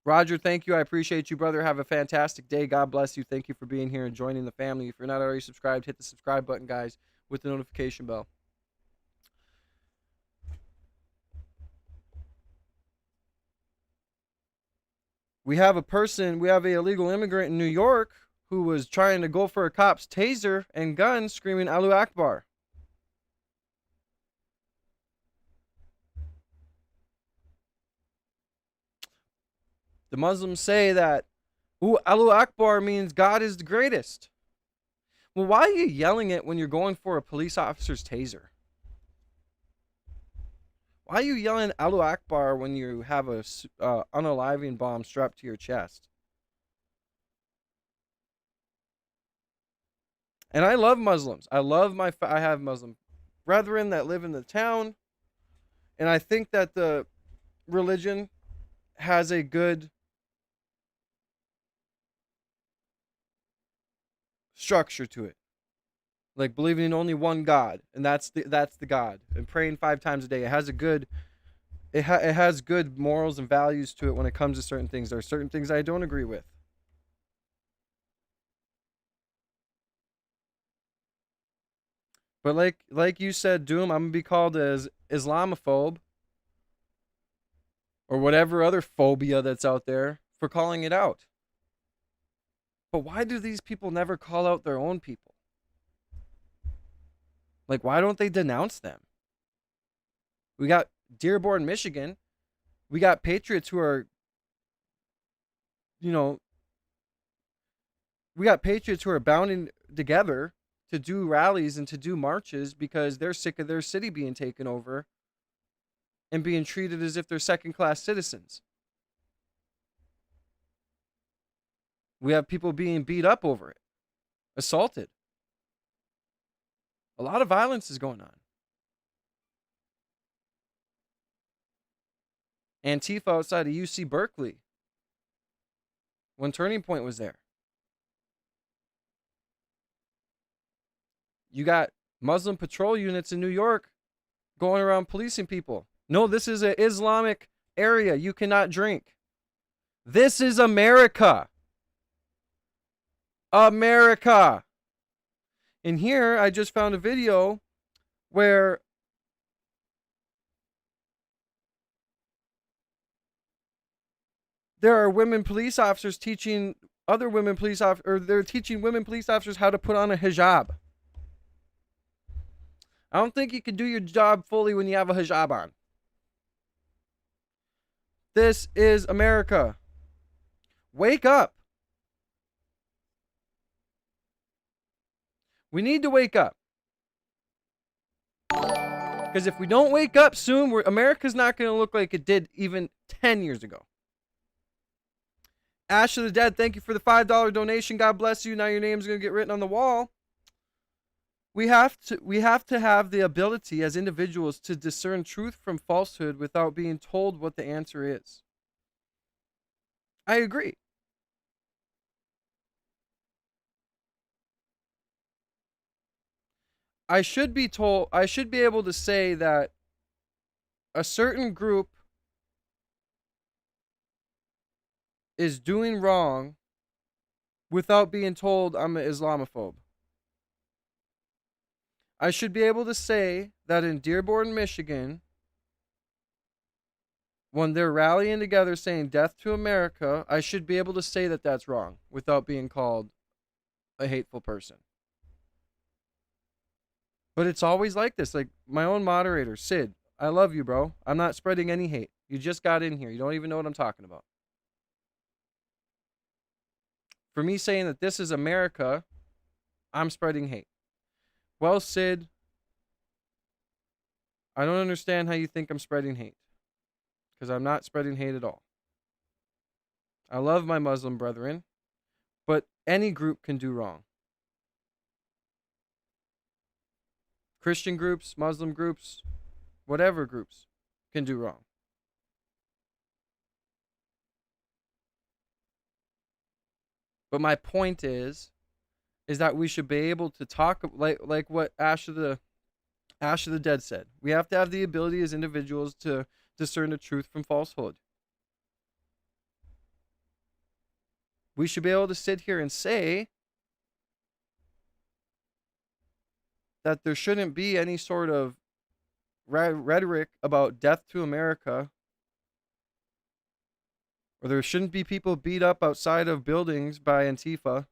Roger, thank you. I appreciate you, brother. Have a fantastic day. God bless you. Thank you for being here and joining the family. If you're not already subscribed, hit the subscribe button, guys, with the notification bell. We have an illegal immigrant in New York who was trying to go for a cop's taser and gun, screaming Allahu Akbar. The Muslims say that Allahu Akbar means God is the greatest. Well, why are you yelling it when you're going for a police officer's taser? Why are you yelling Allahu Akbar when you have a unaliving bomb strapped to your chest? And I love Muslims. I have Muslim brethren that live in the town. And I think that the religion has a good structure to it, like believing in only one God, and that's the God, and praying 5 times a day. It has good morals and values to it when it comes to certain things. There are certain things I don't agree with. But like you said, Doom, I'm gonna be called as Islamophobe or whatever other phobia that's out there for calling it out. But why do these people never call out their own people? Like, why don't they denounce them? We got Dearborn, Michigan. We got patriots who are, you know, we got patriots who are bounding together to do rallies and to do marches because they're sick of their city being taken over and being treated as if they're second-class citizens. We have people being beat up over it, assaulted. A lot of violence is going on. Antifa outside of UC Berkeley when Turning Point was there. You got Muslim patrol units in New York going around policing people. No, this is an Islamic area. You cannot drink. This is America. America. And here, I just found a video where there are women police officers teaching other women police officers, or they're teaching women police officers how to put on a hijab. I don't think you can do your job fully when you have a hijab on. This is America. Wake up. We need to wake up. Because if we don't wake up soon, America's not going to look like it did even 10 years ago. Ash of the Dead, thank you for the $5 donation. God bless you. Now your name's going to get written on the wall. We have to have the ability as individuals to discern truth from falsehood without being told what the answer is. I agree. I should be able to say that a certain group is doing wrong without being told I'm an Islamophobe. I should be able to say that in Dearborn, Michigan, when they're rallying together saying death to America, I should be able to say that that's wrong without being called a hateful person. But it's always like this. Like my own moderator, Sid, I love you, bro. I'm not spreading any hate. You just got in here. You don't even know what I'm talking about. For me saying that this is America, I'm spreading hate. Well, Sid, I don't understand how you think I'm spreading hate. Because I'm not spreading hate at all. I love my Muslim brethren, but any group can do wrong. Christian groups, Muslim groups, whatever groups can do wrong. But my point is that we should be able to talk like what Ash of the Dead said. We have to have the ability as individuals to discern the truth from falsehood. We should be able to sit here and say that there shouldn't be any sort of rhetoric about death to America, or there shouldn't be people beat up outside of buildings by Antifa.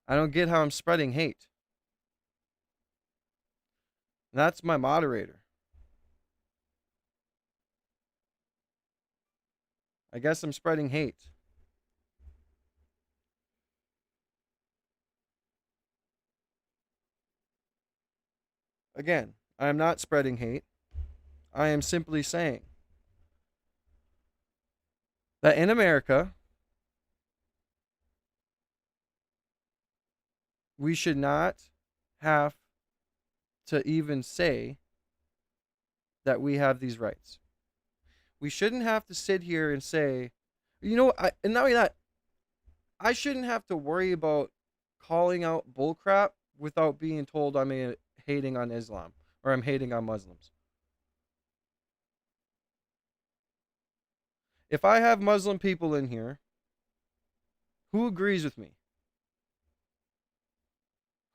I don't get how I'm spreading hate. That's my moderator. I guess I'm spreading hate. Again, I am not spreading hate. I am simply saying that in America, we should not have to even say that we have these rights. We shouldn't have to sit here and say, and not only that, I shouldn't have to worry about calling out bullcrap without being told I'm hating on Islam or I'm hating on Muslims. If I have Muslim people in here, who agrees with me?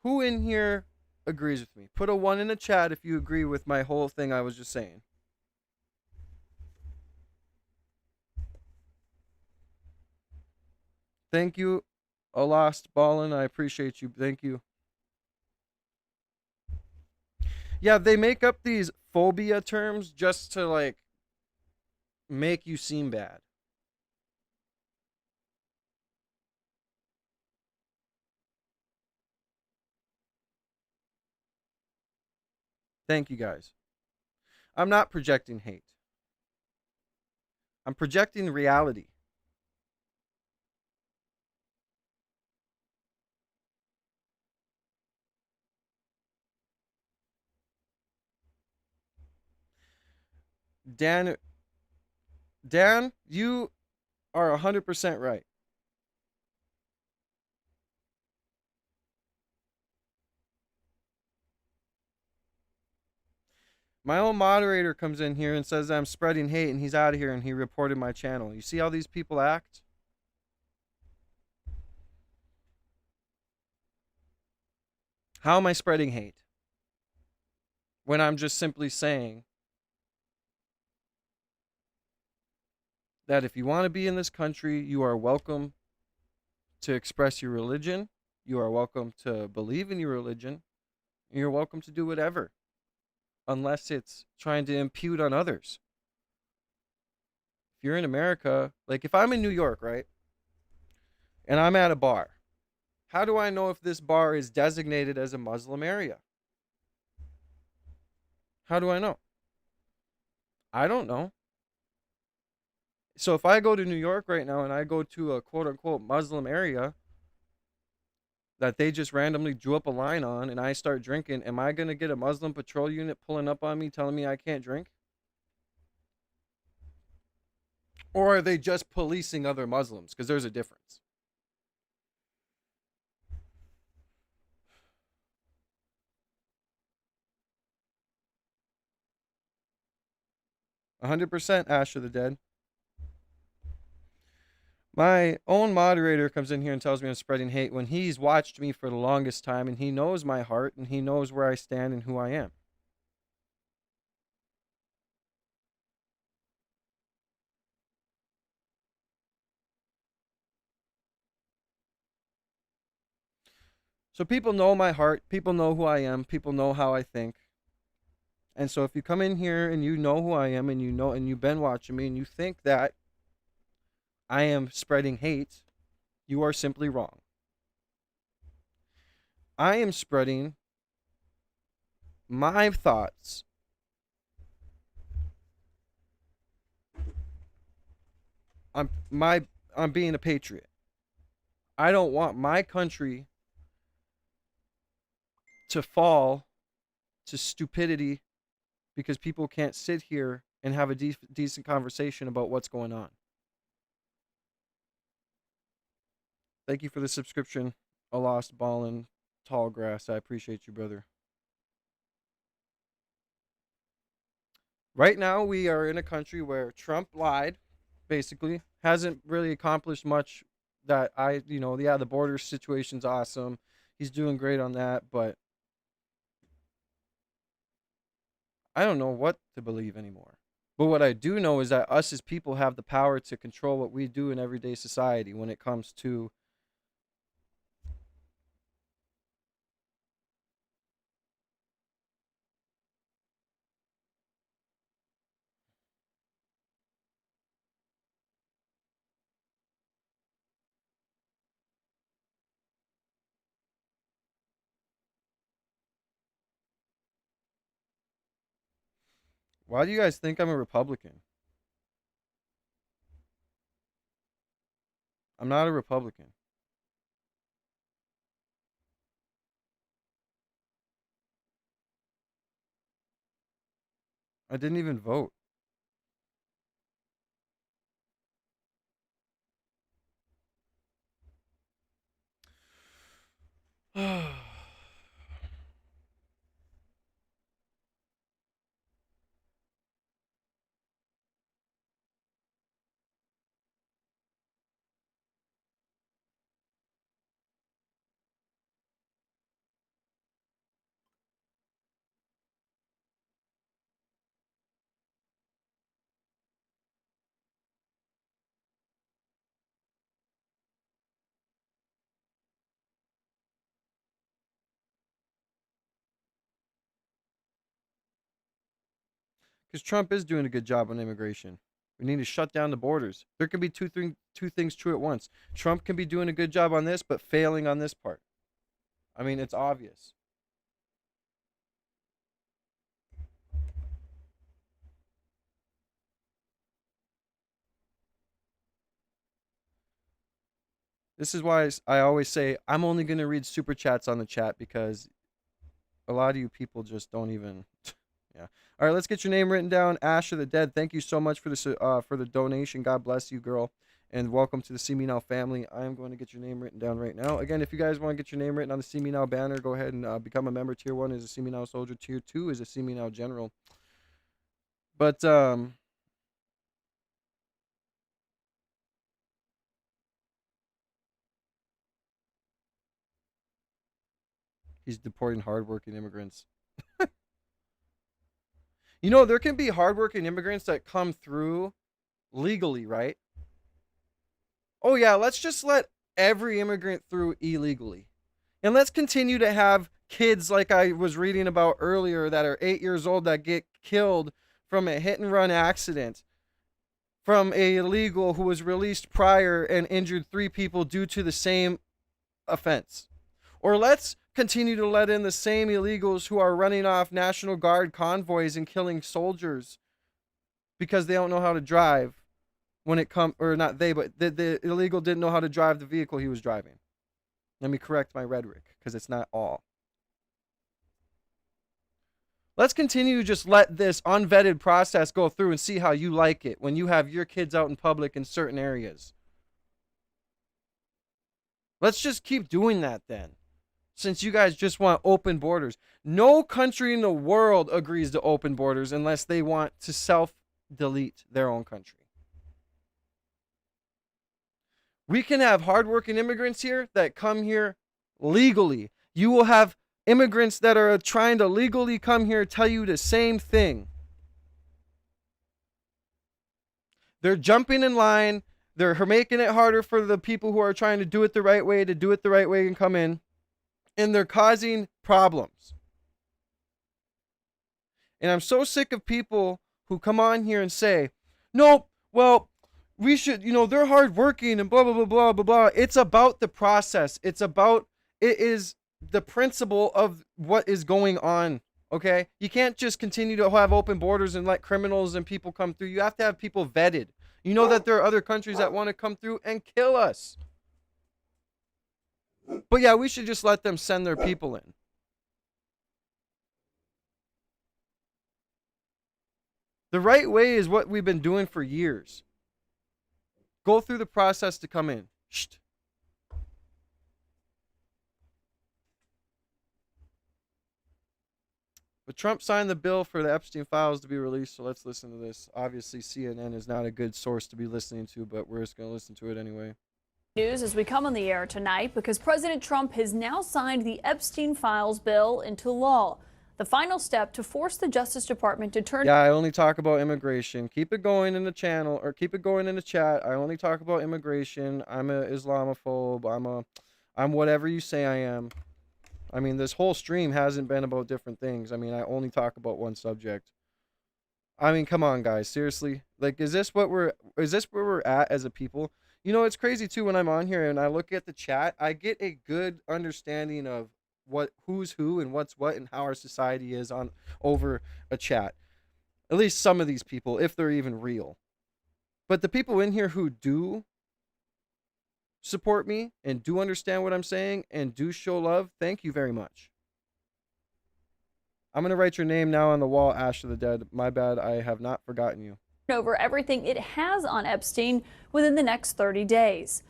Who in here agrees with me? Put a 1 in the chat if you agree with my whole thing I was just saying. Thank you, a lost ballin. I appreciate you. Thank you. Yeah, they make up these phobia terms just to like make you seem bad. Thank you guys. I'm not projecting hate. I'm projecting reality. Dan, you are 100% right. My own moderator comes in here and says I'm spreading hate and he's out of here and he reported my channel. You see how these people act? How am I spreading hate? When I'm just simply saying that if you want to be in this country, you are welcome to express your religion. You are welcome to believe in your religion. And you're welcome to do whatever, unless it's trying to impute on others. If you're in America, like if I'm in New York, right, and I'm at a bar, how do I know if this bar is designated as a Muslim area? How do I know? I don't know. So if I go to New York right now and I go to a quote unquote Muslim area that they just randomly drew up a line on and I start drinking, am I going to get a Muslim patrol unit pulling up on me telling me I can't drink? Or are they just policing other Muslims? Because there's a difference. %, Ash of the Dead. My own moderator comes in here and tells me I'm spreading hate when he's watched me for the longest time and he knows my heart and he knows where I stand and who I am. So people know my heart, people know who I am, people know how I think. And so if you come in here and you know who I am and you know and you've been watching me and you think that I am spreading hate, you are simply wrong. I am spreading my thoughts on being a patriot. I don't want my country to fall to stupidity because people can't sit here and have a decent conversation about what's going on. Thank you for the subscription, a lost ball in tall grass. I appreciate you, brother. Right now, we are in a country where Trump lied, basically, hasn't really accomplished much that the border situation's awesome. He's doing great on that, but I don't know what to believe anymore. But what I do know is that us as people have the power to control what we do in everyday society when it comes to why do you guys think I'm a Republican? I'm not a Republican. I didn't even vote. Because Trump is doing a good job on immigration. We need to shut down the borders. There can be two things true at once. Trump can be doing a good job on this, but failing on this part. I mean, it's obvious. This is why I always say I'm only going to read super chats on the chat because a lot of you people just don't even. Yeah. All right, let's get your name written down. Ash of the Dead, thank you so much for the donation. God bless you, girl. And welcome to the See Me Now family. I am going to get your name written down right now. Again, if you guys want to get your name written on the See Me Now banner, go ahead and become a member. Tier 1 is a See Me Now soldier. Tier 2 is a See Me Now general. But, he's deporting hardworking immigrants. You know, there can be hardworking immigrants that come through legally, right? Oh, yeah, let's just let every immigrant through illegally. And let's continue to have kids like I was reading about earlier that are 8 years old that get killed from a hit and run accident from a illegal who was released prior and injured 3 people due to the same offense. Or let's continue to let in the same illegals who are running off National Guard convoys and killing soldiers because they don't know how to drive when it comes, or not they, but the illegal didn't know how to drive the vehicle he was driving. Let me correct my rhetoric because it's not all. Let's continue to just let this unvetted process go through and see how you like it when you have your kids out in public in certain areas. Let's just keep doing that then. Since you guys just want open borders. No country in the world agrees to open borders unless they want to self-delete their own country. We can have hardworking immigrants here that come here legally. You will have immigrants that are trying to legally come here tell you the same thing. They're jumping in line. They're making it harder for the people who are trying to do it the right way and come in. And they're causing problems. And I'm so sick of people who come on here and say, nope, well, we should, they're hardworking and blah, blah, blah, blah, blah, blah. It's about the process. It is the principle of what is going on, okay? You can't just continue to have open borders and let criminals and people come through. You have to have people vetted. You know that there are other countries that want to come through and kill us. But yeah, we should just let them send their people in. The right way is what we've been doing for years. Go through the process to come in. Shh. But Trump signed the bill for the Epstein files to be released, so let's listen to this. Obviously, CNN is not a good source to be listening to, but we're just going to listen to it anyway. News as we come on the air tonight because President Trump has now signed the Epstein files bill into law. The final step to force the Justice Department to turn. Yeah, I only talk about immigration. Keep it going in the channel or keep it going in the chat. I only talk about immigration. I'm a Islamophobe. I'm whatever you say I am. I mean, this whole stream hasn't been about different things. I mean, I only talk about one subject. I mean, come on, guys. Seriously. Like, is this where we're at as a people? You know, it's crazy too when I'm on here and I look at the chat, I get a good understanding of who's who and what's what and how our society is on over a chat. At least some of these people, if they're even real. But the people in here who do support me and do understand what I'm saying and do show love, thank you very much. I'm going to write your name now on the wall, Ash of the Dead. My bad, I have not forgotten you. Over everything it has on Epstein within the next 30 days.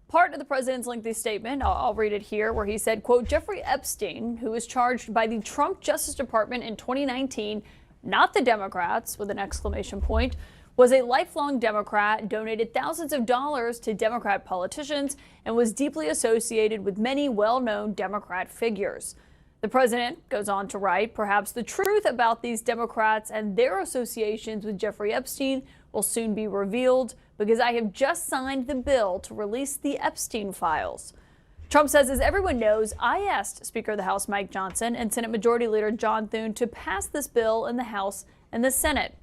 Part of the president's lengthy statement, I'll read it here, where he said, quote, Jeffrey Epstein, who was charged by the Trump Justice Department in 2019, not the Democrats, with an exclamation point, was a lifelong Democrat, donated thousands of dollars to Democrat politicians, and was deeply associated with many well-known Democrat figures. The president goes on to write, perhaps the truth about these Democrats and their associations with Jeffrey Epstein will soon be revealed because I have just signed the bill to release the Epstein files. Trump says, as everyone knows, I asked Speaker of the House Mike Johnson and Senate Majority Leader John Thune to pass this bill in the House and the Senate.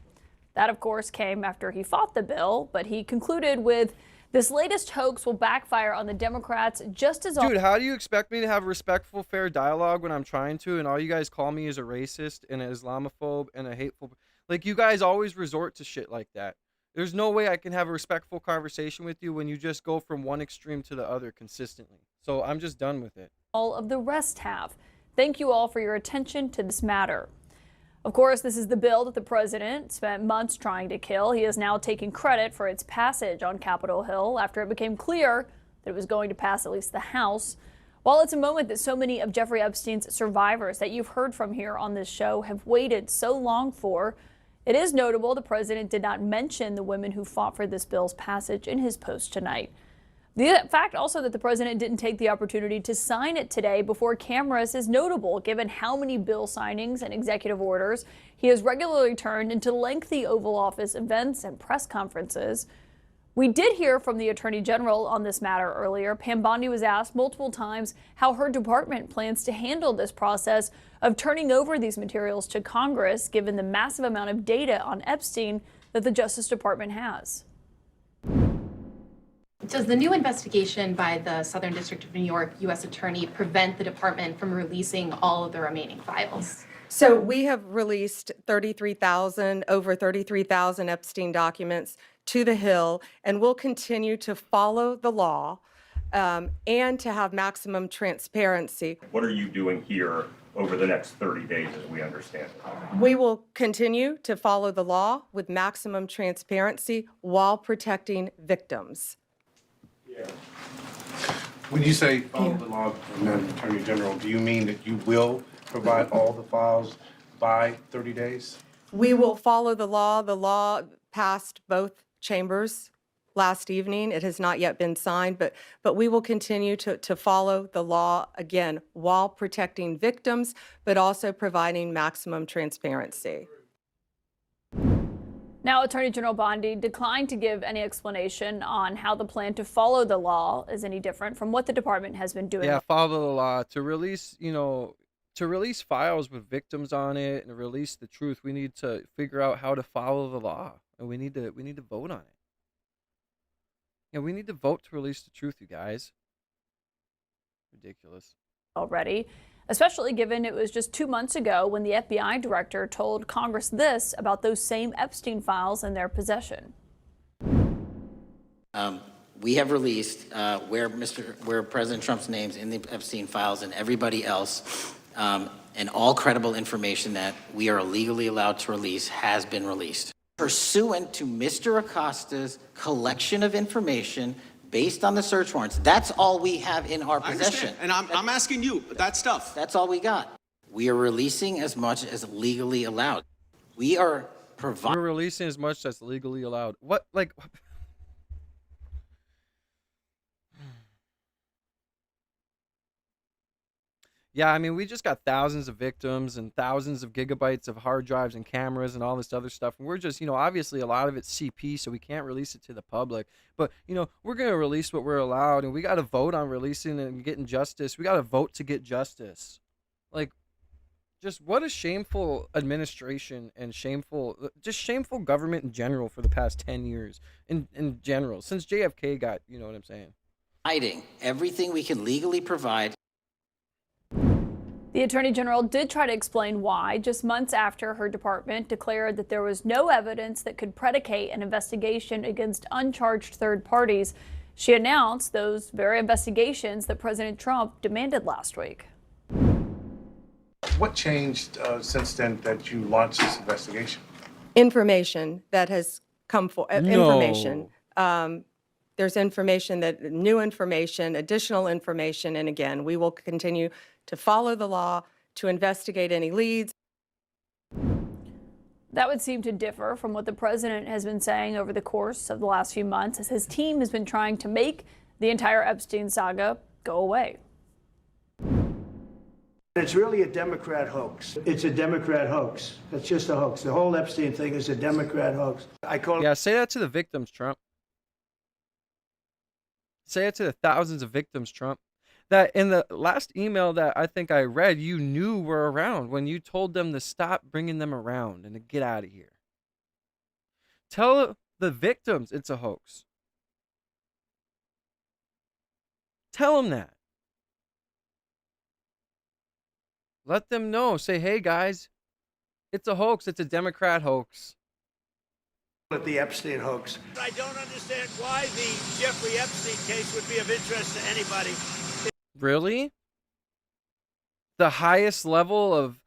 That, of course, came after he fought the bill, but he concluded with, "This latest hoax will backfire on the Democrats just as..." Dude, how do you expect me to have respectful, fair dialogue when I'm trying to, and all you guys call me is a racist and an Islamophobe and a hateful... Like, you guys always resort to shit like that. There's no way I can have a respectful conversation with you when you just go from one extreme to the other consistently. So I'm just done with it. All of the rest have. Thank you all for your attention to this matter. Of course, this is the bill that the president spent months trying to kill. He is now taking credit for its passage on Capitol Hill after it became clear that it was going to pass at least the House. While it's a moment that so many of Jeffrey Epstein's survivors that you've heard from here on this show have waited so long for, it is notable the president did not mention the women who fought for this bill's passage in his post tonight. The fact also that the president didn't take the opportunity to sign it today before cameras is notable, given how many bill signings and executive orders he has regularly turned into lengthy Oval Office events and press conferences. We did hear from the Attorney General on this matter earlier. Pam Bondi was asked multiple times how her department plans to handle this process of turning over these materials to Congress, given the massive amount of data on Epstein that the Justice Department has. Does the new investigation by the Southern District of New York U.S. Attorney prevent the department from releasing all of the remaining files? So we have released over 33,000 Epstein documents to the Hill, and we'll continue to follow the law and to have maximum transparency. What are you doing here over the next 30 days, as we understand it? We will continue to follow the law with maximum transparency while protecting victims. When you say follow the law, Madam Attorney General, do you mean that you will provide all the files by 30 days? We will follow the law. The law passed both chambers last evening. It has not yet been signed, but we will continue to follow the law, again, while protecting victims, but also providing maximum transparency. Now, Attorney General Bondi declined to give any explanation on how the plan to follow the law is any different from what the department has been doing. Yeah, follow the law. To release, to release files with victims on it and release the truth, we need to figure out how to follow the law, and we need to vote on it. Yeah, we need to vote to release the truth, you guys. Ridiculous. Already, especially given it was just 2 months ago when the FBI director told Congress this about those same Epstein files in their possession. We have released where President Trump's name's in the Epstein files and everybody else, and all credible information that we are legally allowed to release has been released. Pursuant to Mr. Acosta's collection of information based on the search warrants, that's all we have in our possession. And I'm asking you, that stuff. That's all we got. We are releasing as much as legally allowed. We are providing. We're releasing as much as legally allowed. What, like? Yeah, I mean, we just got thousands of victims and thousands of gigabytes of hard drives and cameras and all this other stuff. And we're just, obviously a lot of it's CP, so we can't release it to the public. But, we're going to release what we're allowed, and we got to vote on releasing and getting justice. We got to vote to get justice. Like, just what a shameful administration and shameful government in general for the past 10 years in general, since JFK got, you know what I'm saying? Hiding everything we can legally provide. The Attorney General did try to explain why, just months after her department declared that there was no evidence that could predicate an investigation against uncharged third parties. She announced those very investigations that President Trump demanded last week. What changed since then that you launched this investigation? Information that has come forward. No. Information. There's new information, additional information, and again, we will continue to follow the law, to investigate any leads. That would seem to differ from what the president has been saying over the course of the last few months, as his team has been trying to make the entire Epstein saga go away. It's really a Democrat hoax. It's a Democrat hoax. It's just a hoax. The whole Epstein thing is a Democrat hoax. Yeah, say that to the victims, Trump. Say it to the thousands of victims, Trump. That in the last email that I think I read, you knew were around when you told them to stop bringing them around and to get out of here. Tell the victims it's a hoax. Tell them that. Let them know. Say, hey, guys, it's a hoax. It's a Democrat hoax. At the Epstein hoax. I don't understand why the Jeffrey Epstein case would be of interest to anybody. Really? The highest level of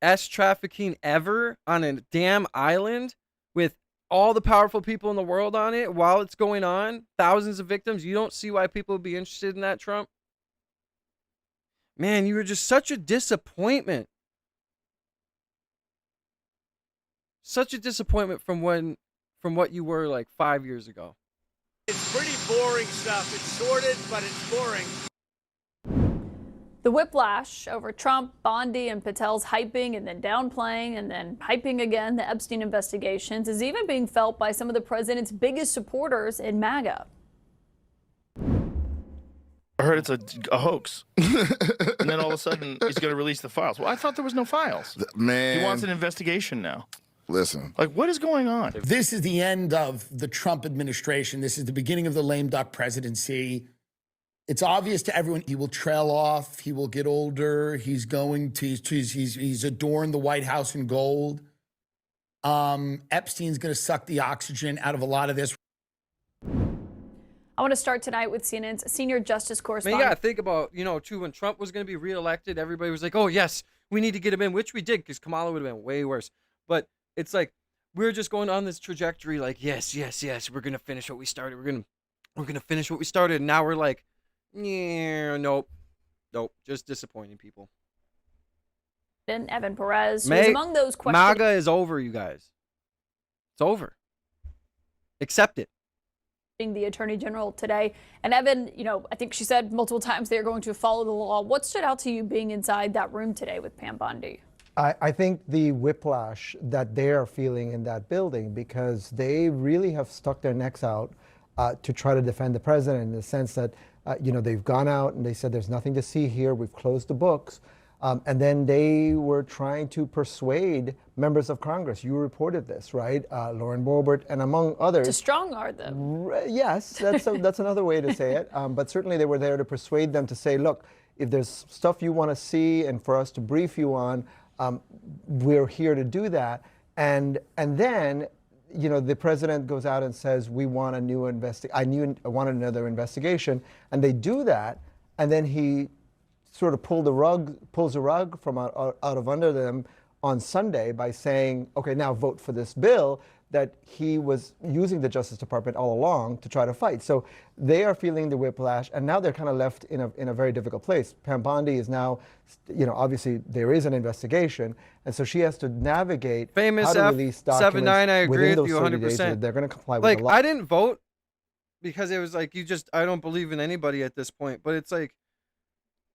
trafficking ever on a damn island with all the powerful people in the world on it while it's going on, thousands of victims. You don't see why people would be interested in that, Trump? Man, you were just such a disappointment. Such a disappointment from what you were like 5 years ago. It's pretty boring stuff. It's sordid, but it's boring. The whiplash over Trump, Bondi, and Patel's hyping and then downplaying and then hyping again the Epstein investigations is even being felt by some of the president's biggest supporters in MAGA. I heard it's a hoax. And then all of a sudden, he's going to release the files. Well, I thought there was no files. Man. He wants an investigation now. Listen. Like, what is going on? This is the end of the Trump administration. This is the beginning of the lame duck presidency. It's obvious to everyone he will trail off. He will get older. He's adorned the White House in gold. Epstein's going to suck the oxygen out of a lot of this. I want to start tonight with CNN's senior justice I mean, correspondent. you got to think about, too, when Trump was going to be reelected, everybody was like, oh, yes, we need to get him in, which we did because Kamala would have been way worse. But it's like we're just going on this trajectory like, yes, we're going to finish what we started. We're going to finish what we started. And now we're like, yeah, nope, just disappointing people. And Evan Perez, who is among those questioned. MAGA is over, you guys. It's over. Accept it. The attorney general today. And Evan, I think she said multiple times they're going to follow the law. What stood out to you being inside that room today with Pam Bondi? I think the whiplash that they are feeling in that building, because they really have stuck their necks out to try to defend the president in the sense that, they've gone out and they said there's nothing to see here. We've closed the books. And then they were trying to persuade members of Congress. You reported this, right? Lauren Boebert and among others. To strong-arm them. Yes, that's another way to say it. But certainly they were there to persuade them to say, look, if there's stuff you want to see and for us to brief you on, we're here to do that. And then, the president goes out and says, we want a new I want another investigation. And they do that. And then he sort of pulls the rug from out of under them on Sunday by saying, okay, now vote for this bill that he was using the Justice Department all along to try to fight. So they are feeling the whiplash, and now they're kind of left in a very difficult place. Pam Bondi is now, obviously there is an investigation, and so she has to navigate Famous how to release documents I agree within with those you 30 days. 100%. They're going to comply with the law. I didn't vote because it was like, I don't believe in anybody at this point, but it's like,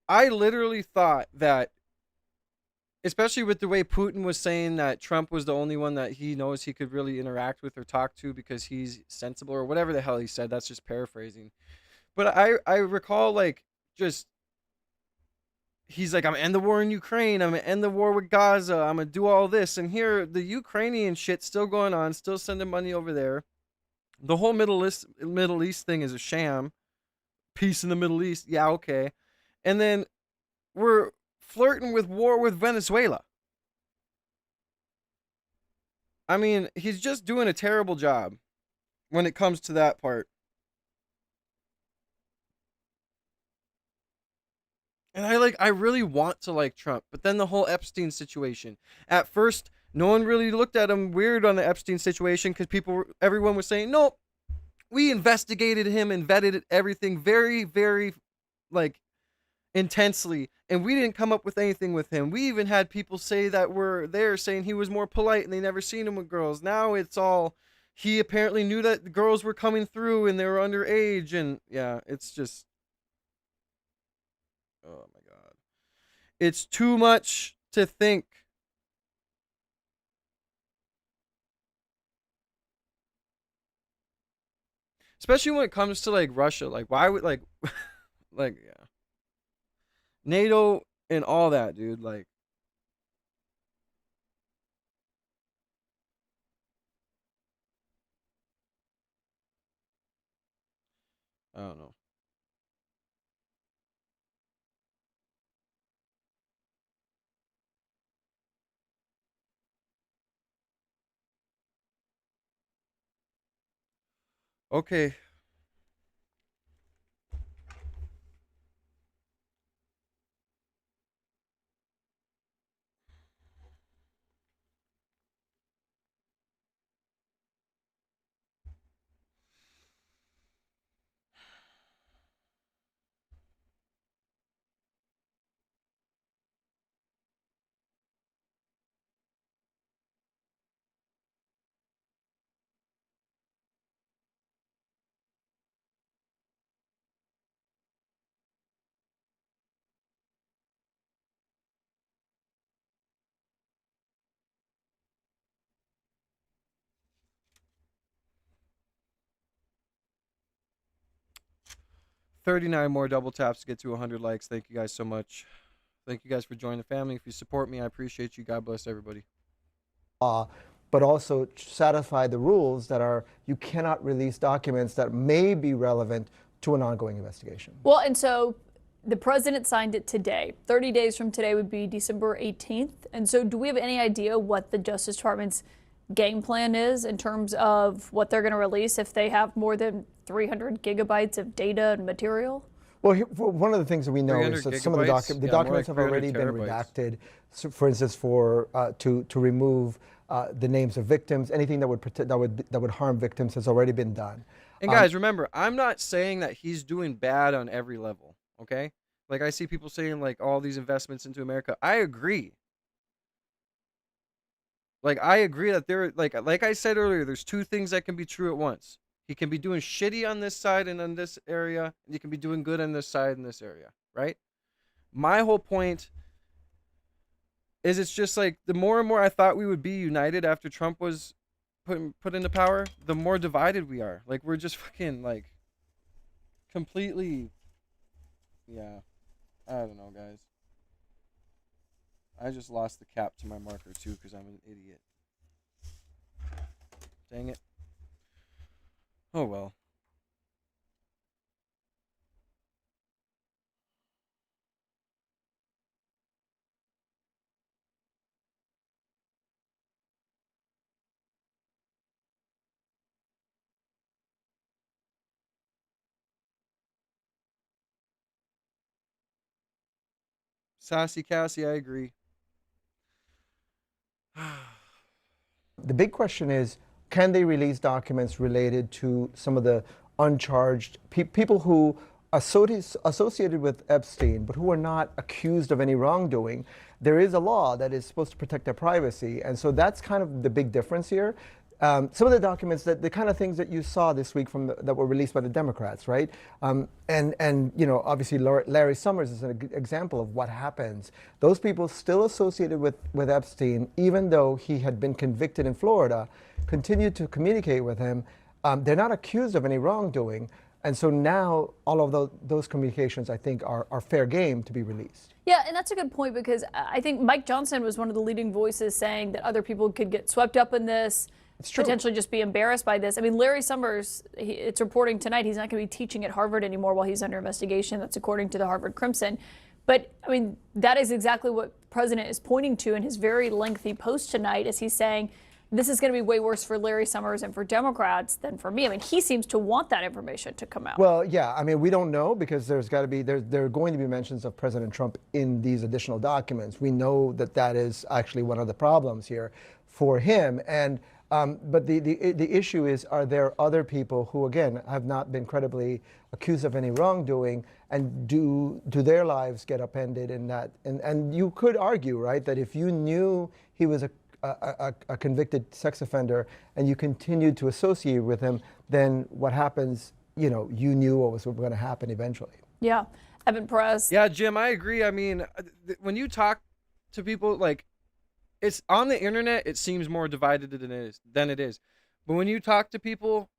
I literally thought that, especially with the way Putin was saying that Trump was the only one that he knows he could really interact with or talk to because he's sensible or whatever the hell he said. That's just paraphrasing. But I recall he's like, I'm gonna end the war in Ukraine. I'm gonna end the war with Gaza. I'm gonna do all this. And here, the Ukrainian shit's still going on, still sending money over there. The whole Middle East thing is a sham. Peace in the Middle East. Yeah, okay. And then we're flirting with war with Venezuela. I mean, he's just doing a terrible job when it comes to that part. And I really want to like Trump, but then the whole Epstein situation. At first, no one really looked at him weird on the Epstein situation because everyone was saying, no, we investigated him and vetted everything very, very, intensely, and we didn't come up with anything with him. We even had people say that were there saying he was more polite and they never seen him with girls. Now it's all, he apparently knew that the girls were coming through and they were underage, and yeah, it's just, oh my God. It's too much to think. Especially when it comes to Russia. Why would yeah. NATO and all that, dude. I don't know. Okay. $39 more double taps to get to 100 likes. Thank you guys so much. Thank you guys for joining the family. If you support me, I appreciate you. God bless everybody. Law, but also satisfy the rules that are you cannot release documents that may be relevant to an ongoing investigation. Well, and so the president signed it today. 30 days from today would be December 18th. And so do we have any idea what the Justice Department's game plan is in terms of what they're going to release if they have more than 300 gigabytes of data and material? Well, one of the things that we know is that some of the, documents have already been redacted. So for instance, to remove the names of victims, anything that would harm victims has already been done. And guys, remember, I'm not saying that he's doing bad on every level. Okay, like I see people saying like all these investments into America. I agree. Like I agree that there, like I said earlier, there's two things that can be true at once. He can be doing shitty on this side and on this area, and he can be doing good on this side and this area, right? My whole point is it's just like the more and more I thought we would be united after Trump was put into power, the more divided we are. Like we're just fucking like completely, yeah. I don't know, guys. I just lost the cap to my marker too because I'm an idiot. Dang it. Oh well. Sassy Cassie, I agree. The big question is, can they release documents related to some of the uncharged people who associated with Epstein, but who are not accused of any wrongdoing? There is a law that is supposed to protect their privacy, and so that's kind of the big difference here. Some of the documents, the kind of things that you saw this week that were released by the Democrats, right? And you know, obviously Larry Summers is an example of what happens. Those people still associated with Epstein, even though he had been convicted in Florida, continued to communicate with him. They're not accused of any wrongdoing. And so now all of those communications, I think, are fair game to be released. Yeah, and that's a good point because I think Mike Johnson was one of the leading voices saying that other people could get swept up in this, potentially just be embarrassed by this. I mean, Larry Summers, it's reporting tonight, he's not going to be teaching at Harvard anymore while he's under investigation. That's according to the Harvard Crimson. But, I mean, that is exactly what the president is pointing to in his very lengthy post tonight as he's saying, this is going to be way worse for Larry Summers and for Democrats than for me. I mean, he seems to want that information to come out. Well, yeah, I mean, we don't know because there are going to be mentions of President Trump in these additional documents. We know that is actually one of the problems here for him. And but the issue is, are there other people who, again, have not been credibly accused of any wrongdoing, and do their lives get upended in that? And you could argue, right, that if you knew he was a convicted sex offender and you continued to associate with him, then what happens, you know, you knew what was going to happen eventually. Yeah. Evan Perez. Yeah, Jim, I agree. I mean, when you talk to people, like, it's on the internet, it seems more divided than it is. But when you talk to people,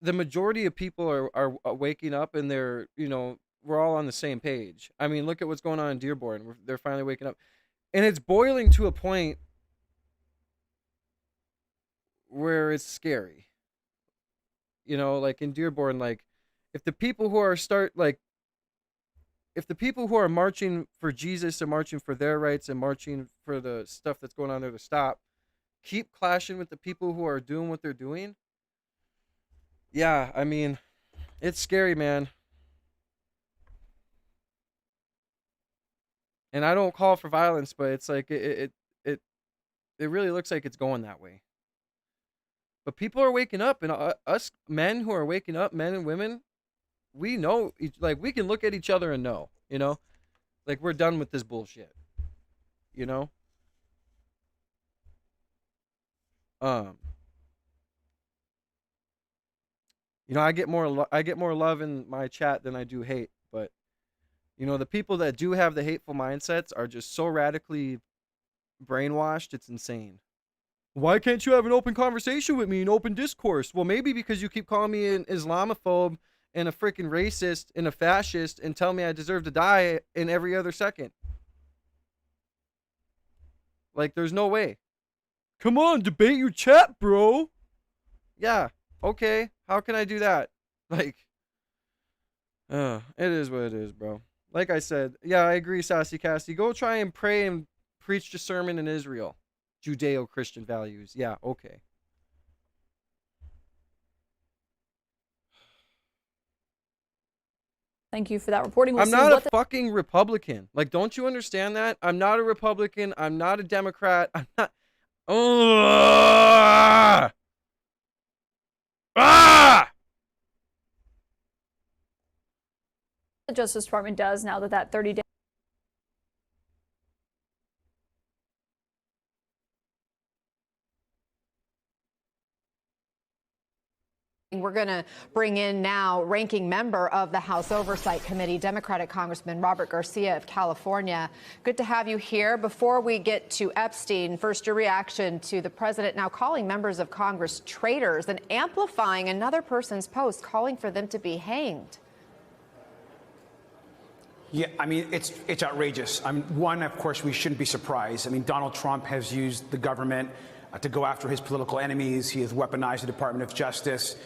the majority of people are waking up and they're, you know, we're all on the same page. I mean, look at what's going on in Dearborn. They're finally waking up. And it's boiling to a point where it's scary. You know, like in Dearborn, like if the people who are if the people who are marching for Jesus and marching for their rights and marching for the stuff that's going on there to stop keep clashing with the people who are doing what they're doing, yeah, I mean, it's scary, man. And I don't call for violence, but it's like it really looks like it's going that way. But people are waking up, and us men who are waking up, men and women, we know, like, we can look at each other and know, like, we're done with this bullshit, you know. I get more love in my chat than I do hate, but the people that do have the hateful mindsets are just so radically brainwashed, it's insane. Why can't you have an open conversation with me, an open discourse? Well, maybe because you keep calling me an Islamophobe and a freaking racist and a fascist and tell me I deserve to die in every other second. Like, there's no way. Come on, debate your chat, bro. Yeah, okay. How can I do that? Like, it is what it is, bro. Like I said, yeah, I agree, Sassy Cassie. Go try and pray and preach a sermon in Israel. Judeo-Christian values. Yeah, okay. Thank you for that reporting. I'm not a fucking Republican. Like, don't you understand that? I'm not a Republican. I'm not a Democrat. I'm not. The Justice Department does now that 30-day. We're going to bring in now ranking member of the House Oversight Committee, Democratic Congressman Robert Garcia of California. Good to have you here. Before we get to Epstein, first, your reaction to the president now calling members of Congress traitors and amplifying another person's post, calling for them to be hanged. Yeah, I mean, it's outrageous. One, of course, we shouldn't be surprised. I mean, Donald Trump has used the government to go after his political enemies. He has weaponized the Department of Justice.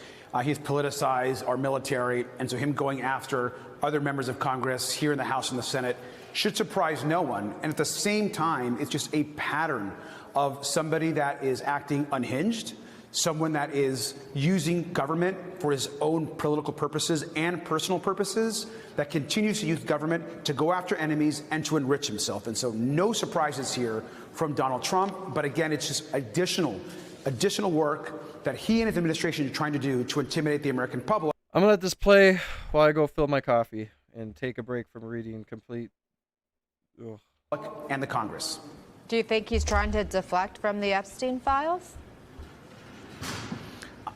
He has politicized our military. And so him going after other members of Congress here in the House and the Senate should surprise no one. And at the same time, it's just a pattern of somebody that is acting unhinged, someone that is using government for his own political purposes and personal purposes, that continues to use government to go after enemies and to enrich himself. And so no surprises here from Donald Trump. But again, it's just additional work that he and his administration are trying to do to intimidate the American public. I'm going to let this play while I go fill my coffee and take a break from reading complete. Ugh. And the Congress. Do you think he's trying to deflect from the Epstein files?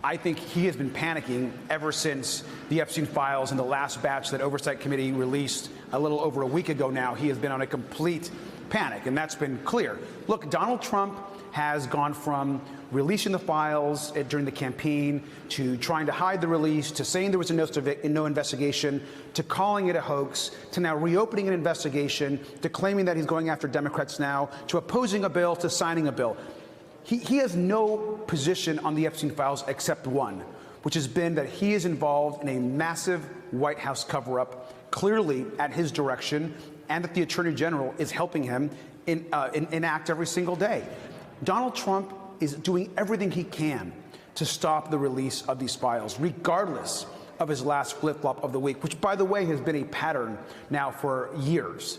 I think he has been panicking ever since the Epstein files and the last batch that Oversight Committee released a little over a week ago now. He has been on a complete panic, and that's been clear. Look, Donald Trump has gone from releasing the files during the campaign to trying to hide the release, to saying there was no investigation, to calling it a hoax, to now reopening an investigation, to claiming that he's going after Democrats now, to opposing a bill, to signing a bill. He has no position on the Epstein files except one, which has been that he is involved in a massive White House cover-up, clearly at his direction, and that the Attorney General is helping him enact every single day. Donald Trump is doing everything he can to stop the release of these files, regardless of his last flip-flop of the week, which, by the way, has been a pattern now for years.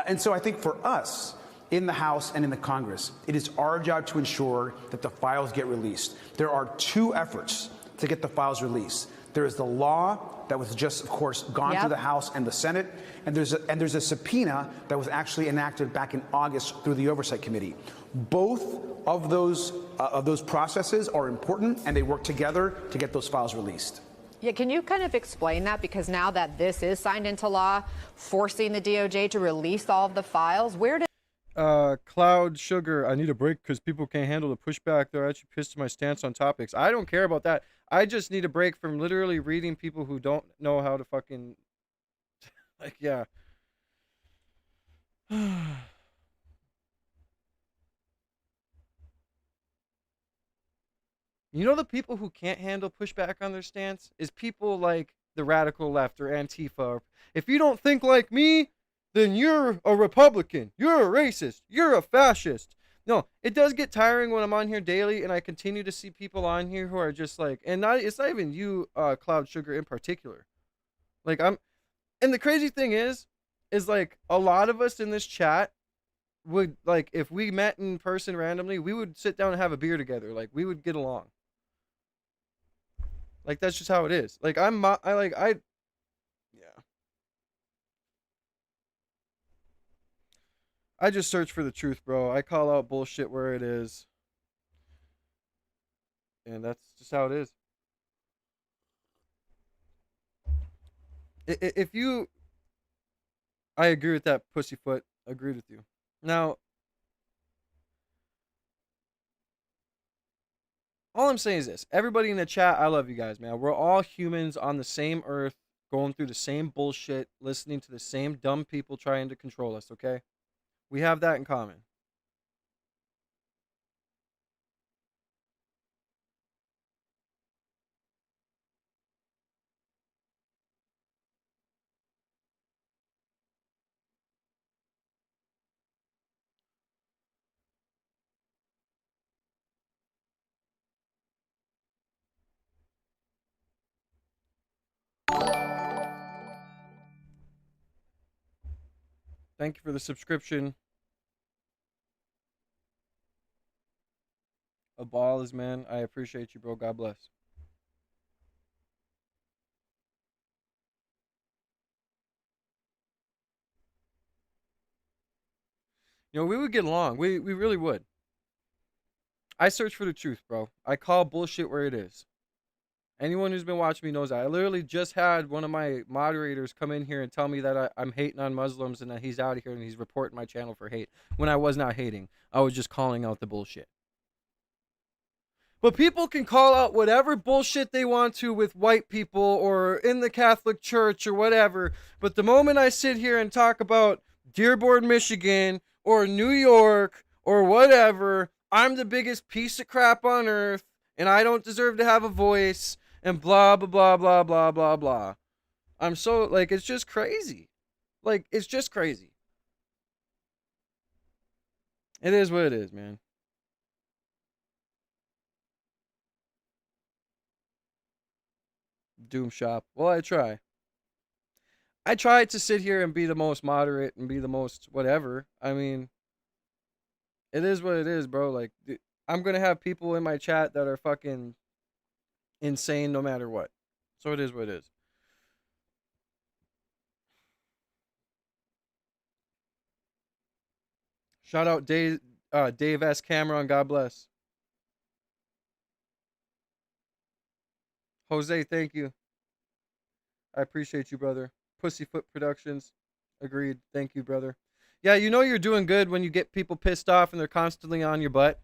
And so I think for us, in the House and in the Congress, it is our job to ensure that the files get released. There are two efforts to get the files released. There is the law that was just, of course, gone through the House and the Senate, and there's a subpoena that was actually enacted back in August through the Oversight Committee. Both of those processes are important, and they work together to get those files released. Yeah, can you kind of explain that? Because now that this is signed into law, forcing the DOJ to release all of the files, where did Cloud Sugar, I need a break because people can't handle the pushback. They're actually pissed at my stance on topics. I don't care about that. I just need a break from literally reading people who don't know how to fucking like, yeah. You know, the people who can't handle pushback on their stance is people like the radical left or Antifa. If you don't think like me, then you're a Republican. You're a racist. You're a fascist. No, it does get tiring when I'm on here daily and I continue to see people on here who are just like, and it's not even you, Cloud Sugar in particular. Like and the crazy thing is like a lot of us in this chat would, like, if we met in person randomly, we would sit down and have a beer together. Like, we would get along. Like, that's just how it is. Like, yeah. I just search for the truth, bro. I call out bullshit where it is. And that's just how it is. If you... I agree with that, Pussyfoot. Agreed with you. Now, all I'm saying is this. Everybody in the chat, I love you guys, man. We're all humans on the same earth, going through the same bullshit, listening to the same dumb people trying to control us, okay? We have that in common. Thank you for the subscription. A ball is, man. I appreciate you, bro. God bless. You know, we would get along. We really would. I search for the truth, bro. I call bullshit where it is. Anyone who's been watching me knows that. I literally just had one of my moderators come in here and tell me that I'm hating on Muslims and that he's out of here and he's reporting my channel for hate. When I was not hating. I was just calling out the bullshit. But people can call out whatever bullshit they want to with white people or in the Catholic Church or whatever. But the moment I sit here and talk about Dearborn, Michigan or New York or whatever, I'm the biggest piece of crap on earth and I don't deserve to have a voice and blah, blah, blah, blah, blah, blah, blah. I'm so, like, it's just crazy. Like, it's just crazy. It is what it is, man. Doom shop. Well, I try. I try to sit here and be the most moderate and be the most whatever. I mean, it is what it is, bro. Like, I'm going to have people in my chat that are fucking insane no matter what. So it is what it is. Shout out Dave S. Cameron. God bless. Jose, thank you. I appreciate you, brother. Pussyfoot Productions. Agreed. Thank you, brother. Yeah, you know you're doing good when you get people pissed off and they're constantly on your butt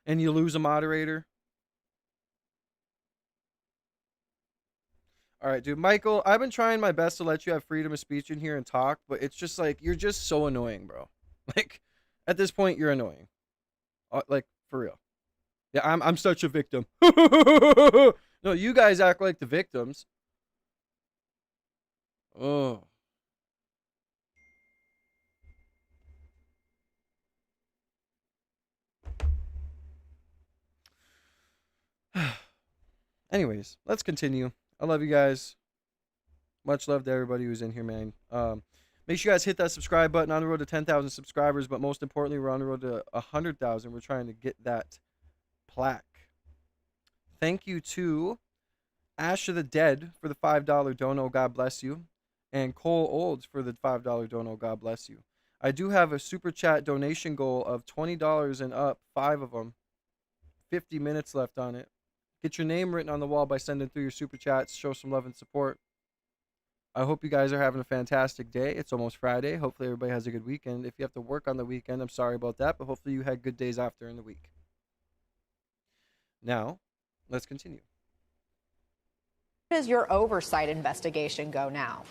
and you lose a moderator. All right, dude. Michael, I've been trying my best to let you have freedom of speech in here and talk, but it's just like, you're just so annoying, bro. Like, at this point, you're annoying. Like, for real. Yeah, I'm such a victim. No, you guys act like the victims. Oh. Anyways, let's continue. I love you guys. Much love to everybody who's in here, man. Make sure you guys hit that subscribe button. On the road to 10,000 subscribers, but most importantly, we're on the road to 100,000. We're trying to get that plaque. Thank you to Ash of the Dead for the $5 dono. God bless you. And Cole Olds for the $5 dono. God bless you. I do have a super chat donation goal of $20 and up, 5 of them. 50 minutes left on it. Get your name written on the wall by sending through your super chats. Show some love and support. I hope you guys are having a fantastic day. It's almost Friday. Hopefully everybody has a good weekend. If you have to work on the weekend, I'm sorry about that, but hopefully you had good days off during the week. Now, let's continue. Where does your oversight investigation go now?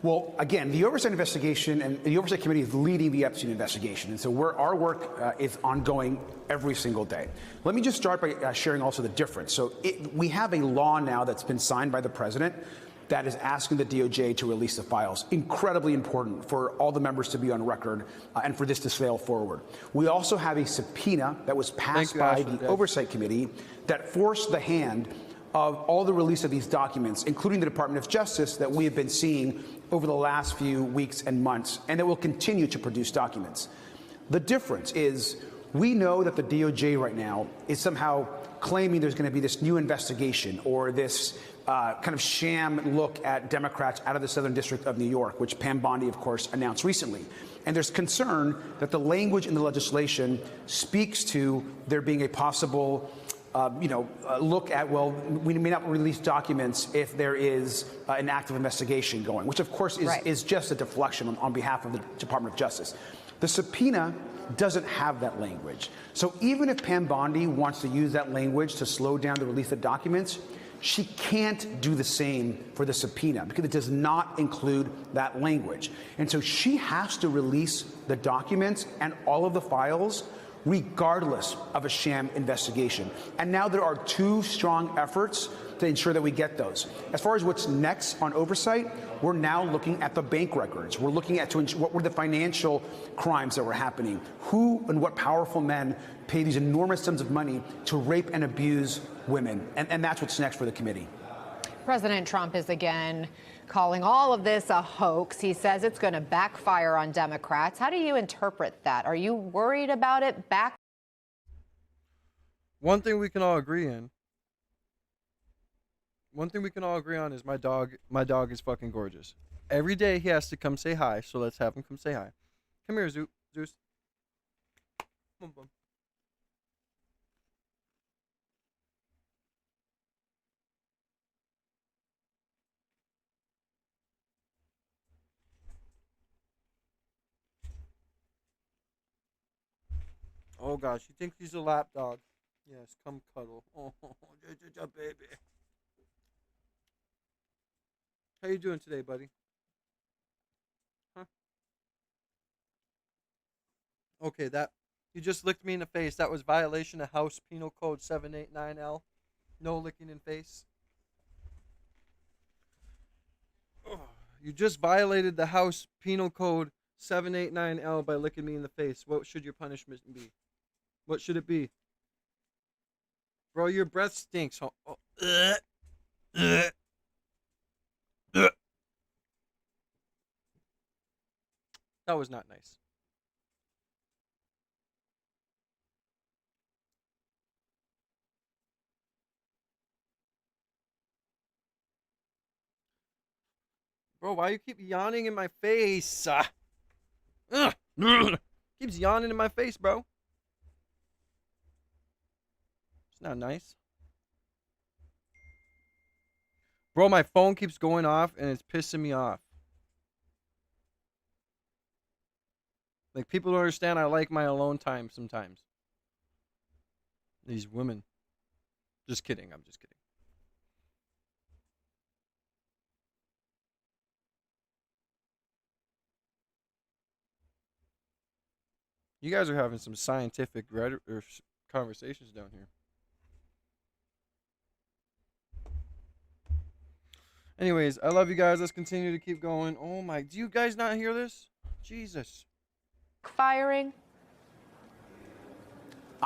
Well, again, the oversight investigation and the oversight committee is leading the Epstein investigation. And so our work is ongoing every single day. Let me just start by sharing also the difference. So we have a law now that's been signed by the president that is asking the DOJ to release the files. Incredibly important for all the members to be on record and for this to sail forward. We also have a subpoena that was passed by the oversight committee that forced the hand of all the release of these documents, including the Department of Justice, that we have been seeing over the last few weeks and months, and that will continue to produce documents. The difference is we know that the DOJ right now is somehow claiming there's going to be this new investigation or this kind of sham look at Democrats out of the Southern District of New York, which Pam Bondi, of course, announced recently. And there's concern that the language in the legislation speaks to there being a possible look at, well, we may not release documents if there is an active investigation going, which of course is just a deflection on behalf of the Department of Justice. The subpoena doesn't have that language. So even if Pam Bondi wants to use that language to slow down the release of documents, she can't do the same for the subpoena because it does not include that language. And so she has to release the documents and all of the files regardless of a sham investigation. And now there are two strong efforts to ensure that we get those. As far as what's next on oversight, we're now looking at the bank records. We're looking at what were the financial crimes that were happening. Who and what powerful men pay these enormous sums of money to rape and abuse women. And that's what's next for the committee. President Trump is again calling all of this a hoax. He says it's going to backfire on Democrats. How do you interpret that? Are you worried about it One thing we can all agree on is my dog is fucking gorgeous. Every day he has to come say hi, so let's have him come say hi. Come here, Zeus. Boom, boom. Oh gosh, he thinks he's a lap dog. Yes, come cuddle. Oh, baby. How you doing today, buddy? Huh? Okay, you just licked me in the face. That was violation of House Penal Code 789L. No licking in face. Oh, you just violated the House Penal Code 789L by licking me in the face. What should your punishment be? What should it be? Bro, your breath stinks. That was not nice. Bro, why you keep yawning in my face? Keeps yawning in my face, bro. It's not nice. Bro, my phone keeps going off and it's pissing me off. Like, people don't understand I like my alone time sometimes. These women. Just kidding, I'm just kidding. You guys are having some scientific conversations down here. Anyways, I love you guys. Let's continue to keep going. Oh my, do you guys not hear this? Jesus. Firing?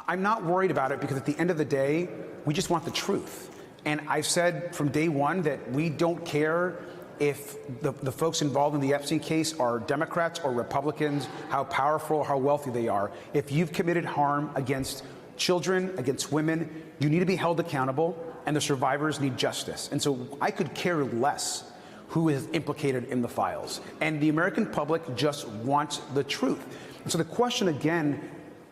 I'm not worried about it because at the end of the day, we just want the truth. And I've said from day one that we don't care if the folks involved in the Epstein case are Democrats or Republicans, how powerful, how wealthy they are. If you've committed harm against children, against women, you need to be held accountable, and the survivors need justice. And so I could care less who is implicated in the files. And the American public just wants the truth. And so the question again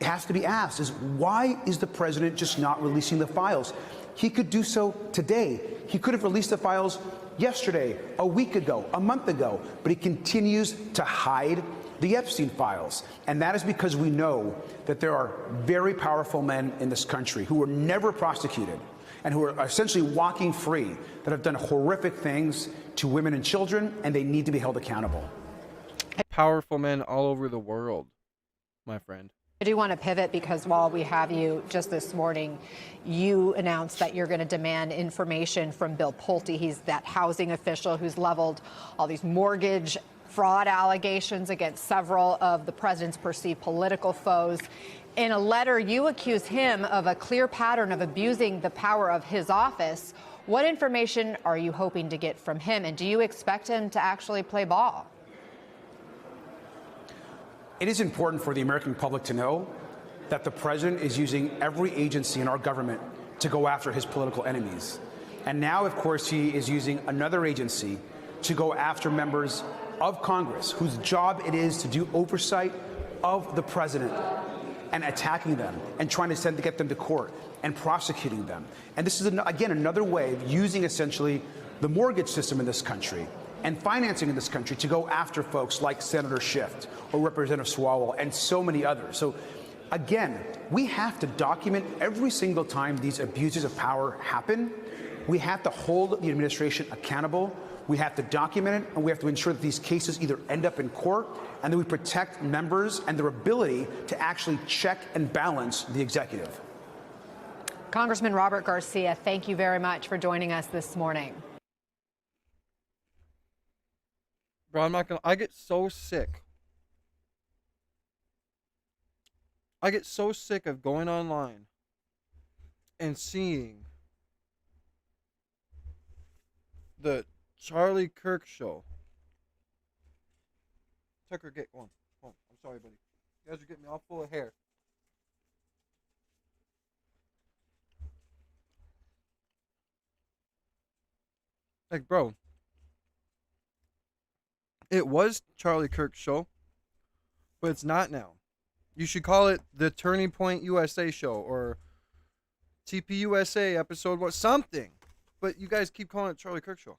has to be asked is, why is the president just not releasing the files? He could do so today. He could have released the files yesterday, a week ago, a month ago, but he continues to hide the Epstein files. And that is because we know that there are very powerful men in this country who were never prosecuted and who are essentially walking free, that have done horrific things to women and children, and they need to be held accountable. Powerful men all over the world, my friend. I do want to pivot because while we have you, just this morning, you announced that you're going to demand information from Bill Pulte. He's that housing official who's leveled all these mortgage fraud allegations against several of the president's perceived political foes. In a letter, you accuse him of a clear pattern of abusing the power of his office. What information are you hoping to get from him, and do you expect him to actually play ball? It is important for the American public to know that the president is using every agency in our government to go after his political enemies. And now, of course, he is using another agency to go after members of Congress whose job it is to do oversight of the president, and attacking them and trying to get them to court and prosecuting them. And this is, again, another way of using essentially the mortgage system in this country and financing in this country to go after folks like Senator Schiff or Representative Swalwell and so many others. So again, we have to document every single time these abuses of power happen. We have to hold the administration accountable. We have to document it, and we have to ensure that these cases either end up in court and that we protect members and their ability to actually check and balance the executive. Congressman Robert Garcia, thank you very much for joining us this morning. Bro, I'm not gonna. I get so sick. I get so sick of going online and seeing the Charlie Kirk show. Tucker, get one. Oh, I'm sorry, buddy. You guys are getting me all full of hair. Like, bro, it was Charlie Kirk's show, but it's not now. You should call it the Turning Point USA show or TPUSA episode, what, something. But you guys keep calling it Charlie Kirk show.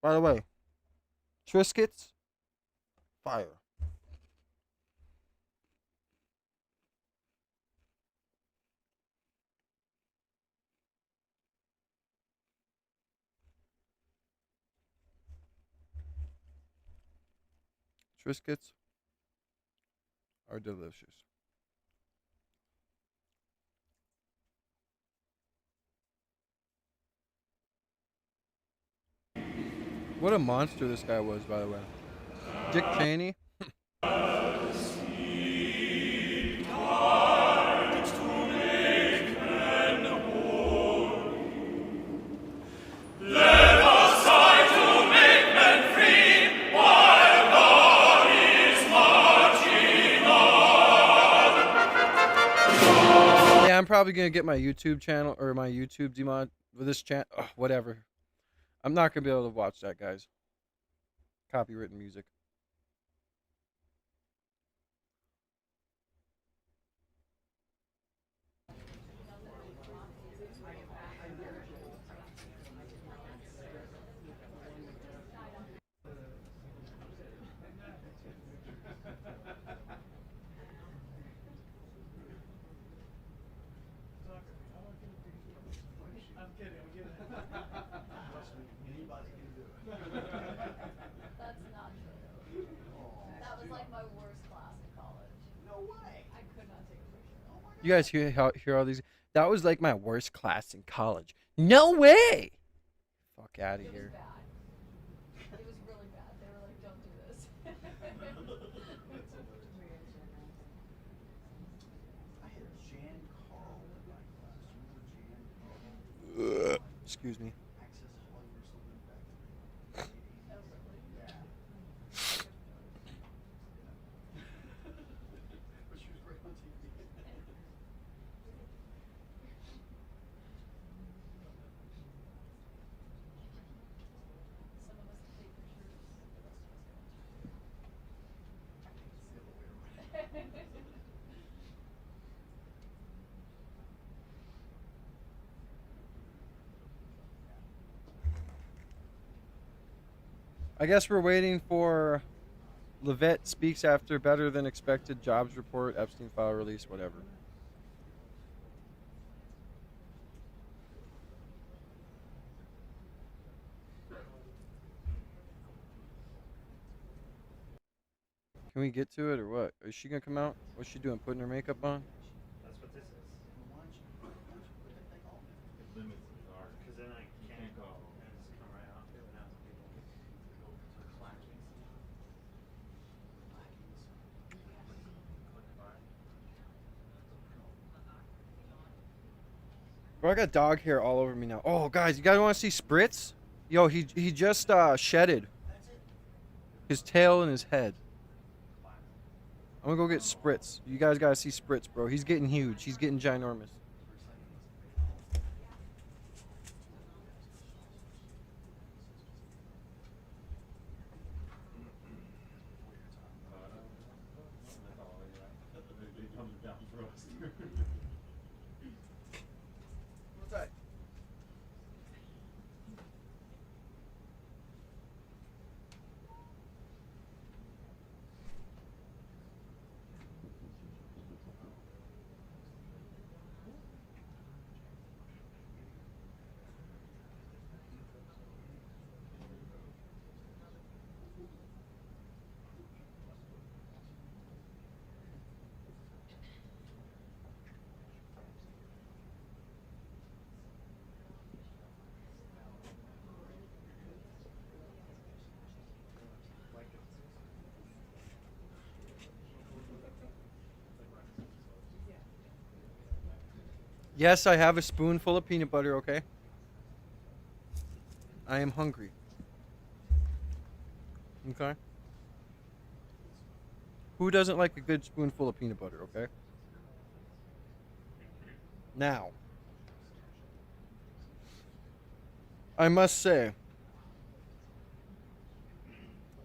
By the way, Triscuits, fire. Triscuits are delicious. What a monster this guy was, by the way. Dick Cheney. I'm probably gonna get my YouTube channel or my YouTube demod with this channel. Whatever. I'm not gonna be able to watch that, guys. Copywritten music. You guys hear all these? That was like my worst class in college. No way! Fuck out of here. It was really bad. They were like, don't do this. Excuse me. I guess we're waiting for Levitt speaks after better than expected jobs report, Epstein file release, whatever. Can we get to it or what? Is she gonna come out? What's she doing? Putting her makeup on? That's what this is. It limits the dark. Because then I can't go and just come right off it without people go to the clacking. Bro, I got dog hair all over me now. Oh, guys, you guys want to see Spritz? Yo, he just shedded his tail and his head. I'm gonna go get Spritz. You guys gotta see Spritz, bro. He's getting huge. He's getting ginormous. Yes, I have a spoonful of peanut butter, okay? I am hungry. Okay? Who doesn't like a good spoonful of peanut butter, okay? Now, I must say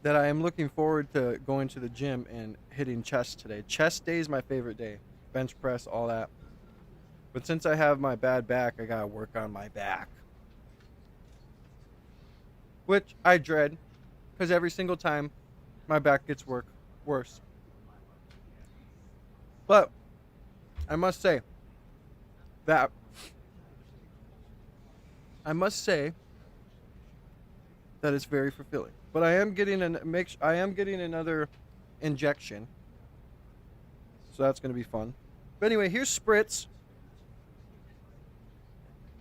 that I am looking forward to going to the gym and hitting chest today. Chest day is my favorite day. Bench press, all that. But since I have my bad back, I gotta work on my back. Which I dread, because every single time my back gets worse. But I must say that it's very fulfilling. But I am getting another injection, so that's gonna be fun. But anyway, here's Spritz.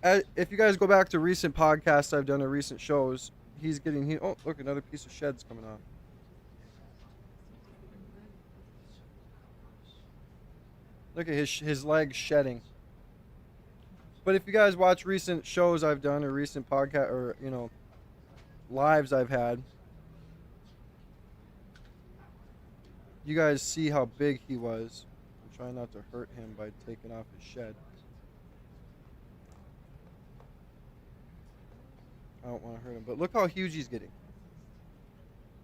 If you guys go back to recent podcasts I've done or recent shows, oh, look, another piece of shed's coming off. Look at his legs shedding. But if you guys watch recent shows I've done or recent podcast or, lives I've had, you guys see how big he was. I'm trying not to hurt him by taking off his shed. I don't want to hurt him, but look how huge he's getting.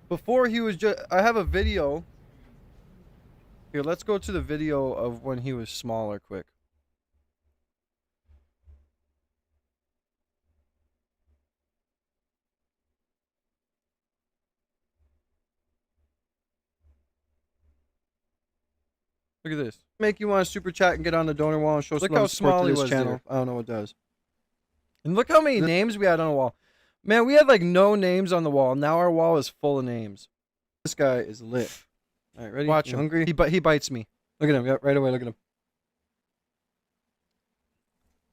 Before he was I have a video. Here, let's go to the video of when he was smaller quick. Look at this. Make you want to super chat and get on the donor wall and show some love support to this channel. I don't know what does. And look how many names we had on the wall. Man, we had like no names on the wall. Now our wall is full of names. This guy is lit. All right, ready? Watch him. Hungry? He bites me. Look at him. Yep, right away. Look at him.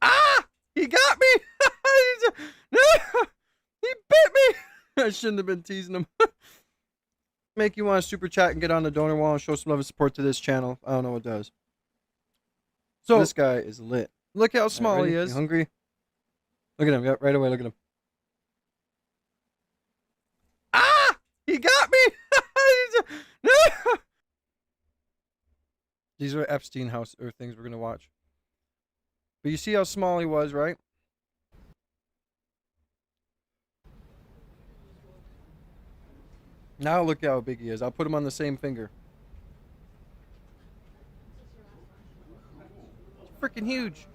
Ah! He got me! He bit me! I shouldn't have been teasing him. Make you want to super chat and get on the donor wall and show some love and support to this channel. I don't know what does. So this guy is lit. Look how small he is. You hungry? Look at him. Yep, right away. Look at him. Ah! He got me! These are Epstein house or things we're going to watch. But you see how small he was, right? Now look how big he is. I'll put him on the same finger. It's freaking huge.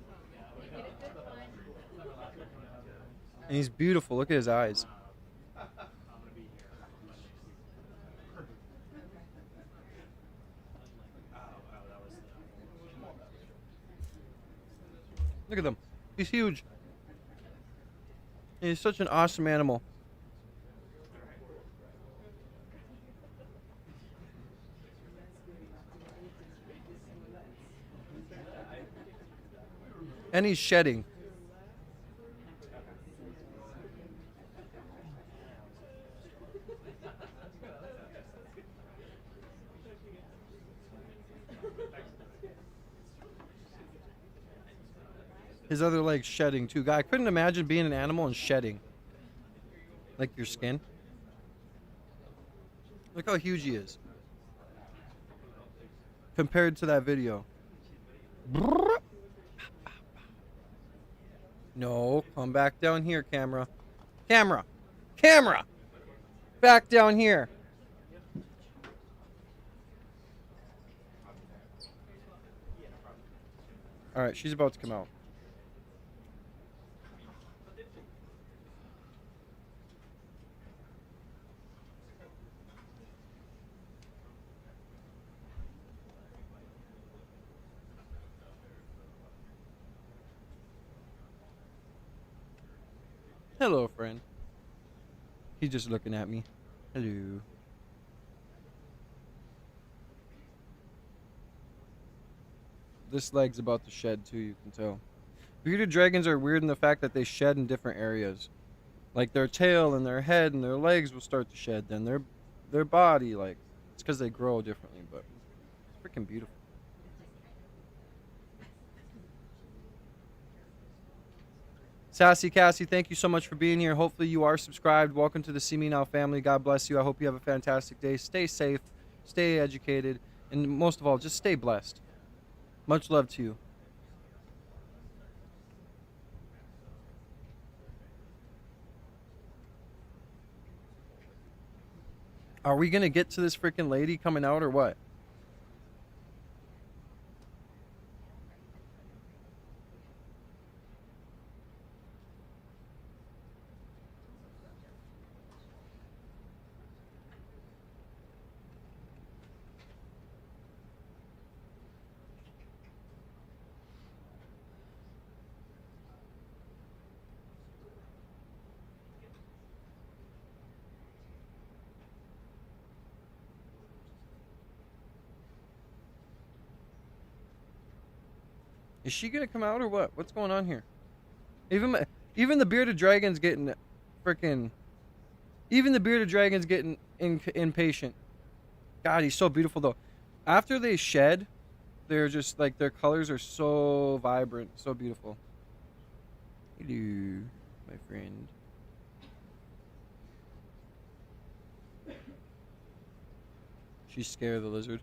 And he's beautiful. Look at his eyes. Look at him. He's huge. He's such an awesome animal. And he's shedding. His other leg's shedding too. God, I couldn't imagine being an animal and shedding. Like your skin. Look how huge he is. Compared to that video. No, come back down here, camera. Camera! Camera! Back down here. Alright, she's about to come out. Hello, friend. He's just looking at me. Hello. This leg's about to shed too, you can tell. Bearded dragons are weird in the fact that they shed in different areas. Like their tail and their head and their legs will start to shed, then their body, like, it's because they grow differently, but it's freaking beautiful. Sassy Cassie, thank you so much for being here. Hopefully you are subscribed. Welcome to the See Me Now family. God bless you. I hope you have a fantastic day. Stay safe, stay educated, and most of all, just stay blessed. Much love to you. Are we going to get to this freaking lady coming out or what? Is she gonna come out or what? What's going on here? Even the bearded dragon's getting freaking. Even the bearded dragon's getting impatient. God, he's so beautiful though. After they shed, they're just like their colors are so vibrant, so beautiful. Hello, my friend. She's scared of the lizard.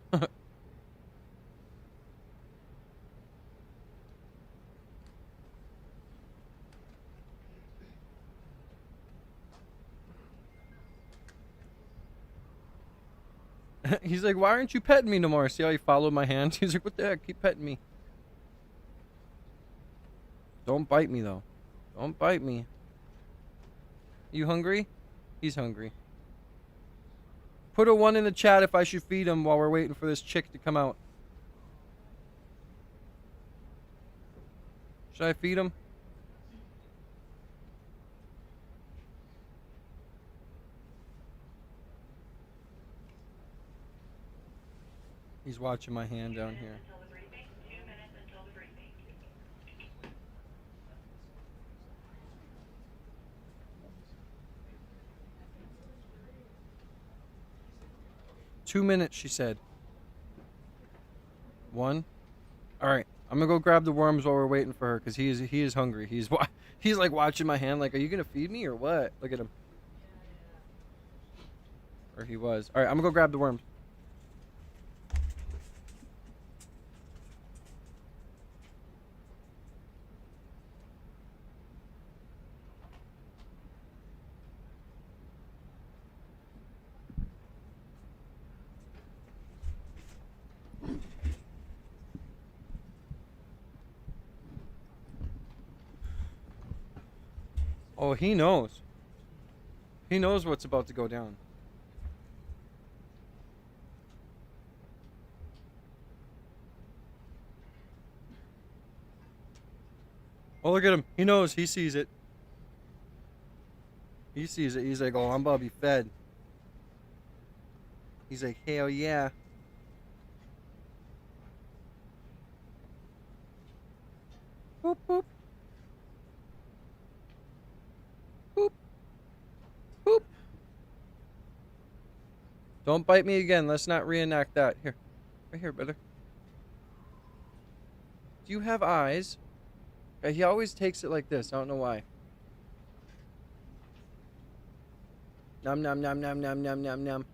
He's like, why aren't you petting me no more? See how he followed my hand? He's like, what the heck? Keep petting me. Don't bite me, though. Don't bite me. You hungry? He's hungry. Put a 1 in the chat if I should feed him while we're waiting for this chick to come out. Should I feed him? He's watching my hand down here. "2 minutes," she said. 1. All right, I'm gonna go grab the worms while we're waiting for her because he is hungry. He's like watching my hand, like, are you gonna feed me or what? Look at him. Or he was. All right, I'm gonna go grab the worms. Oh, he knows. He knows what's about to go down. Oh, look at him. He knows. He sees it. He sees it. He's like, oh, I'm about to be fed. He's like, hell yeah. Boop, boop. Boop. Boop. Don't bite me again. Let's not reenact that. Here. Right here, brother. Do you have eyes? He always takes it like this. I don't know why. Nom nom nom nom nom nom nom nom.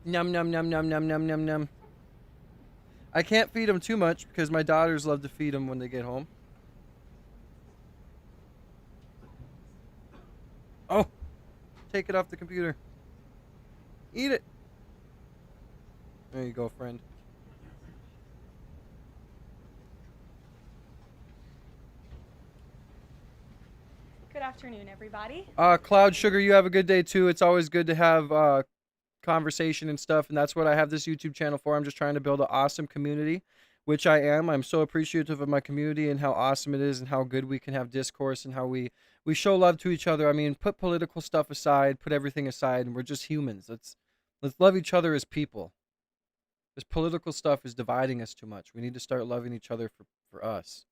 Nom nom nom nom nom nom nom nom. I can't feed him too much because my daughters love to feed him when they get home. Oh! Take it off the computer. Eat it. There you go, friend. Good afternoon, everybody. Cloud Sugar, you have a good day too. It's always good to have conversation and stuff, and that's what I have this YouTube channel for. I'm just trying to build an awesome community, which I am. I'm so appreciative of my community and how awesome it is and how good we can have discourse and how we show love to each other. I mean, put political stuff aside, put everything aside, and we're just humans. Let's love each other as people. This political stuff is dividing us too much. We need to start loving each other for us.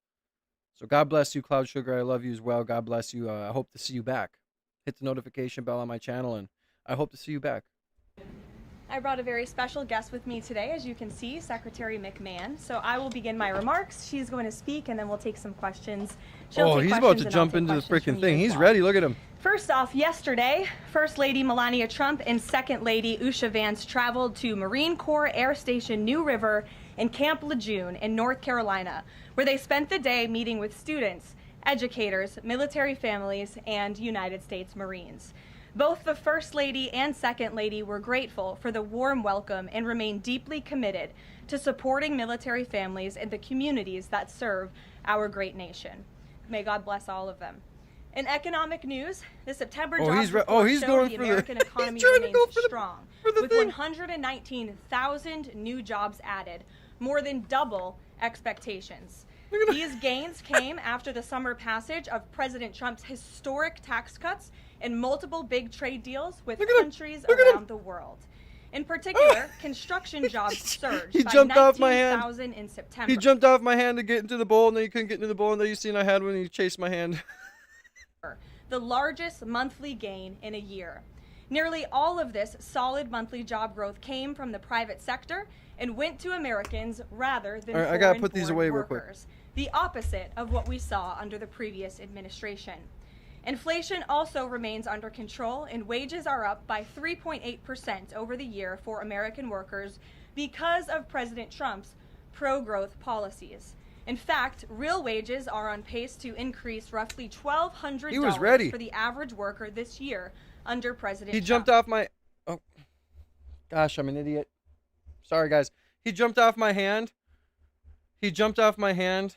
So God bless you, Cloud Sugar. I love you as well. God bless you. I hope to see you back. Hit the notification bell on my channel, and I hope to see you back. I brought a very special guest with me today, as you can see, Secretary McMahon. So I will begin my remarks. She's going to speak, and then we'll take some questions. Oh, he's about to jump into the freaking thing. He's ready. Look at him. First off, yesterday, First Lady Melania Trump and Second Lady Usha Vance traveled to Marine Corps Air Station New River in Camp Lejeune in North Carolina, where they spent the day meeting with students, educators, military families, and United States Marines. Both the First Lady and Second Lady were grateful for the warm welcome and remain deeply committed to supporting military families and the communities that serve our great nation. May God bless all of them. In economic news, the September jobs report showed the American economy remains strong, with 119,000 new jobs added, more than double expectations. These gains came after the summer passage of President Trump's historic tax cuts and multiple big trade deals with countries around the world. In particular, construction jobs surged by 19,000 in September. He jumped off my hand to get into the bowl, and then he couldn't get into the bowl, and then you seen I had when he chased my hand. The largest monthly gain in a year. Nearly all of this solid monthly job growth came from the private sector and went to Americans rather than I gotta put these away real quick. The opposite of what we saw under the previous administration. Inflation also remains under control, and wages are up by 3.8% over the year for American workers because of President Trump's pro-growth policies. In fact, real wages are on pace to increase roughly $1,200 for the average worker this year under President Trump. He jumped off my... Oh, gosh, I'm an idiot. Sorry, guys. He jumped off my hand. He jumped off my hand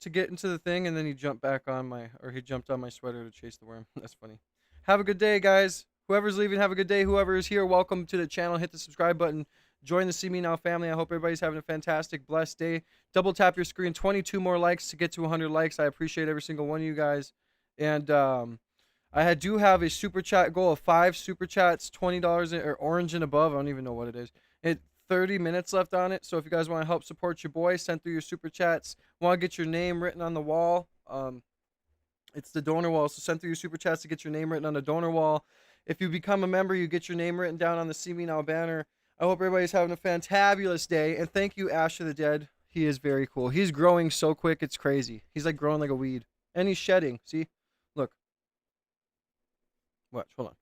to get into the thing, and then he jumped back on my... Or he jumped on my sweater to chase the worm. That's funny. Have a good day, guys. Whoever's leaving, have a good day. Whoever is here, welcome to the channel. Hit the subscribe button. Join the See Me Now family. I hope everybody's having a fantastic, blessed day. Double tap your screen. 22 more likes to get to 100 likes. I appreciate every single one of you guys. And I do have a super chat goal of 5 super chats, $20 or orange and above. I don't even know what it is. 30 minutes left on it. So if you guys want to help support your boy, send through your super chats. Want to get your name written on the wall? It's the donor wall. So send through your super chats to get your name written on the donor wall. If you become a member, you get your name written down on the See Me Now banner. I hope everybody's having a fantabulous day. And thank you, Ash of the Dead. He is very cool. He's growing so quick, it's crazy. He's like growing like a weed. And he's shedding. See? Look. Watch. Hold on.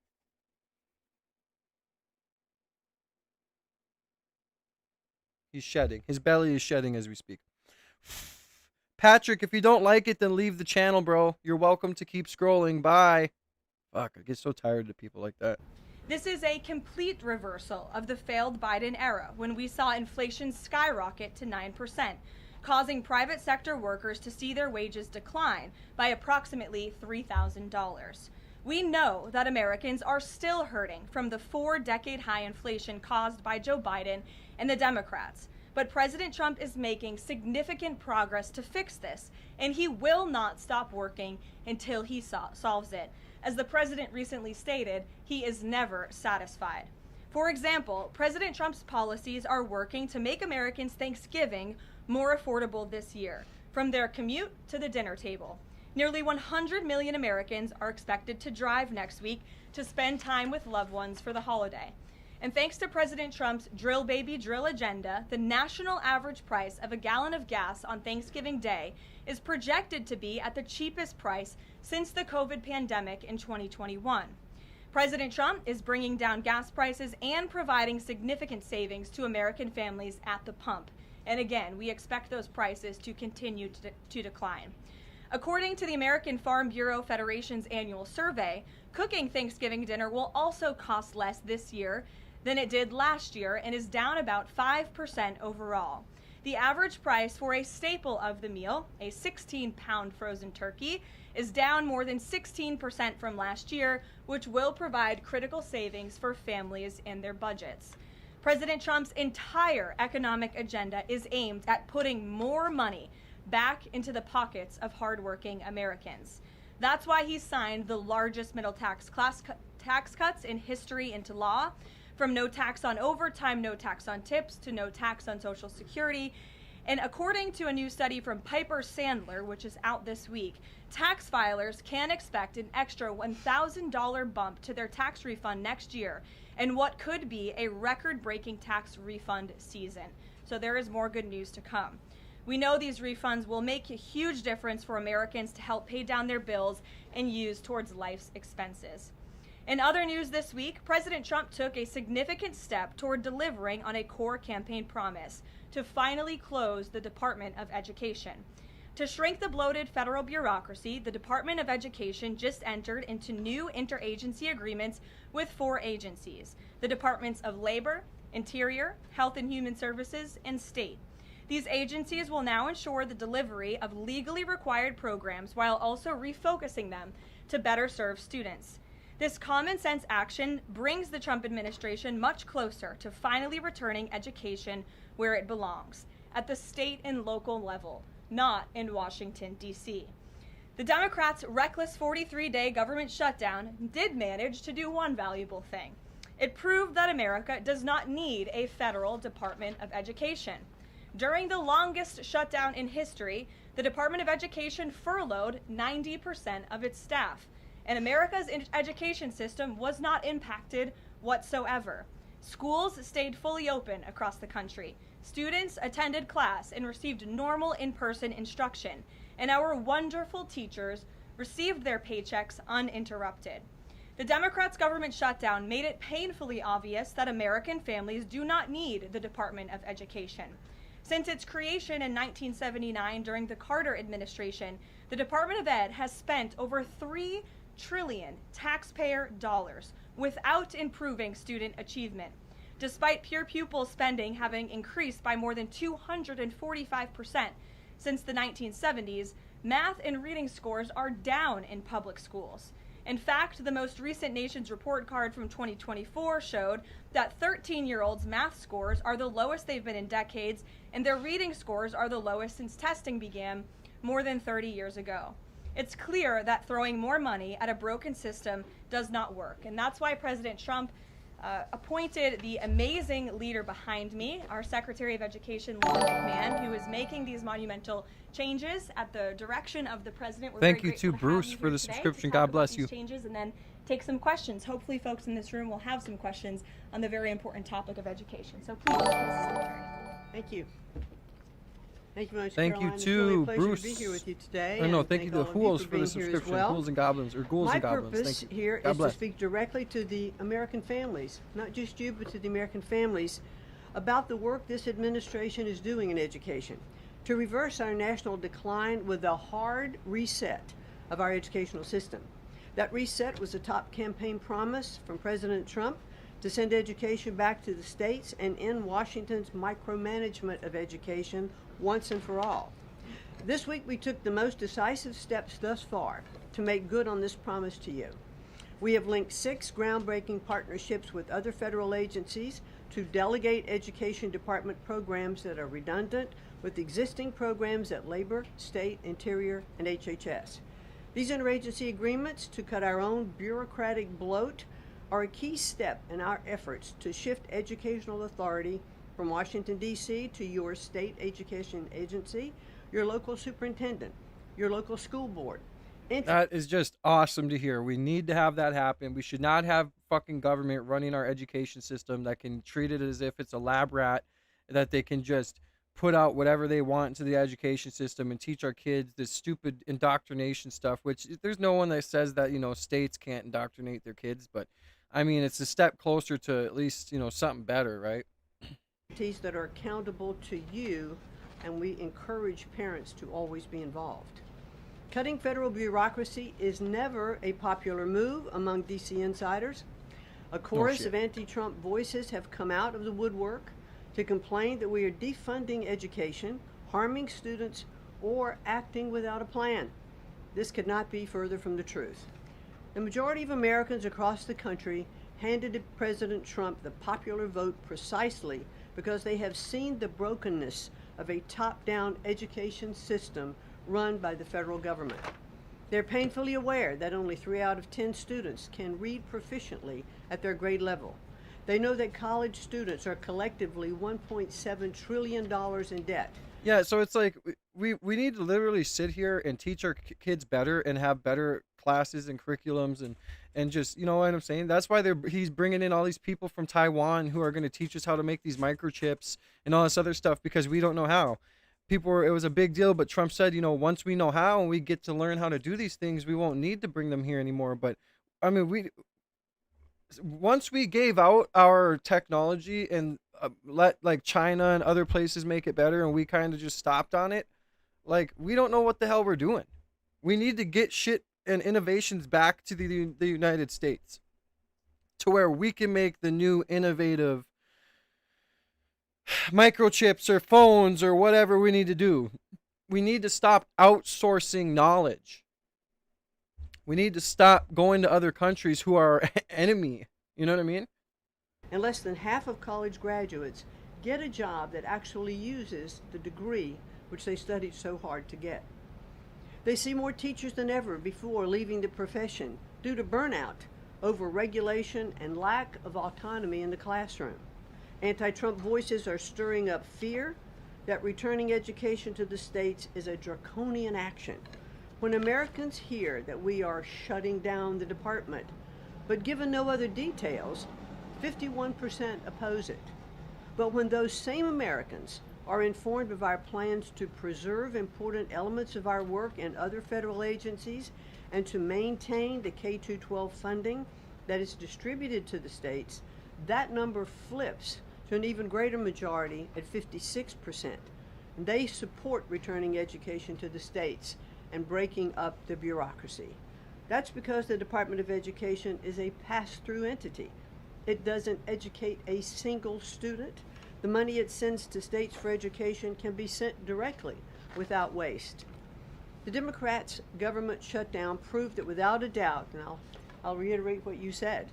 He's shedding. His belly is shedding as we speak. Patrick, if you don't like it, then leave the channel, bro. You're welcome to keep scrolling. Bye. Fuck, I get so tired of people like that. This is a complete reversal of the failed Biden era, when we saw inflation skyrocket to 9%, causing private sector workers to see their wages decline by approximately $3,000. We know that Americans are still hurting from the 4-decade high inflation caused by Joe Biden and the Democrats. But President Trump is making significant progress to fix this, and he will not stop working until he solves it. As the president recently stated, he is never satisfied. For example, President Trump's policies are working to make Americans' Thanksgiving more affordable this year, from their commute to the dinner table. Nearly 100 million Americans are expected to drive next week to spend time with loved ones for the holiday. And thanks to President Trump's drill baby drill agenda, the national average price of a gallon of gas on Thanksgiving Day is projected to be at the cheapest price since the COVID pandemic in 2021. President Trump is bringing down gas prices and providing significant savings to American families at the pump. And again, we expect those prices to continue to decline. According to the American Farm Bureau Federation's annual survey, cooking Thanksgiving dinner will also cost less this year than it did last year and is down about 5% overall. The average price for a staple of the meal, a 16-pound frozen turkey, is down more than 16% from last year, which will provide critical savings for families and their budgets. President Trump's entire economic agenda is aimed at putting more money back into the pockets of hardworking Americans. That's why he signed the largest middle tax cuts in history into law, from no tax on overtime, no tax on tips, to no tax on Social Security. And according to a new study from Piper Sandler, which is out this week, tax filers can expect an extra $1,000 bump to their tax refund next year, and what could be a record-breaking tax refund season. So there is more good news to come. We know these refunds will make a huge difference for Americans to help pay down their bills and use towards life's expenses. In other news this week, President Trump took a significant step toward delivering on a core campaign promise to finally close the Department of Education. To shrink the bloated federal bureaucracy, the Department of Education just entered into new interagency agreements with 4 agencies: the Departments of Labor, Interior, Health and Human Services, and State. These agencies will now ensure the delivery of legally required programs while also refocusing them to better serve students. This common sense action brings the Trump administration much closer to finally returning education where it belongs, at the state and local level, not in Washington, D.C. The Democrats' reckless 43-day government shutdown did manage to do one valuable thing. It proved that America does not need a federal Department of Education. During the longest shutdown in history, the Department of Education furloughed 90% of its staff, and America's education system was not impacted whatsoever. Schools stayed fully open across the country. Students attended class and received normal in-person instruction, and our wonderful teachers received their paychecks uninterrupted. The Democrats' government shutdown made it painfully obvious that American families do not need the Department of Education. Since its creation in 1979 during the Carter administration, the Department of Ed has spent over $3 trillion taxpayer dollars without improving student achievement. Despite pure pupil spending having increased by more than 245% since the 1970s, math and reading scores are down in public schools. In fact, the most recent Nation's Report Card from 2024 showed that 13-year-olds' math scores are the lowest they've been in decades, and their reading scores are the lowest since testing began more than 30 years ago. It's clear that throwing more money at a broken system does not work, and that's why President Trump appointed the amazing leader behind me, our Secretary of Education, Linda McMahon, who is making these monumental changes at the direction of the president. We're Thank very you to grateful have Bruce you for here the today to subscription. talk God about bless these you. Changes and then take some questions. Hopefully, folks in this room will have some questions on the very important topic of education. So please, Secretary. Thank you. Thank you very much, Thank Caroline. you It's really a to pleasure Bruce. to be here with you today. No, and thank you to all of Hools for for the being here as subscription. well. Ghouls and Goblins, or Ghouls My and Goblins. purpose Thank you. here God is bless. to speak directly to the American families, not just you, but to the American families, about the work this administration is doing in education to reverse our national decline with a hard reset of our educational system. That reset was a top campaign promise from President Trump to send education back to the states and end Washington's micromanagement of education once and for all. This week we took the most decisive steps thus far to make good on this promise to you. We have linked 6 groundbreaking partnerships with other federal agencies to delegate education department programs that are redundant with existing programs at Labor, State, Interior, and HHS. These interagency agreements to cut our own bureaucratic bloat are a key step in our efforts to shift educational authority from Washington, D.C. to your state education agency, your local superintendent, your local school board. That is just awesome to hear. We need to have that happen. We should not have fucking government running our education system that can treat it as if it's a lab rat, that they can just put out whatever they want into the education system and teach our kids this stupid indoctrination stuff, which there's no one that says that, states can't indoctrinate their kids, but I mean, it's a step closer to at least, something better, right? That are accountable to you, and we encourage parents to always be involved. Cutting federal bureaucracy is never a popular move among DC insiders. A chorus of anti-Trump voices have come out of the woodwork to complain that we are defunding education, harming students, or acting without a plan. This could not be further from the truth. The majority of Americans across the country handed President Trump the popular vote precisely because they have seen the brokenness of a top-down education system run by the federal government. They're painfully aware that only 3 out of 10 students can read proficiently at their grade level. They know that college students are collectively $1.7 trillion in debt. Yeah, so it's like we need to literally sit here and teach our kids better and have better classes and curriculums and just, you know what I'm saying? That's why he's bringing in all these people from Taiwan who are going to teach us how to make these microchips and all this other stuff, because we don't know how. It was a big deal, but Trump said, once we know how and we get to learn how to do these things, we won't need to bring them here anymore. But I mean, once we gave out our technology and let like China and other places make it better, and we kind of just stopped on it, like, we don't know what the hell we're doing. We need to get shit and innovations back to the United States, to where we can make the new innovative microchips or phones or whatever we need to do. We need to stop outsourcing knowledge. We need to stop going to other countries who are our enemy. You know what I mean? And less than half of college graduates get a job that actually uses the degree which they studied so hard to get. They see more teachers than ever before leaving the profession due to burnout, over-regulation, and lack of autonomy in the classroom. Anti-Trump voices are stirring up fear that returning education to the states is a draconian action. When Americans hear that we are shutting down the department, but given no other details, 51% oppose it. But when those same Americans are informed of our plans to preserve important elements of our work in other federal agencies and to maintain the K-12 funding that is distributed to the states, that number flips to an even greater majority at 56%. And they support returning education to the states and breaking up the bureaucracy. That's because the Department of Education is a pass-through entity. It doesn't educate a single student. The money it sends to states for education can be sent directly without waste. The Democrats' government shutdown proved that without a doubt, and I'll reiterate what you said,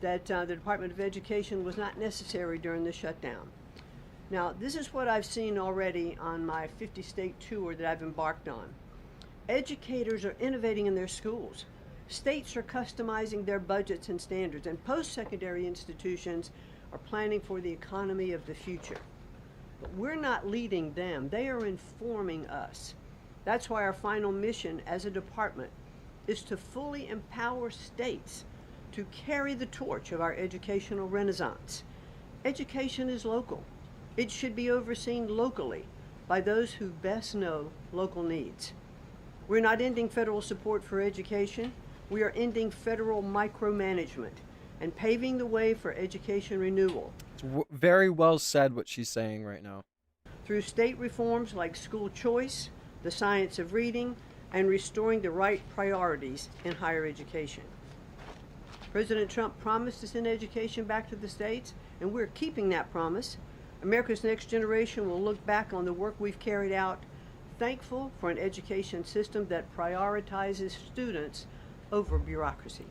that the Department of Education was not necessary during the shutdown. Now, this is what I've seen already on my 50-state tour that I've embarked on. Educators are innovating in their schools. States are customizing their budgets and standards, and post-secondary institutions are planning for the economy of the future. But we're not leading them. They are informing us. That's why our final mission as a department is to fully empower states to carry the torch of our educational renaissance. Education is local. It should be overseen locally by those who best know local needs. We're not ending federal support for education. We are ending federal micromanagement and paving the way for education renewal. It's very well said what she's saying right now. Through state reforms like school choice, the science of reading, and restoring the right priorities in higher education. President Trump promised to send education back to the states, and we're keeping that promise. America's next generation will look back on the work we've carried out, thankful for an education system that prioritizes students over bureaucracy.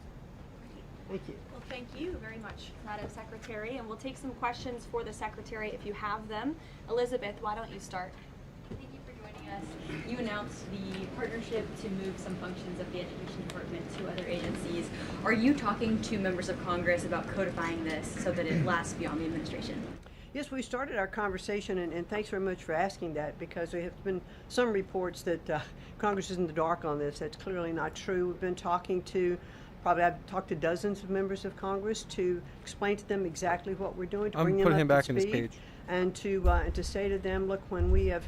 Thank you. Well, thank you very much, Madam Secretary. And we'll take some questions for the Secretary if you have them. Elizabeth, why don't you start? Thank you for joining us. You announced the partnership to move some functions of the Education Department to other agencies. Are you talking to members of Congress about codifying this so that it lasts beyond the administration? Yes, we started our conversation, and thanks very much for asking that, because there have been some reports that Congress is in the dark on this. That's clearly not true. We've been talking to, I've talked to dozens of members of Congress to explain to them exactly what we're doing, to bring them putting him up back to in his speed, cage. and to say to them, look, when we have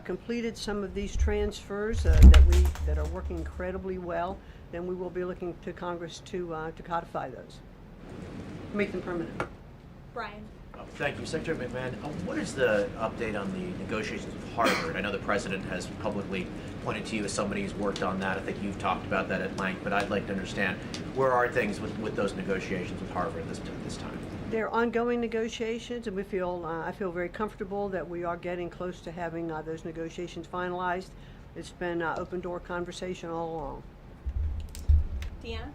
completed some of these transfers that are working incredibly well, then we will be looking to Congress to codify those, make them permanent. Brian. Thank you. Secretary McMahon, what is the update on the negotiations with Harvard? I know the president has publicly pointed to you as somebody who's worked on that. I think you've talked about that at length, but I'd like to understand where are things with those negotiations with Harvard this time? They're ongoing negotiations, and I feel very comfortable that we are getting close to having those negotiations finalized. It's been open door conversation all along. Deanna?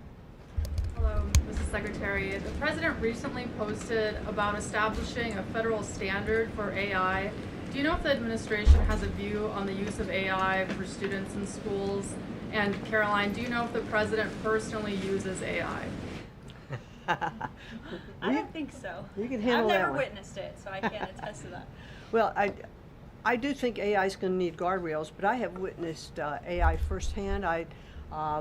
Hello, Mrs. Secretary. The President recently posted about establishing a federal standard for AI. Do you know if the administration has a view on the use of AI for students in schools? And Caroline, do you know if the President personally uses AI? I don't think so. You can handle I've that never one. witnessed it, so I can't attest to that. Well, I do think AI is going to need guardrails, but I have witnessed AI firsthand. I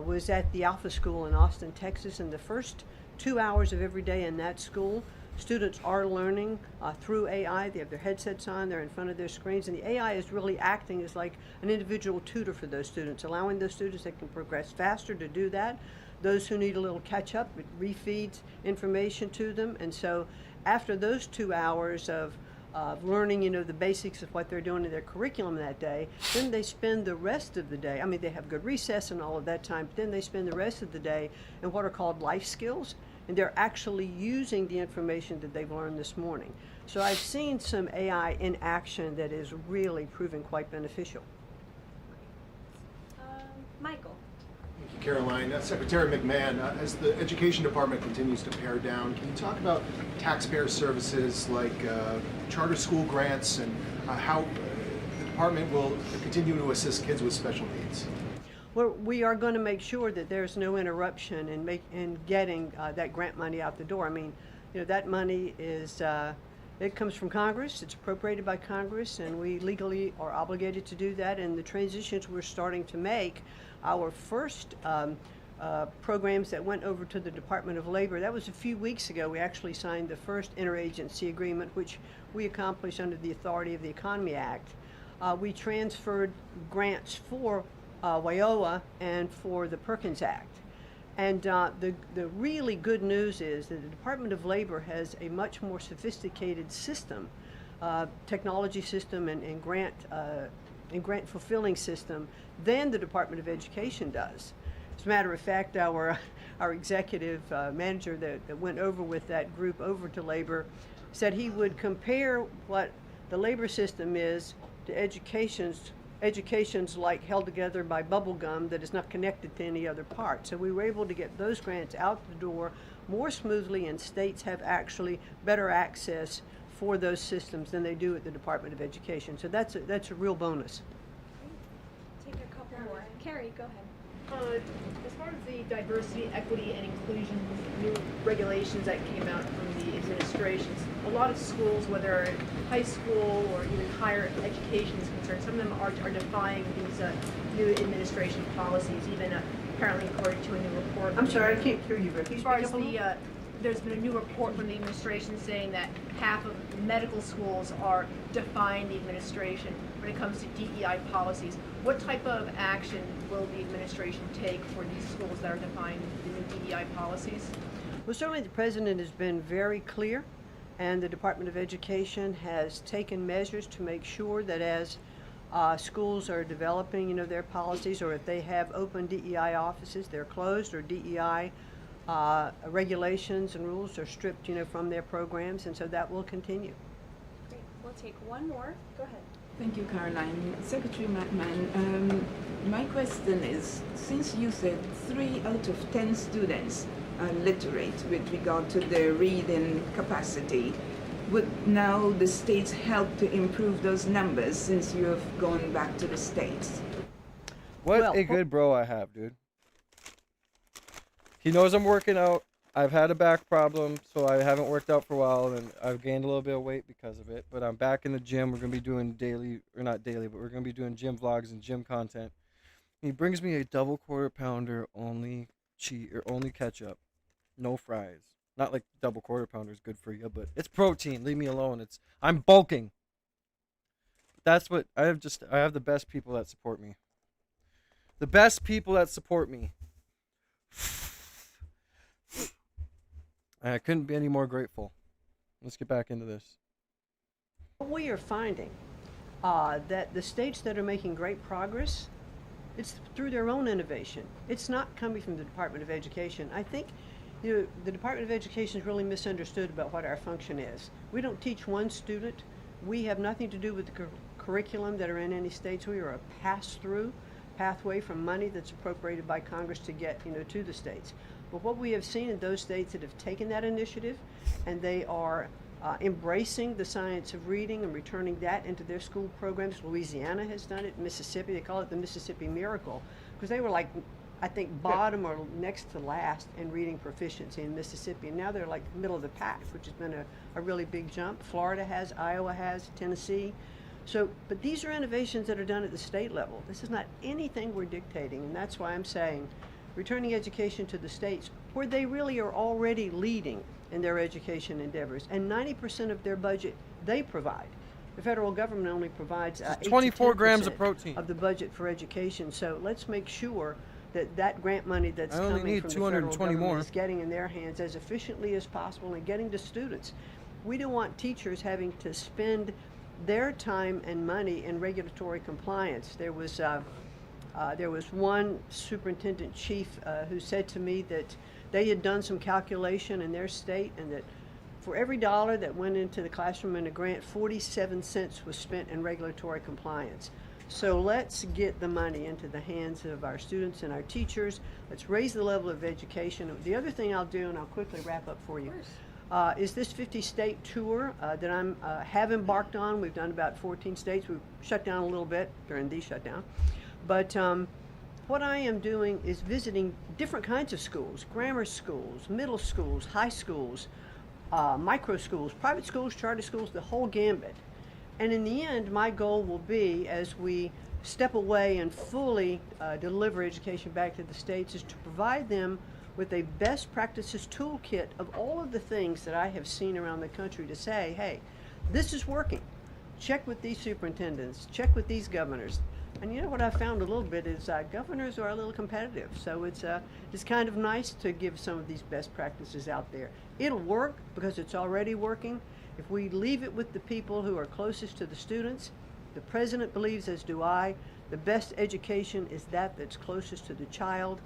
was at the Alpha School in Austin, Texas, and the first 2 hours of every day in that school, students are learning through AI. They have their headsets on, they're in front of their screens, and the AI is really acting as like an individual tutor for those students, allowing those students that can progress faster to do that. Those who need a little catch up, it refeeds information to them. And so after those 2 hours of learning, the basics of what they're doing in their curriculum that day, then they spend the rest of the day, they have good recess and all of that time, but then they spend the rest of the day in what are called life skills, and they're actually using the information that they've learned this morning. So I've seen some AI in action that is really proving quite beneficial. Michael. Thank you, Caroline. Secretary McMahon, as the Education Department continues to pare down, can you talk about taxpayer services like charter school grants and how the department will continue to assist kids with special needs? Well, we are going to make sure that there's no interruption in getting that grant money out the door. That money is it comes from Congress. It's appropriated by Congress, and we legally are obligated to do that. And the transitions we're starting to make, our first programs that went over to the Department of Labor, that was a few weeks ago. We actually signed the first interagency agreement, which we accomplished under the authority of the Economy Act. We transferred grants for WIOA and for the Perkins Act. And the really good news is that the Department of Labor has a much more sophisticated system, technology system and grant fulfilling system than the Department of Education does. As a matter of fact, our executive manager that went over with that group over to Labor said he would compare what the labor system is to education's like held together by bubble gum that is not connected to any other part. So we were able to get those grants out the door more smoothly, and states have actually better access for those systems than they do at the Department of Education. So that's a real bonus. Take a couple more. Carrie, go ahead. As far as the diversity, equity, and inclusion new regulations that came out from the administrations, a lot of schools, whether high school or even higher education is concerned, some of them are defying these new administration policies, even apparently according to a new report. I'm sorry, I can't hear you. As far as there's been a new report from the administration saying that half of medical schools are defying the administration when it comes to DEI policies. What type of action will the administration take for these schools that are defying the new DEI policies? Well, certainly the President has been very clear, and the Department of Education has taken measures to make sure that as schools are developing, their policies, or if they have open DEI offices, they're closed, or DEI regulations and rules are stripped, from their programs, and so that will continue. Great. We'll take one more. Go ahead. Thank you, Caroline. Secretary McMahon, my question is, since you said 3 out of 10 students literate with regard to their reading capacity. Would now the states help to improve those numbers since you have gone back to the states? What a good bro I have, dude. He knows I'm working out. I've had a back problem, so I haven't worked out for a while, and I've gained a little bit of weight because of it. But I'm back in the gym. We're going to be doing daily, or not daily, but we're going to be doing gym vlogs and gym content. He brings me a double quarter pounder, only ketchup, no fries. Not like double quarter pounder is good for you, but it's protein. Leave me alone. I'm bulking. That's what I have. I have the best people that support me. The best people that support me. I couldn't be any more grateful. Let's get back into this. We are finding that the states that are making great progress, it's through their own innovation. It's not coming from the Department of Education. I think the Department of Education is really misunderstood about what our function is. We don't teach one student. We have nothing to do with the curriculum that are in any states. We are a pass-through pathway from money that's appropriated by Congress to get to the states. But what we have seen in those states that have taken that initiative and they are embracing the science of reading and returning that into their school programs. Louisiana has done it. Mississippi, they call it the Mississippi Miracle, because they were like, I think, bottom or next to last in reading proficiency in Mississippi. And now they're like middle of the pack, which has been a really big jump. Florida has, Iowa has, Tennessee. So, but these are innovations that are done at the state level. This is not anything we're dictating, and that's why I'm saying returning education to the states where they really are already leading in their education endeavors, and 90% of their budget they provide. The federal government only provides 24 grams of protein of the budget for education. So let's make sure that that grant money that's I only coming need from the 220 federal government more. is getting in their hands as efficiently as possible and getting to students. We don't want teachers having to spend their time and money in regulatory compliance. There was one superintendent chief who said to me that they had done some calculation in their state, and that for every dollar that went into the classroom in a grant, 47 cents was spent in regulatory compliance. So let's get the money into the hands of our students and our teachers. Let's raise the level of education. The other thing I'll do, and I'll quickly wrap up for you, is this 50-state tour that I have embarked on. We've done about 14 states. We've shut down a little bit during the shutdown. But what I am doing is visiting different kinds of schools, grammar schools, middle schools, high schools, micro schools, private schools, charter schools, the whole gambit. And in the end, my goal will be, as we step away and fully deliver education back to the states, is to provide them with a best practices toolkit of all of the things that I have seen around the country to say, hey, this is working. Check with these superintendents, check with these governors. And you know what I found a little bit is governors are a little competitive. So it's kind of nice to give some of these best practices out there. It'll work because it's already working. If we leave it with the people who are closest to the students, the president believes, as do I, the best education is that's closest to the child,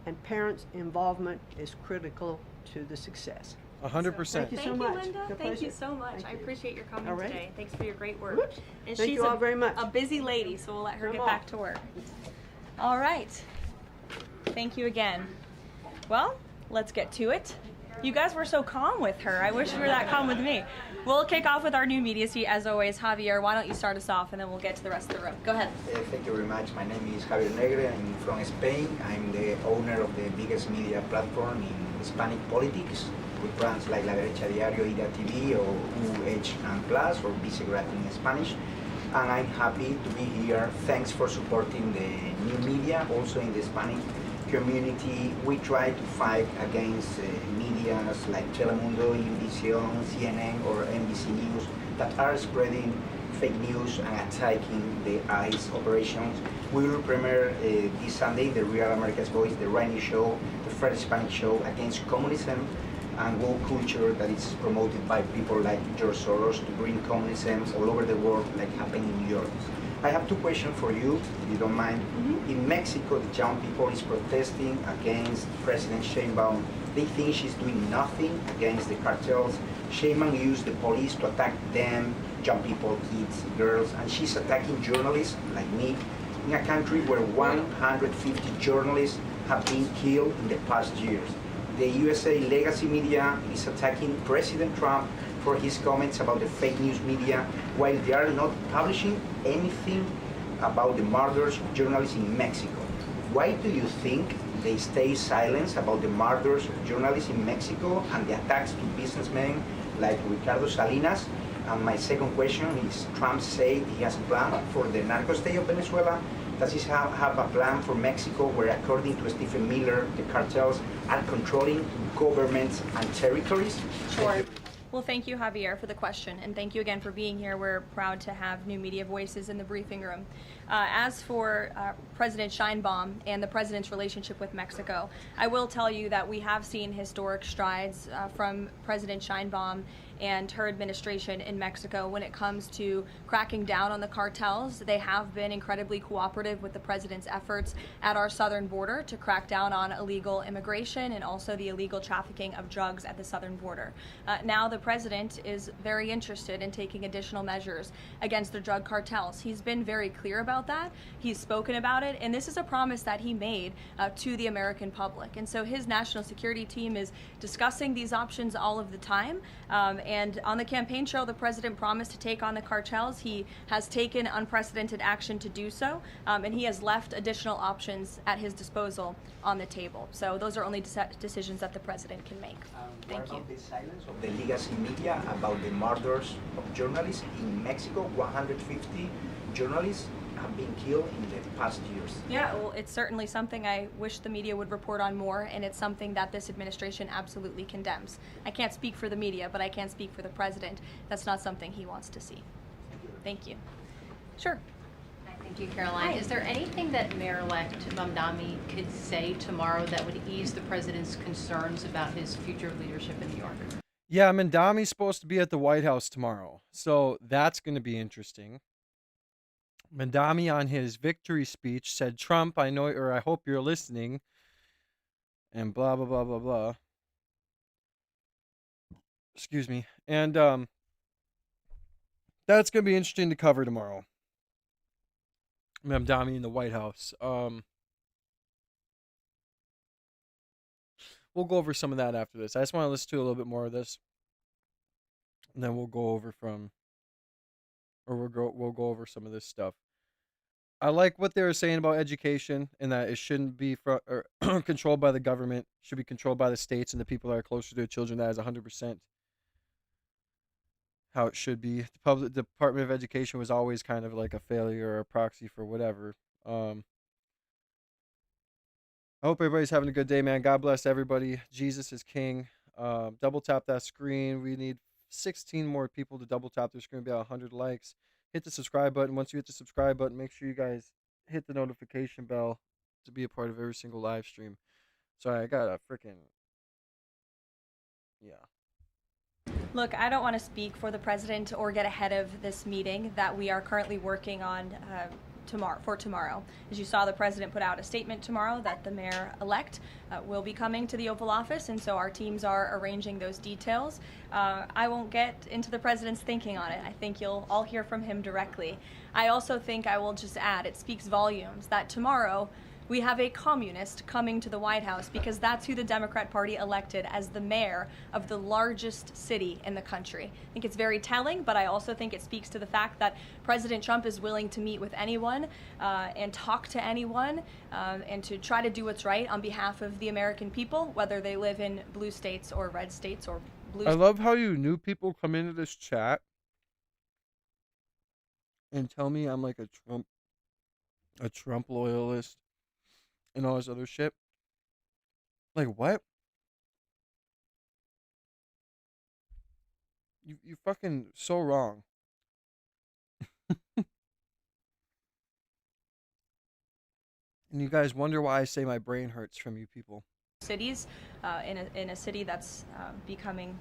and parents' involvement is critical to the success. 100%. Thank you so much. Linda. It's a Thank you pleasure. so much. Thank I you. appreciate your coming All right. today. Thanks for your great work. Whoops. And Thank she's you all very much. a busy lady, so we'll let her Come get on. back to work. All right. Thank you again. Well, let's get to it. You guys were so calm with her. I wish you were that calm with me. We'll kick off with our new media suite, as always. Javier, why don't you start us off, and then we'll get to the rest of the room. Go ahead. Thank you very much. My name is Javier Negre. I'm from Spain. I'm the owner of the biggest media platform in Hispanic politics, with brands like La Derecha Diario, Ida TV, or UH+, or Vicegrad in Spanish. And I'm happy to be here. Thanks for supporting the new media, also in the Hispanic community. We try to fight against media like Telemundo, Univision, CNN, or NBC News that are spreading fake news and attacking the ICE operations. We will premiere this Sunday the Real America's Voice, the Rainy Show, the First Hispanic Show against communism and woke culture that is promoted by people like George Soros to bring communism all over the world, like happened in New York. I have two questions for you, if you don't mind. In Mexico, the young people is protesting against President Sheinbaum. They think she's doing nothing against the cartels. Sheinbaum used the police to attack them, young people, kids, girls, and she's attacking journalists like me in a country where 150 journalists have been killed in the past years. the USA legacy media is attacking President Trump for his comments about the fake news media, while they are not publishing anything about the murders of journalists in Mexico. Why do you think they stay silent about the murders of journalists in Mexico and the attacks to businessmen like Ricardo Salinas? And my second question is, Trump said he has a plan for the narco state of Venezuela. Does he have a plan for Mexico where, according to Stephen Miller, the cartels are controlling governments and territories? Sure. Well, thank you, Javier, for the question, and thank you again for being here. We're proud to have new media voices in the briefing room. As for President Sheinbaum and the president's relationship with Mexico, I will tell you that we have seen historic strides from President Sheinbaum and her administration in Mexico when it comes to cracking down on the cartels. They have been incredibly cooperative with the president's efforts at our southern border to crack down on illegal immigration and also the illegal trafficking of drugs at the southern border. Now the president is very interested in taking additional measures against the drug cartels. He's been very clear about that. He's spoken about it, and this is a promise that he made to the American public. And so his national security team is discussing these options all of the time. And on the campaign trail, the president promised to take on the cartels. He has taken unprecedented action to do so, and he has left additional options at his disposal on the table. So those are only decisions that the president can make. Thank you. What about the silence of the legacy media about the murders of journalists in Mexico? 150 journalists have been killed in the past years. Yeah, well, it's certainly something I wish the media would report on more, and it's something that this administration absolutely condemns. I can't speak for the media, but I can speak for the president. That's not something he wants to see. Thank you. Sure. Thank you, Caroline. Hi. Is there anything that Mayor-elect Mamdani could say tomorrow that would ease the president's concerns about his future leadership in New York? Yeah, Mandami's supposed to be at the White House tomorrow, so that's going to be interesting. Mandami, on his victory speech, said, "Trump, I know, or I hope you're listening," and blah, blah, blah, blah, blah. Excuse me. And that's going to be interesting to cover tomorrow. Mandami in the White House. We'll go over some of that after this. I just want to listen to a little bit more of this, and then we'll go over we'll go over some of this stuff. I like what they were saying about education and that it shouldn't be controlled by the government. It should be controlled by the states and the people that are closer to their children. That is 100% how it should be. The Department of Education was always kind of like a failure or a proxy for whatever. I hope everybody's having a good day, man. God bless everybody. Jesus is king. Double tap that screen. We need 16 more people to double tap their screen. Be 100 likes. Hit the subscribe button. Once you hit the subscribe button, make sure you guys hit the notification bell to be a part of every single live stream. Sorry, I got a freaking... Yeah. Look, I don't want to speak for the president or get ahead of this meeting that we are currently working on tomorrow. As you saw, the president put out a statement tomorrow that the mayor-elect will be coming to the Oval Office, and so our teams are arranging those details. I won't get into the president's thinking on it. I think you'll all hear from him directly. I also think I will just add, it speaks volumes that tomorrow we have a communist coming to the White House because that's who the Democrat Party elected as the mayor of the largest city in the country. I think it's very telling, but I also think it speaks to the fact that President Trump is willing to meet with anyone and talk to anyone and to try to do what's right on behalf of the American people, whether they live in blue states or red states or blue I love how you new people come into this chat and tell me I'm like a Trump loyalist and all this other shit. Like, what? You fucking so wrong. And you guys wonder why I say my brain hurts from you people. cities in a city that's becoming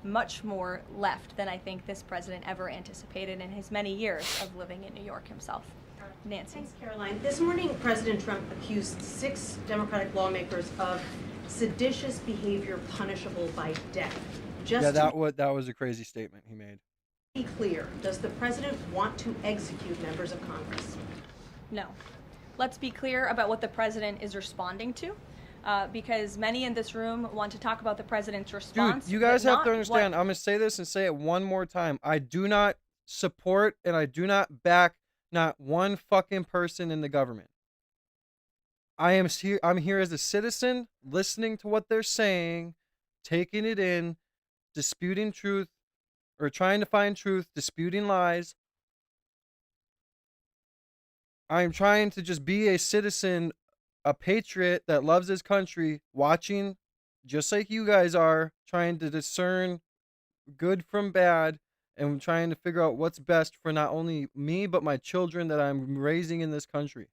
much more left than I think this president ever anticipated in his many years of living in New York himself. Nancy. Thanks, Caroline. This morning, President Trump accused 6 Democratic lawmakers of seditious behavior punishable by death. Yeah, that was a crazy statement he made. To be clear, does the president want to execute members of Congress? No. Let's be clear about what the president is responding to. because many in this room want to talk about the president's response. Dude, you guys but have to not understand. what- I'm going to say this and say it one more time. I do not support and I do not back not one fucking person in the government. I'm here as a citizen, listening to what they're saying, taking it in, disputing truth, or trying to find truth, disputing lies. I'm trying to just be a citizen, a patriot that loves his country, watching, just like you guys are, trying to discern good from bad, and trying to figure out what's best for not only me, but my children that I'm raising in this country.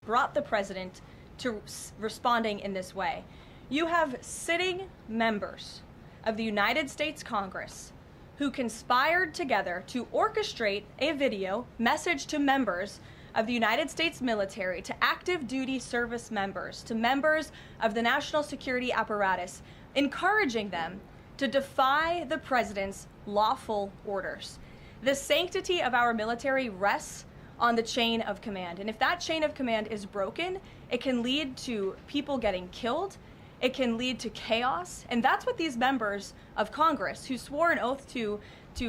brought the president to responding in this way. You have sitting members of the United States Congress who conspired together to orchestrate a video message to members of the United States military, to active duty service members, to members of the national security apparatus, encouraging them to defy the president's lawful orders. The sanctity of our military rests on the chain of command. And if that chain of command is broken, it can lead to people getting killed. It can lead to chaos. And that's what these members of Congress who swore an oath to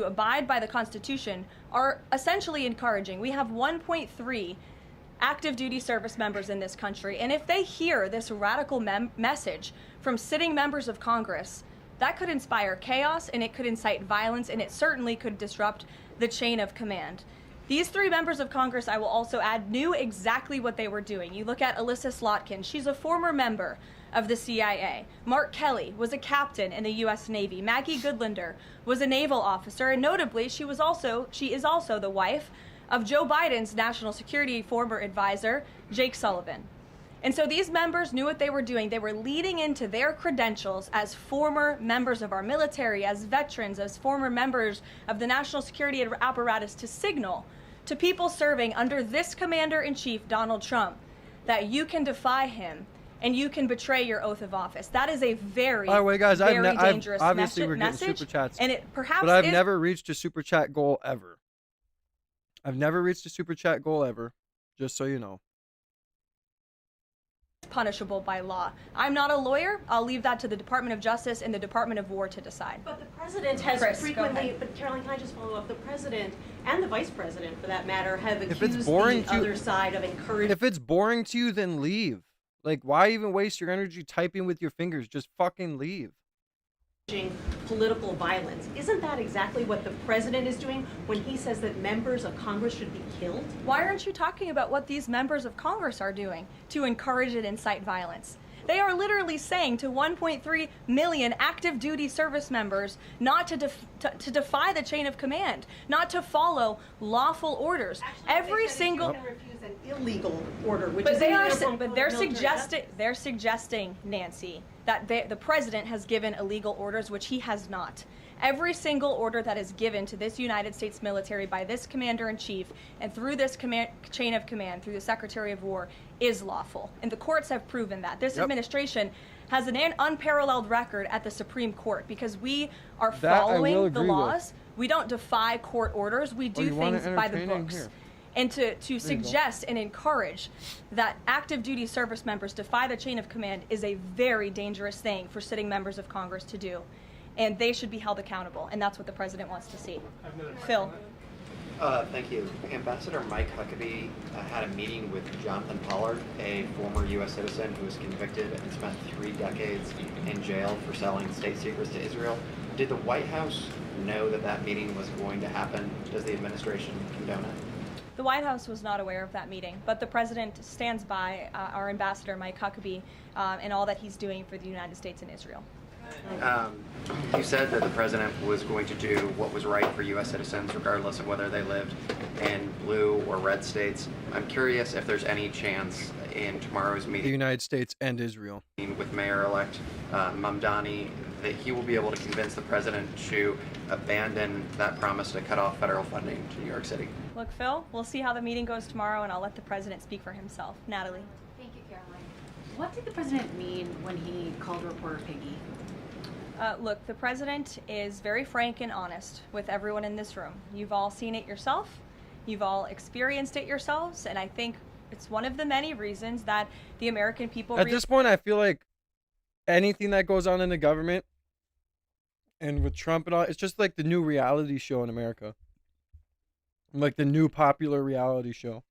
abide by the Constitution are essentially encouraging. We have 1.3 active duty service members in this country. And if they hear this radical message from sitting members of Congress, that could inspire chaos and it could incite violence and it certainly could disrupt the chain of command. These three members of Congress, I will also add, knew exactly what they were doing. You look at Alyssa Slotkin. She's a former member of the CIA. Mark Kelly was a captain in the U.S. Navy. Maggie Goodlander was a naval officer, and notably, she is also the wife of Joe Biden's national security former advisor, Jake Sullivan. And so these members knew what they were doing. They were leading into their credentials as former members of our military, as veterans, as former members of the national security apparatus to signal to people serving under this commander-in-chief, Donald Trump, that you can defy him and you can betray your oath of office. That is a very, By the way, guys, very dangerous obviously we're getting message. super chats, And it perhaps but I've is never reached a super chat goal ever. I've never reached a super chat goal ever, just so you know. punishable by law. I'm not a lawyer. I'll leave that to the Department of Justice and the Department of War to decide. But the president has Chris, go frequently, ahead. but Caroline, can I just follow up? The president and the vice president, for that matter, have If accused it's boring the to you, other side of encouraging if it's boring to you, then leave. Like, why even waste your energy typing with your fingers? Just fucking leave. political violence. Isn't that exactly what the president is doing when he says that members of Congress should be killed? Why aren't you talking about what these members of Congress are doing to encourage and incite violence? They are literally saying to 1.3 million active duty service members not to defy the chain of command, not to follow lawful orders. Every single can refuse an illegal order, which but is they in are uniform but with they're military suggesting, Nancy, that the president has given illegal orders, which he has not. Every single order that is given to this United States military by this commander-in-chief and through this chain of command, through the Secretary of War, is lawful. And the courts have proven that. This administration has an unparalleled record at the Supreme Court because we are following the laws. We don't defy court orders. We do things by the books. Here. And to suggest and encourage that active duty service members defy the chain of command is a very dangerous thing for sitting members of Congress to do. And they should be held accountable. And that's what the president wants to see. Phil. Thank you. Ambassador Mike Huckabee had a meeting with Jonathan Pollard, a former U.S. citizen who was convicted and spent 3 decades in jail for selling state secrets to Israel. Did the White House know that that meeting was going to happen? Does the administration condone it? The White House was not aware of that meeting, but the president stands by our ambassador, Mike Huckabee, and all that he's doing for the United States and Israel. You said that the president was going to do what was right for U.S. citizens, regardless of whether they lived in blue or red states. I'm curious if there's any chance in tomorrow's The meeting United States and Israel. with Mayor-elect Mamdani that he will be able to convince the president to abandon that promise to cut off federal funding to New York City. Look, Phil, we'll see how the meeting goes tomorrow, and I'll let the president speak for himself. Natalie. Thank you, Caroline. What did the president mean when he called a reporter piggy? Look, the president is very frank and honest with everyone in this room. You've all seen it yourself. You've all experienced it yourselves. And I think It's one of the many reasons that the American people. At this point, I feel like anything that goes on in the government and with Trump and all, it's just like the new reality show in America. Like the new popular reality show.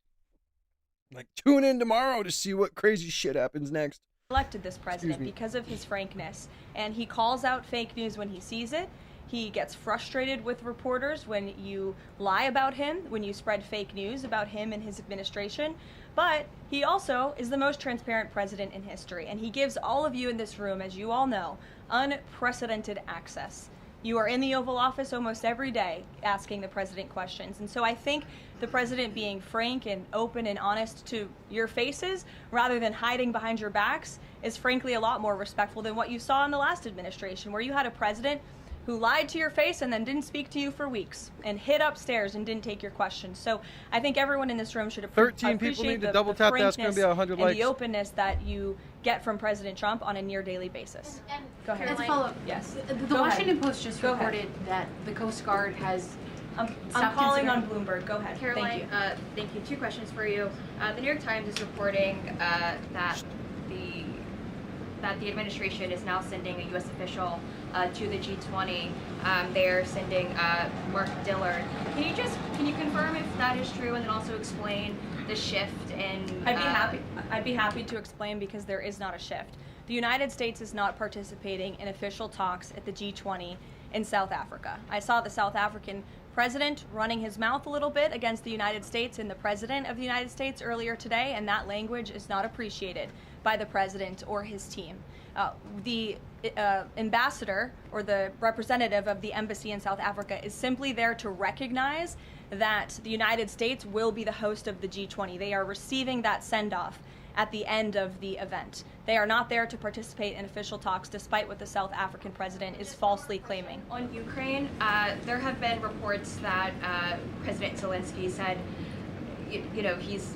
Like, tune in tomorrow to see what crazy shit happens next. Elected this president because of his frankness, and he calls out fake news when he sees it. He gets frustrated with reporters when you lie about him, when you spread fake news about him and his administration. But he also is the most transparent president in history, and he gives all of you in this room, as you all know, unprecedented access. You are in the Oval Office almost every day asking the president questions. And so I think the president being frank and open and honest to your faces rather than hiding behind your backs is frankly a lot more respectful than what you saw in the last administration, where you had a president who lied to your face and then didn't speak to you for weeks and hid upstairs and didn't take your questions. So I think everyone in this room should 13 people need to double tap. That's going to be 100 likes. And the openness that you get from President Trump on a near daily basis. Go ahead. As a follow-up, yes. The Washington Post just reported that the Coast Guard has. I'm calling on Bloomberg. Go ahead. Caroline, Thank you. Two questions for you. The New York Times is reporting that the administration is now sending a U.S. official to the G20. They are sending Mark Dillard. Can you confirm if that is true, and then also explain the shift in? I'd be happy to explain, because there is not a shift. The United States is not participating in official talks at the G20 in South Africa. I saw the South African president running his mouth a little bit against the United States and the president of the United States earlier today, and that language is not appreciated by the president or his team. The ambassador or the representative of the embassy in South Africa is simply there to recognize that the United States will be the host of the G20. They are receiving that send-off at the end of the event. They are not there to participate in official talks, despite what the South African president is falsely claiming. On Ukraine, there have been reports that President Zelensky said, he's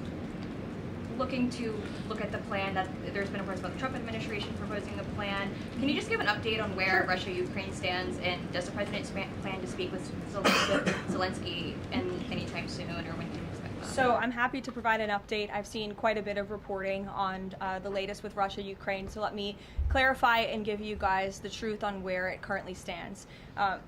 looking to look at the plan, that there's been reports about the Trump administration proposing a plan. Can you just give an update on where Russia-Ukraine stands, and does the president plan to speak with Zelensky anytime soon, or when can you expect that? So I'm happy to provide an update. I've seen quite a bit of reporting on the latest with Russia-Ukraine, so let me clarify and give you guys the truth on where it currently stands.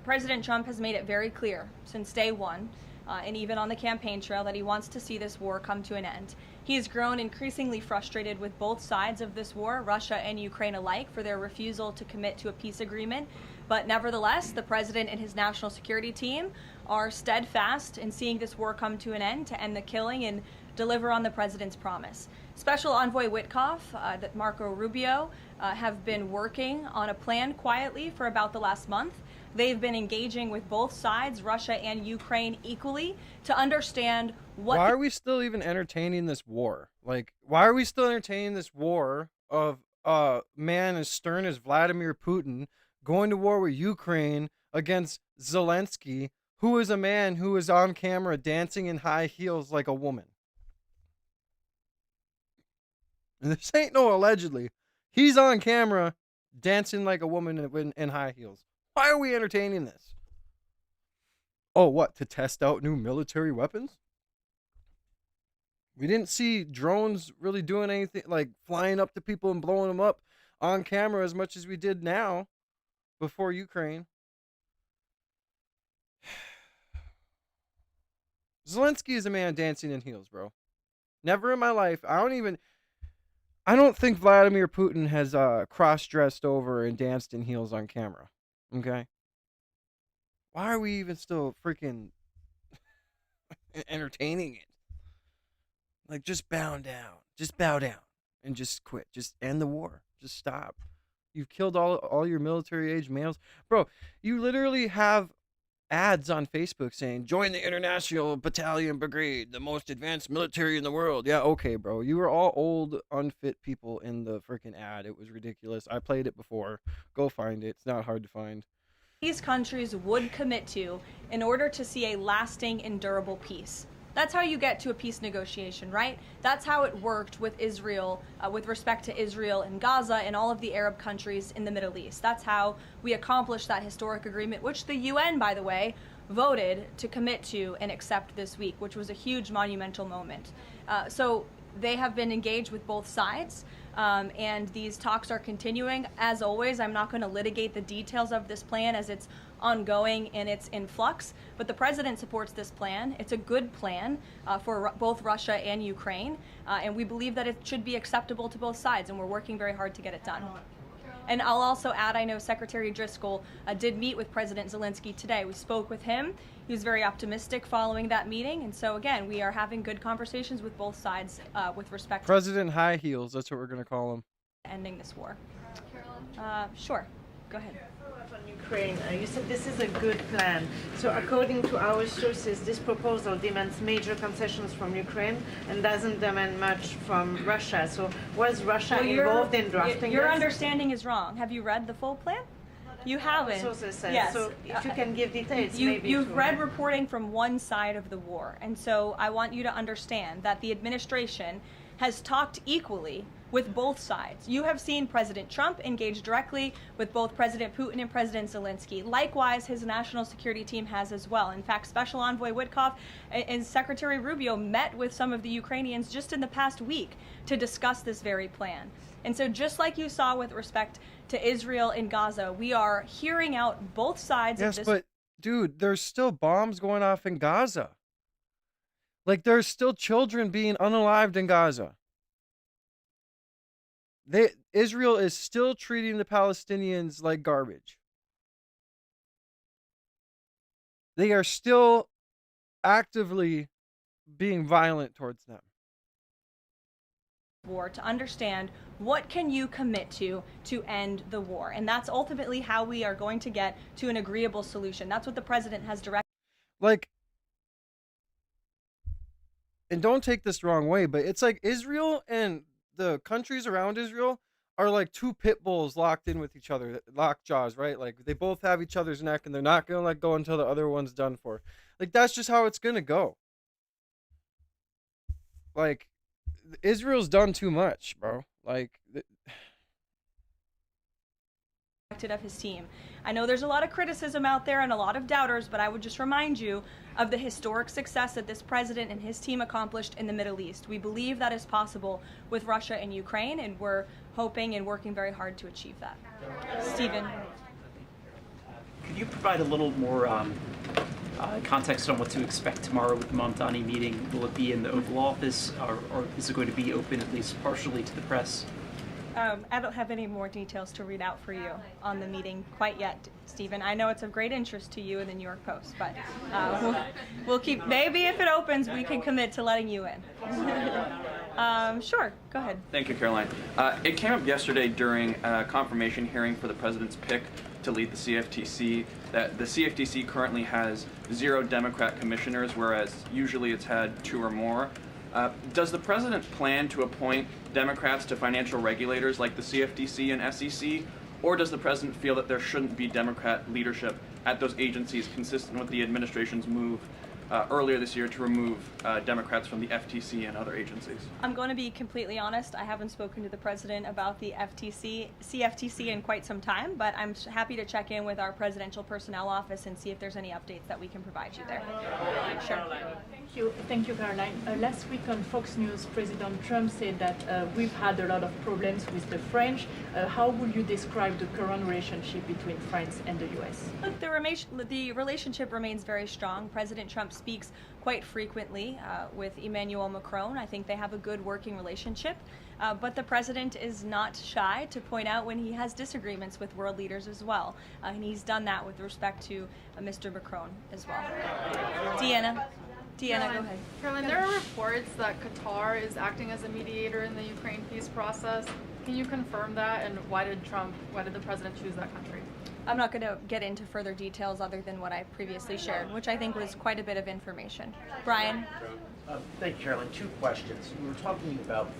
President Trump has made it very clear since day one, and even on the campaign trail, that he wants to see this war come to an end. He has grown increasingly frustrated with both sides of this war, Russia and Ukraine alike, for their refusal to commit to a peace agreement. But nevertheless, the president and his national security team are steadfast in seeing this war come to an end, to end the killing and deliver on the president's promise. Special Envoy Witkoff, that Marco Rubio, have been working on a plan quietly for about the last month. They've been engaging with both sides, Russia and Ukraine, equally to understand what. Why are we still even entertaining this war? Like, why are we still entertaining this war of a man as stern as Vladimir Putin going to war with Ukraine against Zelensky, who is a man who is on camera dancing in high heels like a woman? And this ain't no allegedly. He's on camera dancing like a woman in high heels. Why are we entertaining this? Oh, what? To test out new military weapons? We didn't see drones really doing anything, like flying up to people and blowing them up on camera as much as we did now before Ukraine. Zelensky is a man dancing in heels, bro. Never in my life. I don't think Vladimir Putin has cross-dressed over and danced in heels on camera. Okay? Why are we even still freaking entertaining it? Like, just bow down. Just bow down. And just quit. Just end the war. Just stop. You've killed all your military-age males. Bro, you literally have ads on Facebook saying, join the International Battalion Brigade, the most advanced military in the world. Yeah, okay, bro. You were all old, unfit people in the freaking ad. It was ridiculous. I played it before. Go find it. It's not hard to find. These countries would commit to in order to see a lasting and durable peace. That's how you get to a peace negotiation, right? That's how it worked with Israel, with respect to Israel and Gaza and all of the Arab countries in the Middle East. That's how we accomplished that historic agreement, which the UN, by the way, voted to commit to and accept this week, which was a huge monumental moment. So they have been engaged with both sides, and these talks are continuing. As always, I'm not going to litigate the details of this plan as it's ongoing and it's in flux, but the president supports this plan. It's a good plan for both Russia and Ukraine, and we believe that it should be acceptable to both sides, and we're working very hard to get it done. And I'll also add, I know Secretary Driscoll did meet with President Zelensky today. We spoke with him. He was very optimistic following that meeting. And so, again, we are having good conversations with both sides with respect President High Heels, that's what we're going to call him. to ending this war. Sure. Go ahead. On Ukraine, you said this is a good plan. So according to our sources, this proposal demands major concessions from Ukraine and doesn't demand much from Russia. So was Russia involved in drafting Your this? understanding is wrong. Have you read the full plan? You haven't. Sources say. Yes. So if you can give details, You've read reporting from one side of the war. And so I want you to understand that the administration has talked equally with both sides. You have seen President Trump engage directly with both President Putin and President Zelensky. Likewise, his national security team has as well. In fact, Special Envoy Witkoff and Secretary Rubio met with some of the Ukrainians just in the past week to discuss this very plan. And so just like you saw with respect to Israel and Gaza, we are hearing out both sides of this. Yes, but dude, there's still bombs going off in Gaza. Like, there's still children being unalived in Gaza. Israel is still treating the Palestinians like garbage. They are still actively being violent towards them. War to understand what can you commit to end the war, and that's ultimately how we are going to get to an agreeable solution. That's what the president has directed. Like, and don't take this the wrong way, but it's like Israel and the countries around Israel are like two pit bulls locked in with each other, locked jaws, right? Like, they both have each other's neck and they're not gonna let go until the other one's done for. Like, that's just how it's gonna go. Like, Israel's done too much, bro. Like, Of his team. I know there's a lot of criticism out there and a lot of doubters, but I would just remind you of the historic success that this president and his team accomplished in the Middle East. We believe that is possible with Russia and Ukraine, and we're hoping and working very hard to achieve that. Stephen. Could you provide a little more context on what to expect tomorrow with the Mamdani meeting? Will it be in the Oval Office, or is it going to be open at least partially to the press? I don't have any more details to read out for you on the meeting quite yet, Stephen. I know it's of great interest to you in the New York Post, but we'll keep, maybe if it opens, we can commit to letting you in. Sure, go ahead. Thank you, Caroline. It came up yesterday during a confirmation hearing for the president's pick to lead the CFTC that the CFTC currently has 0 Democrat commissioners, whereas usually it's had 2 or more. Does the president plan to appoint Democrats to financial regulators like the CFTC and SEC, or does the president feel that there shouldn't be Democrat leadership at those agencies, consistent with the administration's move earlier this year to remove Democrats from the FTC and other agencies? I'm going to be completely honest. I haven't spoken to the president about the CFTC in quite some time, but I'm happy to check in with our presidential personnel office and see if there's any updates that we can provide you there. Sure. Thank you, Caroline. Last week on Fox News, President Trump said that we've had a lot of problems with the French. How would you describe the current relationship between France and the U.S.? Look, the relationship remains very strong. President Trump speaks quite frequently with Emmanuel Macron. I think they have a good working relationship. But the president is not shy to point out when he has disagreements with world leaders as well. And he's done that with respect to Mr. Macron as well. Deanna, go ahead. Caroline, there are reports that Qatar is acting as a mediator in the Ukraine peace process. Can you confirm that, and why did the president choose that country? I'm not going to get into further details other than what I previously shared, which I think was quite a bit of information. Brian? Thank you, Caroline. 2 questions. We were talking about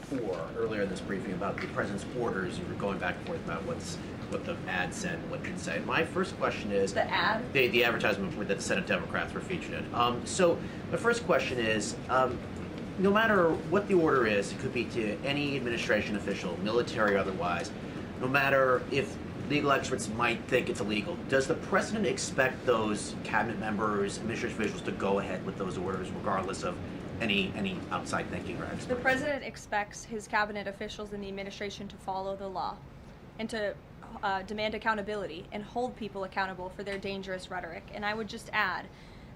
earlier in this briefing about the president's orders. You were going back and forth about what the ad said and what it didn't say. My first question is... The ad? The advertisement that the Senate Democrats were featured in. So my first question is, no matter what the order is, it could be to any administration official, military or otherwise, no matter if legal experts might think it's illegal, does the president expect those cabinet members, administration officials to go ahead with those orders regardless of any outside thinking or The experts? president expects his cabinet officials and the administration to follow the law and to demand accountability and hold people accountable for their dangerous rhetoric. And I would just add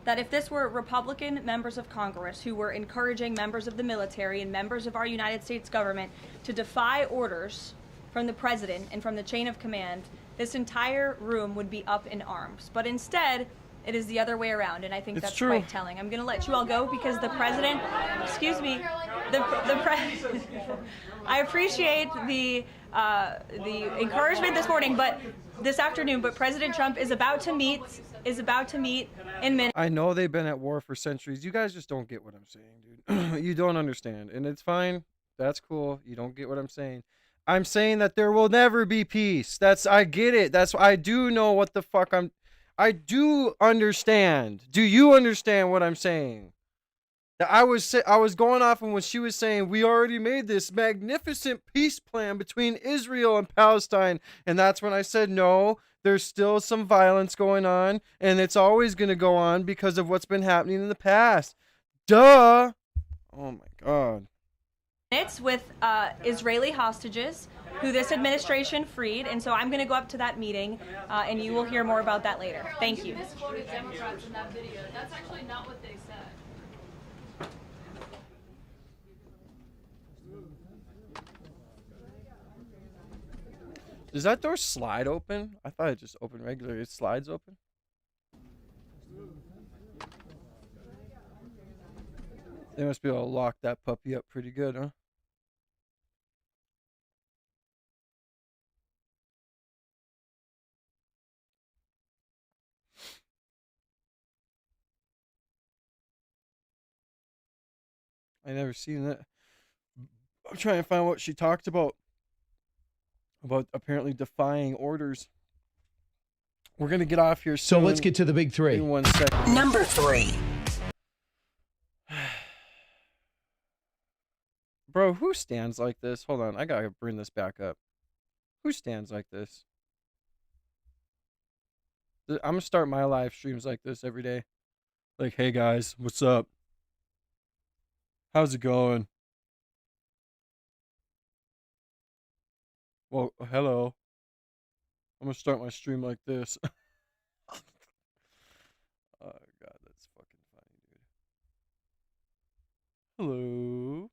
that if this were Republican members of Congress who were encouraging members of the military and members of our United States government to defy orders from the president and from the chain of command, this entire room would be up in arms. But instead, it is the other way around, and I think It's that's true. quite telling. I'm going to let you all go because the president, excuse me, I appreciate the encouragement this morning, but this afternoon. But President Trump is about to meet in minutes. I know they've been at war for centuries. You guys just don't get what I'm saying, dude. You don't understand, and it's fine. That's cool. You don't get what I'm saying. I'm saying that there will never be peace. I get it. I do know what the fuck I do understand. Do you understand what I'm saying? That I was going off on when she was saying we already made this magnificent peace plan between Israel and Palestine, and that's when I said no. There's still some violence going on, and it's always going to go on because of what's been happening in the past. Duh. Oh my God. Minutes with Israeli hostages who this administration freed, and so I'm going to go up to that meeting, and you will hear more about that later. Thank you. Misquoted Democrats in that video. That's actually not what they said. Does that door slide open? I thought it just opened regularly. It slides open? They must be able to lock that puppy up pretty good, huh? I never seen that. I'm trying to find what she talked about apparently defying orders. We're gonna get off here soon. So let's get to the big three. In 1 second. Number 3. Bro, who stands like this? Hold on, I gotta bring this back up. Who stands like this? I'm gonna start my live streams like this every day. Like, hey guys, what's up? How's it going? Well, hello. I'm gonna start my stream like this. Oh God, that's fucking funny, dude. Hello.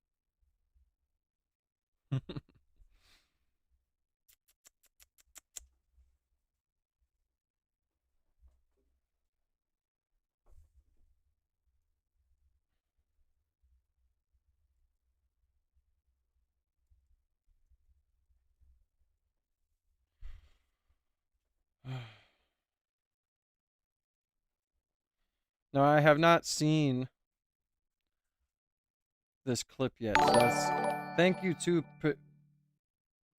Now, I have not seen this clip yet. So thank you to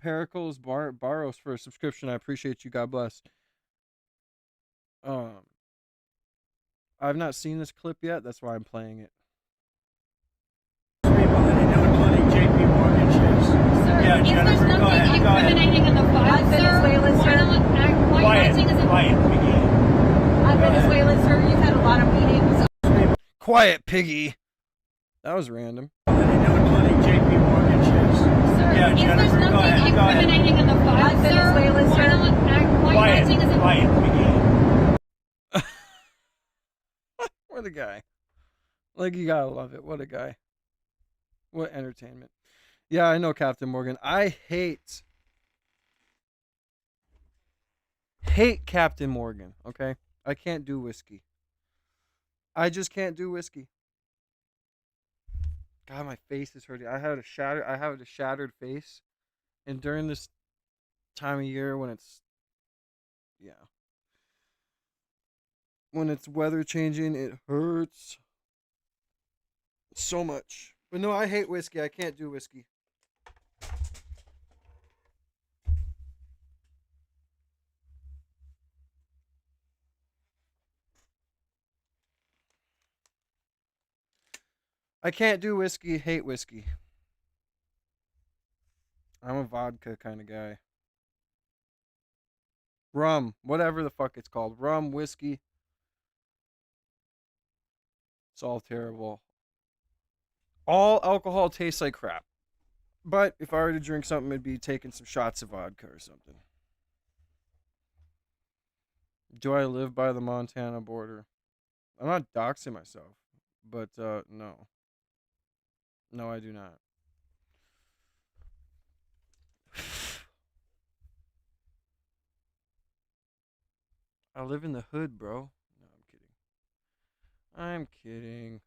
Pericles Barros for a subscription. I appreciate you. God bless. I've not seen this clip yet. That's why I'm playing it. Sir, if there's nothing incriminating in the file, Venezuela, sir. quiet, Venezuela, sir, you've had a lot of meetings. Quiet, piggy. That was random. Sir, if there's nothing incriminating in the file, Venezuela, sir. What a guy. Like, you gotta love it. What a guy. What entertainment. Yeah, I know, Captain Morgan. I hate Captain Morgan, okay? I can't do whiskey. I just can't do whiskey. God, my face is hurting. I have a shattered face. And during this time of year when it's when it's weather changing, it hurts so much. But no, I hate whiskey. I can't do whiskey. I can't do whiskey, hate whiskey. I'm a vodka kind of guy. Rum, whatever the fuck it's called. Rum, whiskey. It's all terrible. All alcohol tastes like crap. But if I were to drink something, it'd be taking some shots of vodka or something. Do I live by the Montana border? I'm not doxing myself, but no. No, I do not. I live in the hood, bro. No, I'm kidding.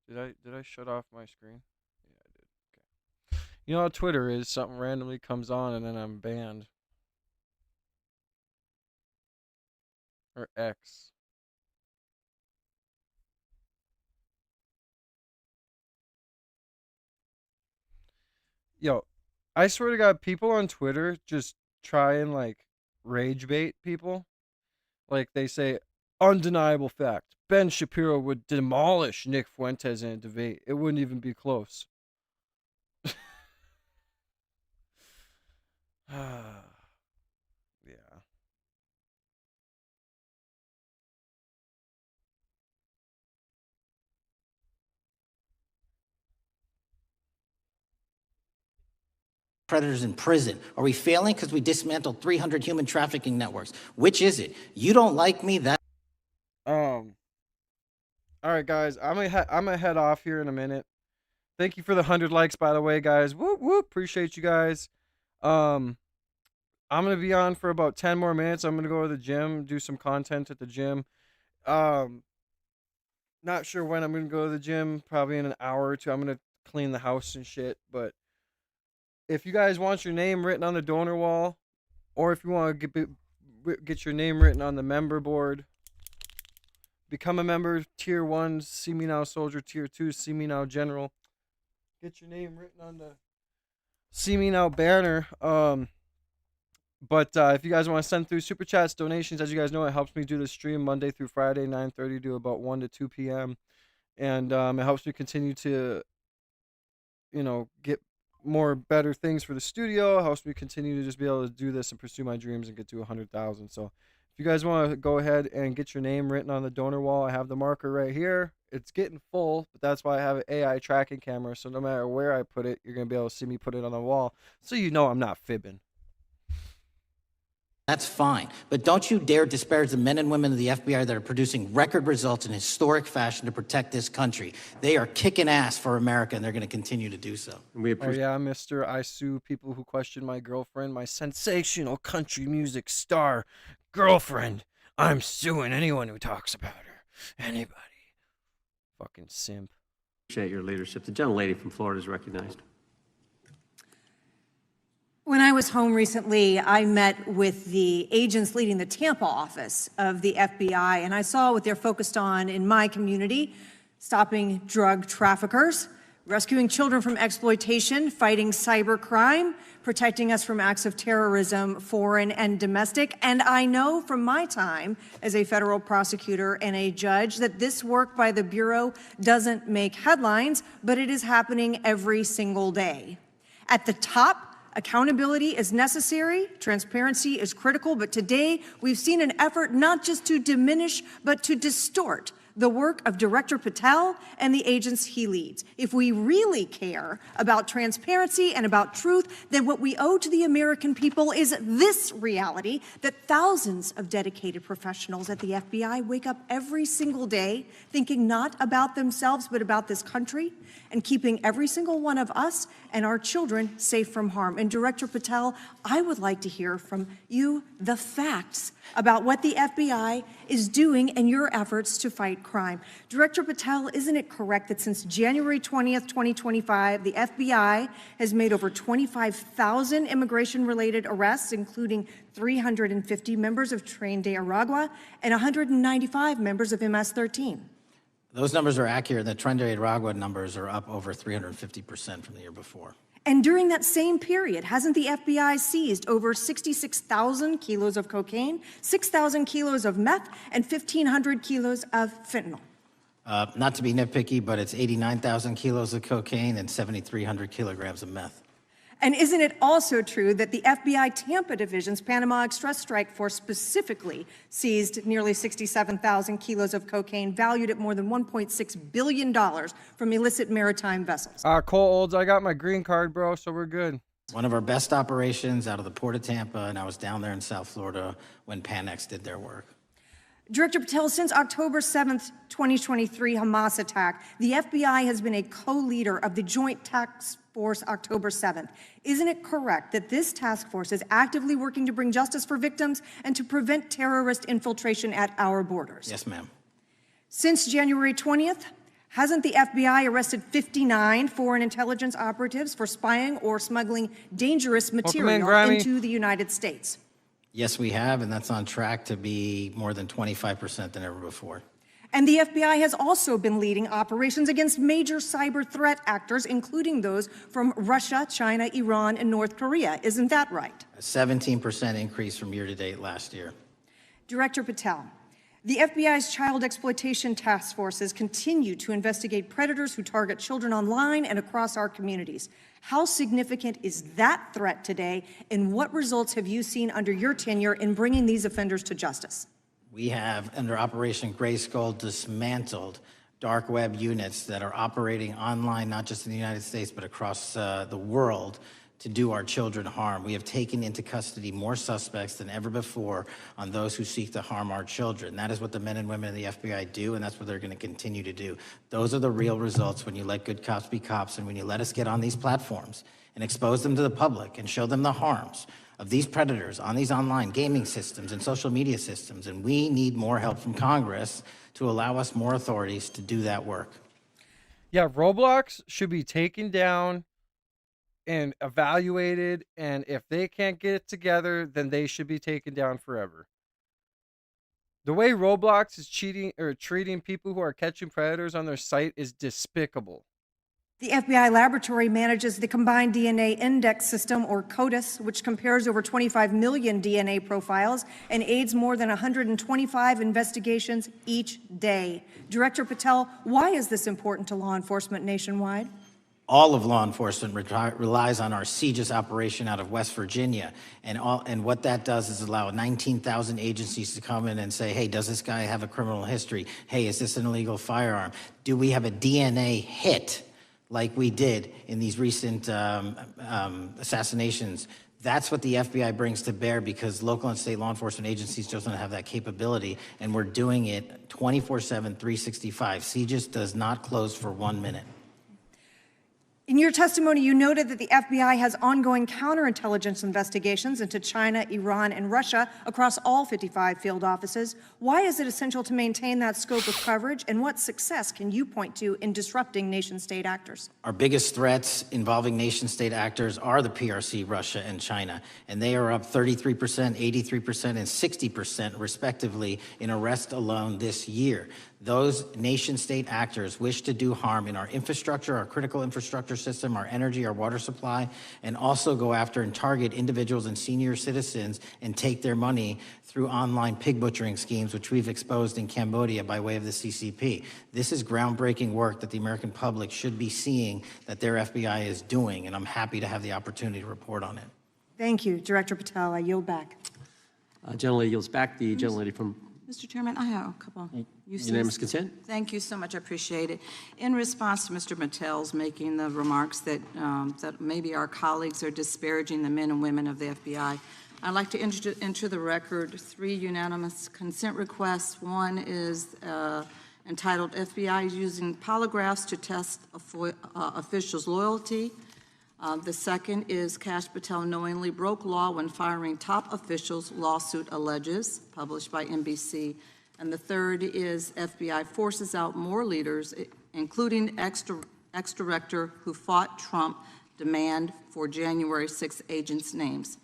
I'm kidding. Did I shut off my screen? Yeah, I did. Okay. You know how Twitter is, something randomly comes on and then I'm banned. Or X. Yo, I swear to God, people on Twitter just try and like rage bait people. Like they say, undeniable fact: Ben Shapiro would demolish Nick Fuentes in a debate. It wouldn't even be close. Yeah. Predators in prison? Are we failing because we dismantled 300 human trafficking networks? Which is it? You don't like me? That. All right, guys. I'm gonna head off here in a minute. Thank you for the 100 likes, by the way, guys. Whoop whoop. Appreciate you guys. I'm gonna be on for about 10 more minutes. I'm gonna go to the gym, do some content at the gym. Not sure when I'm gonna go to the gym. Probably in an hour or two. I'm gonna clean the house and shit. But if you guys want your name written on the donor wall, or if you want to get your name written on the member board, become a member. Tier 1, see me now soldier. Tier 2, see me now general. Get your name written on the see me now banner. But if you guys want to send through super chats, donations, as you guys know, it helps me do the stream Monday through Friday, 9:30 to about 1 to 2 p.m. And it helps me continue to, get more better things for the studio. It helps me continue to just be able to do this and pursue my dreams and get to 100,000. So if you guys want to go ahead and get your name written on the donor wall, I have the marker right here. It's getting full, but that's why I have an AI tracking camera. So no matter where I put it, you're going to be able to see me put it on the wall. So you know I'm not fibbing. That's fine. But don't you dare disparage the men and women of the FBI that are producing record results in historic fashion to protect this country. They are kicking ass for America, and they're going to continue to do so. Oh, yeah, Mr. I sue people who question my girlfriend, my sensational country music star girlfriend. I'm suing anyone who talks about her. Anybody. Fucking simp. Appreciate your leadership. The gentlelady from Florida is recognized. When I was home recently, I met with the agents leading the Tampa office of the FBI, and I saw what they're focused on in my community: stopping drug traffickers, rescuing children from exploitation, fighting cybercrime, protecting us from acts of terrorism, foreign and domestic. And I know from my time as a federal prosecutor and a judge that this work by the Bureau doesn't make headlines, but it is happening every single day. At the top, accountability is necessary, transparency is critical, but today we've seen an effort not just to diminish, but to distort the work of Director Patel and the agents he leads. If we really care about transparency and about truth, then what we owe to the American people is this reality: that thousands of dedicated professionals at the FBI wake up every single day thinking not about themselves, but about this country, and keeping every single one of us and our children safe from harm. And Director Patel, I would like to hear from you the facts about what the FBI is doing and your efforts to fight crime. Director Patel, isn't it correct that since January 20th, 2025, the FBI has made over 25,000 immigration-related arrests, including 350 members of Tren de Aragua and 195 members of MS-13? Those numbers are accurate. The Tren de Aragua numbers are up over 350% from the year before. And during that same period, hasn't the FBI seized over 66,000 kilos of cocaine, 6,000 kilos of meth, and 1,500 kilos of fentanyl? Not to be nitpicky, but it's 89,000 kilos of cocaine and 7,300 kilograms of meth. And isn't it also true that the FBI Tampa Division's Panama Express strike force specifically seized nearly 67,000 kilos of cocaine valued at more than $1.6 billion from illicit maritime vessels? Cole Olds, I got my green card, bro, so we're good. One of our best operations out of the Port of Tampa, and I was down there in South Florida when Panex did their work. Director Patel, since October 7th, 2023 Hamas attack, the FBI has been a co-leader of the Joint Task Force October 7th. Isn't it correct that this task force is actively working to bring justice for victims and to prevent terrorist infiltration at our borders? Yes, ma'am. Since January 20th, hasn't the FBI arrested 59 foreign intelligence operatives for spying or smuggling dangerous material into the United States? Yes, we have, and that's on track to be more than 25% than ever before. And the FBI has also been leading operations against major cyber threat actors, including those from Russia, China, Iran, and North Korea. Isn't that right? A 17% increase from year to date last year. Director Patel, the FBI's child exploitation task forces continue to investigate predators who target children online and across our communities. How significant is that threat today, and what results have you seen under your tenure in bringing these offenders to justice? We have, under Operation Gray Skull, dismantled dark web units that are operating online, not just in the United States, but across the world, to do our children harm. We have taken into custody more suspects than ever before on those who seek to harm our children. That is what the men and women of the FBI do, and that's what they're going to continue to do. Those are the real results when you let good cops be cops and when you let us get on these platforms and expose them to the public and show them the harms of these predators on these online gaming systems and social media systems. And we need more help from Congress to allow us more authorities to do that work. Yeah, Roblox should be taken down and evaluated, and if they can't get it together, then they should be taken down forever. The way Roblox is treating people who are catching predators on their site is despicable. The FBI laboratory manages the Combined DNA Index System, or CODIS, which compares over 25 million DNA profiles and aids more than 125 investigations each day. Director Patel, why is this important to law enforcement nationwide? All of law enforcement relies on our CJIS operation out of West Virginia. And what that does is allow 19,000 agencies to come in and say, hey, does this guy have a criminal history? Hey, is this an illegal firearm? Do we have a DNA hit like we did in these recent assassinations? That's what the FBI brings to bear, because local and state law enforcement agencies just don't have that capability, and we're doing it 24/7, 365. CJIS does not close for 1 minute. In your testimony, you noted that the FBI has ongoing counterintelligence investigations into China, Iran, and Russia across all 55 field offices. Why is it essential to maintain that scope of coverage, and what success can you point to in disrupting nation-state actors? Our biggest threats involving nation-state actors are the PRC, Russia, and China, and they are up 33%, 83%, and 60% respectively in arrest alone this year. Those nation-state actors wish to do harm in our infrastructure, our critical infrastructure system, our energy, our water supply, and also go after and target individuals and senior citizens and take their money through online pig butchering schemes, which we've exposed in Cambodia by way of the CCP. This is groundbreaking work that the American public should be seeing that their FBI is doing, and I'm happy to have the opportunity to report on it. Thank you. Director Patel, I yield back. Gentlelady yields back. The gentlelady from Mr. Chairman, I have a couple. Unanimous consent. Thank you so much. I appreciate it. In response to Mr. Mattel's making the remarks that that maybe our colleagues are disparaging the men and women of the FBI, I'd like to enter the record 3 unanimous consent requests. One is entitled FBI is using polygraphs to test officials' loyalty. The second is Kash Patel knowingly broke law when firing top officials, lawsuit alleges, published by NBC. And the third is FBI forces out more leaders, including ex-director who fought Trump, demand for January 6 agents' names.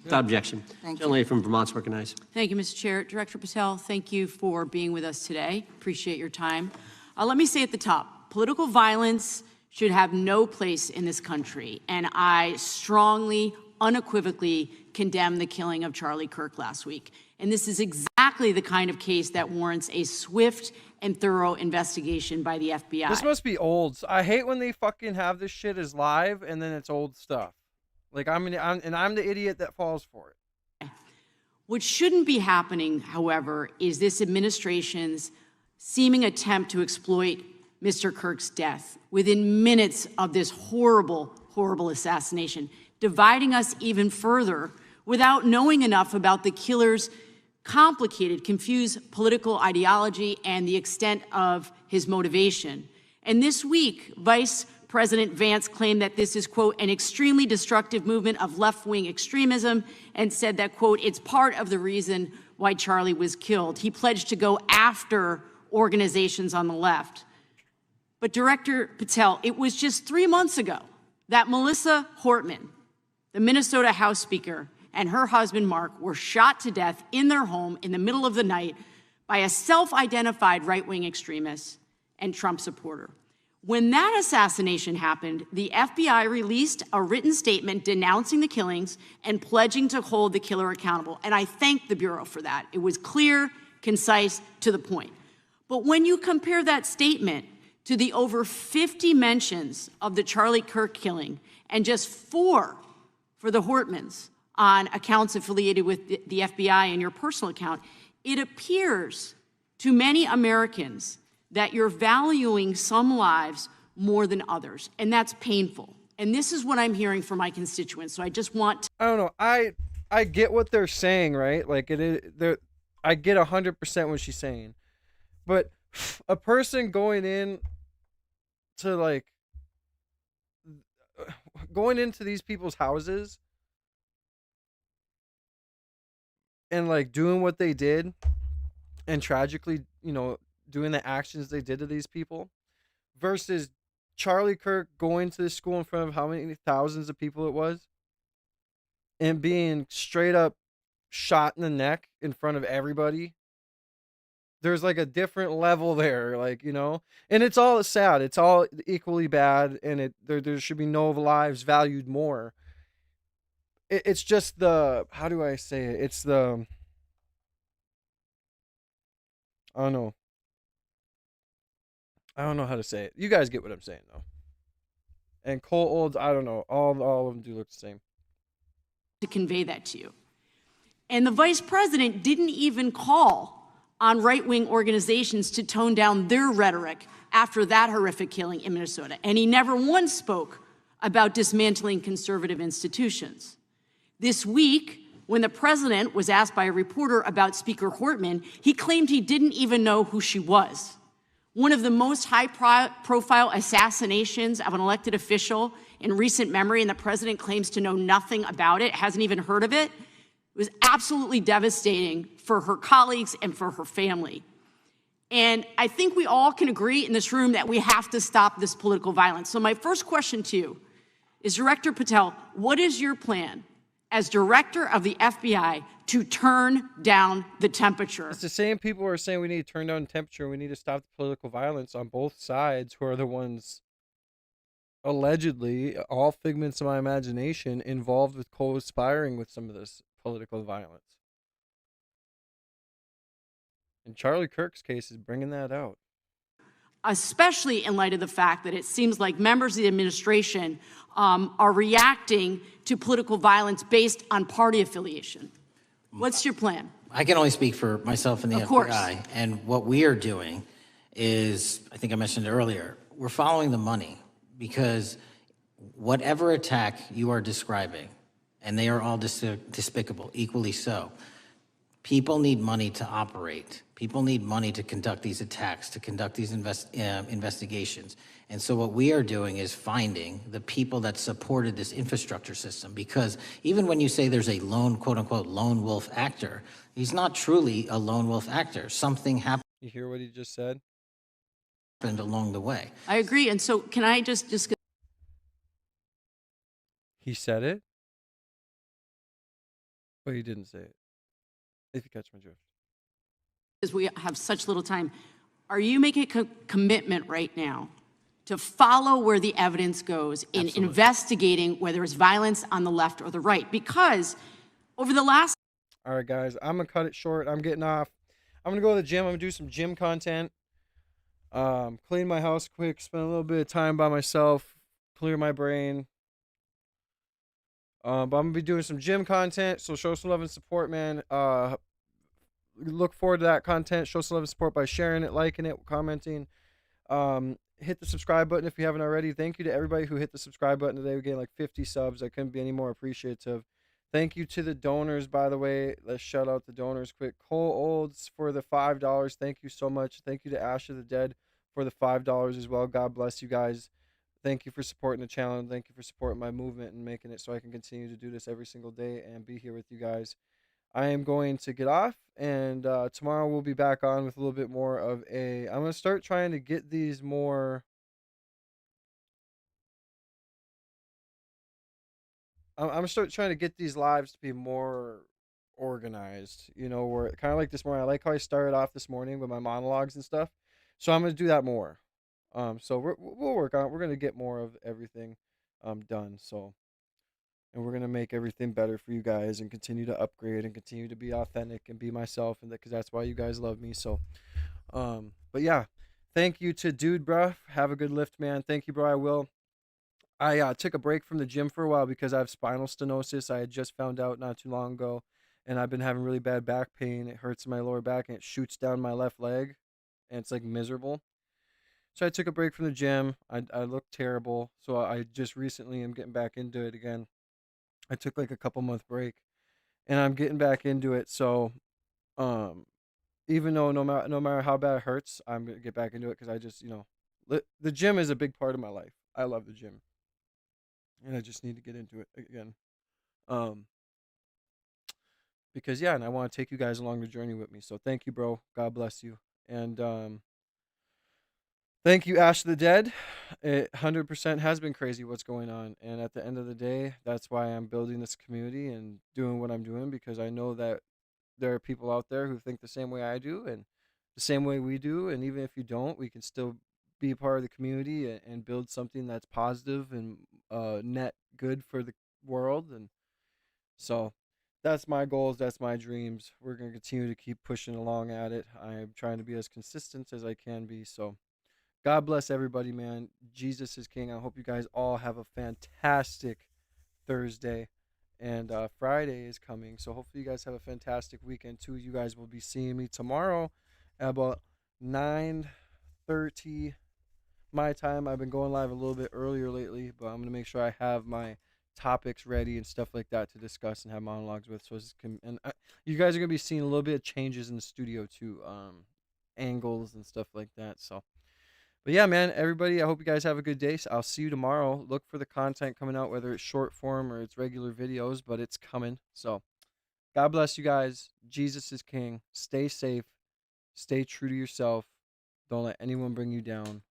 Without objection. Thank Gentlelady from Vermont's recognized. Thank you, Mr. Chair. Director Patel, thank you for being with us today. Appreciate your time. Let me say at the top, political violence should have no place in this country, and I strongly, unequivocally condemn the killing of Charlie Kirk last week. And this is exactly the kind of case that warrants a swift and thorough investigation by the FBI. This must be old. I hate when they fucking have this shit as live and then it's old stuff. Like I'm the idiot that falls for it. What shouldn't be happening, however, is this administration's seeming attempt to exploit Mr. Kirk's death within minutes of this horrible, horrible assassination, dividing us even further without knowing enough about the killer's complicated, confused political ideology and the extent of his motivation. And this week, Vice President Vance claimed that this is, quote, an extremely destructive movement of left-wing extremism, and said that, quote, it's part of the reason why Charlie was killed. He pledged to go after organizations on the left. But Director Patel, it was just 3 months ago that Melissa Hortman, the Minnesota House Speaker, and her husband Mark were shot to death in their home in the middle of the night by a self-identified right-wing extremist and Trump supporter. When that assassination happened, the FBI released a written statement denouncing the killings and pledging to hold the killer accountable. And I thank the Bureau for that. It was clear, concise, to the point. But when you compare that statement to the over 50 mentions of the Charlie Kirk killing and just 4 for the Hortmans on accounts affiliated with the FBI and your personal account, it appears to many Americans that you're valuing some lives more than others, and that's painful. And this is what I'm hearing from my constituents, so I just want to— I don't know. I get what they're saying, right? Like I get 100% what she's saying. But a person going into these people's houses and like doing what they did and tragically, doing the actions they did to these people versus Charlie Kirk going to the school in front of how many thousands of people it was and being straight up shot in the neck in front of everybody. There's like a different level there, and it's all sad. It's all equally bad, and there should be no lives valued more. It's just how do I say it? It's I don't know. I don't know how to say it. You guys get what I'm saying, though. And Cole Olds, I don't know. All of them do look the same. to convey that to you. And the vice president didn't even call on right-wing organizations to tone down their rhetoric after that horrific killing in Minnesota. And he never once spoke about dismantling conservative institutions. This week, when the president was asked by a reporter about Speaker Hortman, he claimed he didn't even know who she was. One of the most high-profile assassinations of an elected official in recent memory, and the president claims to know nothing about it, hasn't even heard of it. It was absolutely devastating for her colleagues and for her family. And I think we all can agree in this room that we have to stop this political violence. So my first question to you is, Director Patel, what is your plan as director of the FBI to turn down the temperature? It's the same people who are saying we need to turn down the temperature. We need to stop the political violence on both sides, who are the ones allegedly, all figments of my imagination, involved with co-conspiring with some of this political violence. And Charlie Kirk's case is bringing that out. Especially in light of the fact that it seems like members of the administration are reacting to political violence based on party affiliation. What's your plan? I can only speak for myself and the Of course. FBI. And what we are doing is, I think I mentioned it earlier, we're following the money, because whatever attack you are describing, and they are all despicable, equally so, people need money to operate. People need money to conduct these attacks, to conduct these investigations. And so what we are doing is finding the people that supported this infrastructure system, because even when you say there's a lone, quote unquote, lone wolf actor, he's not truly a lone wolf actor. Something happened. You hear what he just said? Along the way. I agree. And so can I just He said it? But he didn't say it. If you catch my drift. because we have such little time, are you making a commitment right now to follow where the evidence goes in Absolutely. investigating whether it's violence on the left or the right? Because over the last— All right, guys, I'm going to cut it short. I'm getting off. I'm going to go to the gym. I'm going to do some gym content. Clean my house quick, spend a little bit of time by myself, clear my brain. But I'm gonna be doing some gym content, so show some love and support, man. Look forward to that content. Show some love and support by sharing it, liking it, commenting. Hit the subscribe button if you haven't already. Thank you to everybody who hit the subscribe button today. We gained like 50 subs. I couldn't be any more appreciative. Thank you to the donors, by the way. Let's shout out the donors quick. Cole Olds for the $5. Thank you so much. Thank you to Ash of the Dead for the $5 as well. God bless you guys. Thank you for supporting the channel. Thank you for supporting my movement and making it so I can continue to do this every single day and be here with you guys. I am going to get off, and tomorrow we'll be back on with a little bit more of a. I'm going to start trying to get these more. I'm going to start trying to get these lives to be more organized, you know, where kind of like this morning. I like how I started off this morning with my monologues and stuff. So I'm going to do that more. So we'll work on it. We're going to get more of everything done. So, and we're going to make everything better for you guys and continue to upgrade and continue to be authentic and be myself, and because that's why you guys love me. So, but yeah, thank you to Dude Bruh. Have a good lift, man. Thank you, bro. I will. I took a break from the gym for a while because I have spinal stenosis. I had just found out not too long ago, and I've been having really bad back pain. It hurts my lower back and it shoots down my left leg, and it's like miserable. So I took a break from the gym. I look terrible, so I just recently am getting back into it again. I took like a couple month break, and I'm getting back into it. So, um, even though no matter how bad it hurts, I'm gonna get back into it because I just the gym is a big part of my life. I love the gym, and I just need to get into it again. Um, because yeah, and I want to take you guys along the journey with me. So thank you, bro. God bless you, and thank you, Ash of the Dead. It 100% has been crazy what's going on, and at the end of the day, that's why I'm building this community and doing what I'm doing, because I know that there are people out there who think the same way I do and the same way we do, and even if you don't, we can still be part of the community and build something that's positive and net good for the world. And so that's my goals, that's my dreams. We're going to continue to keep pushing along at it. I'm trying to be as consistent as I can be. So God bless everybody, man. Jesus is king. I hope you guys all have a fantastic Thursday. And Friday is coming. So hopefully you guys have a fantastic weekend too. You guys will be seeing me tomorrow at about 9:30 my time. I've been going live a little bit earlier lately, but I'm going to make sure I have my topics ready and stuff like that to discuss and have monologues with. So you guys are going to be seeing a little bit of changes in the studio too, angles and stuff like that. So but yeah, man, everybody, I hope you guys have a good day. So I'll see you tomorrow. Look for the content coming out, whether it's short form or it's regular videos, but it's coming. So God bless you guys. Jesus is king. Stay safe. Stay true to yourself. Don't let anyone bring you down.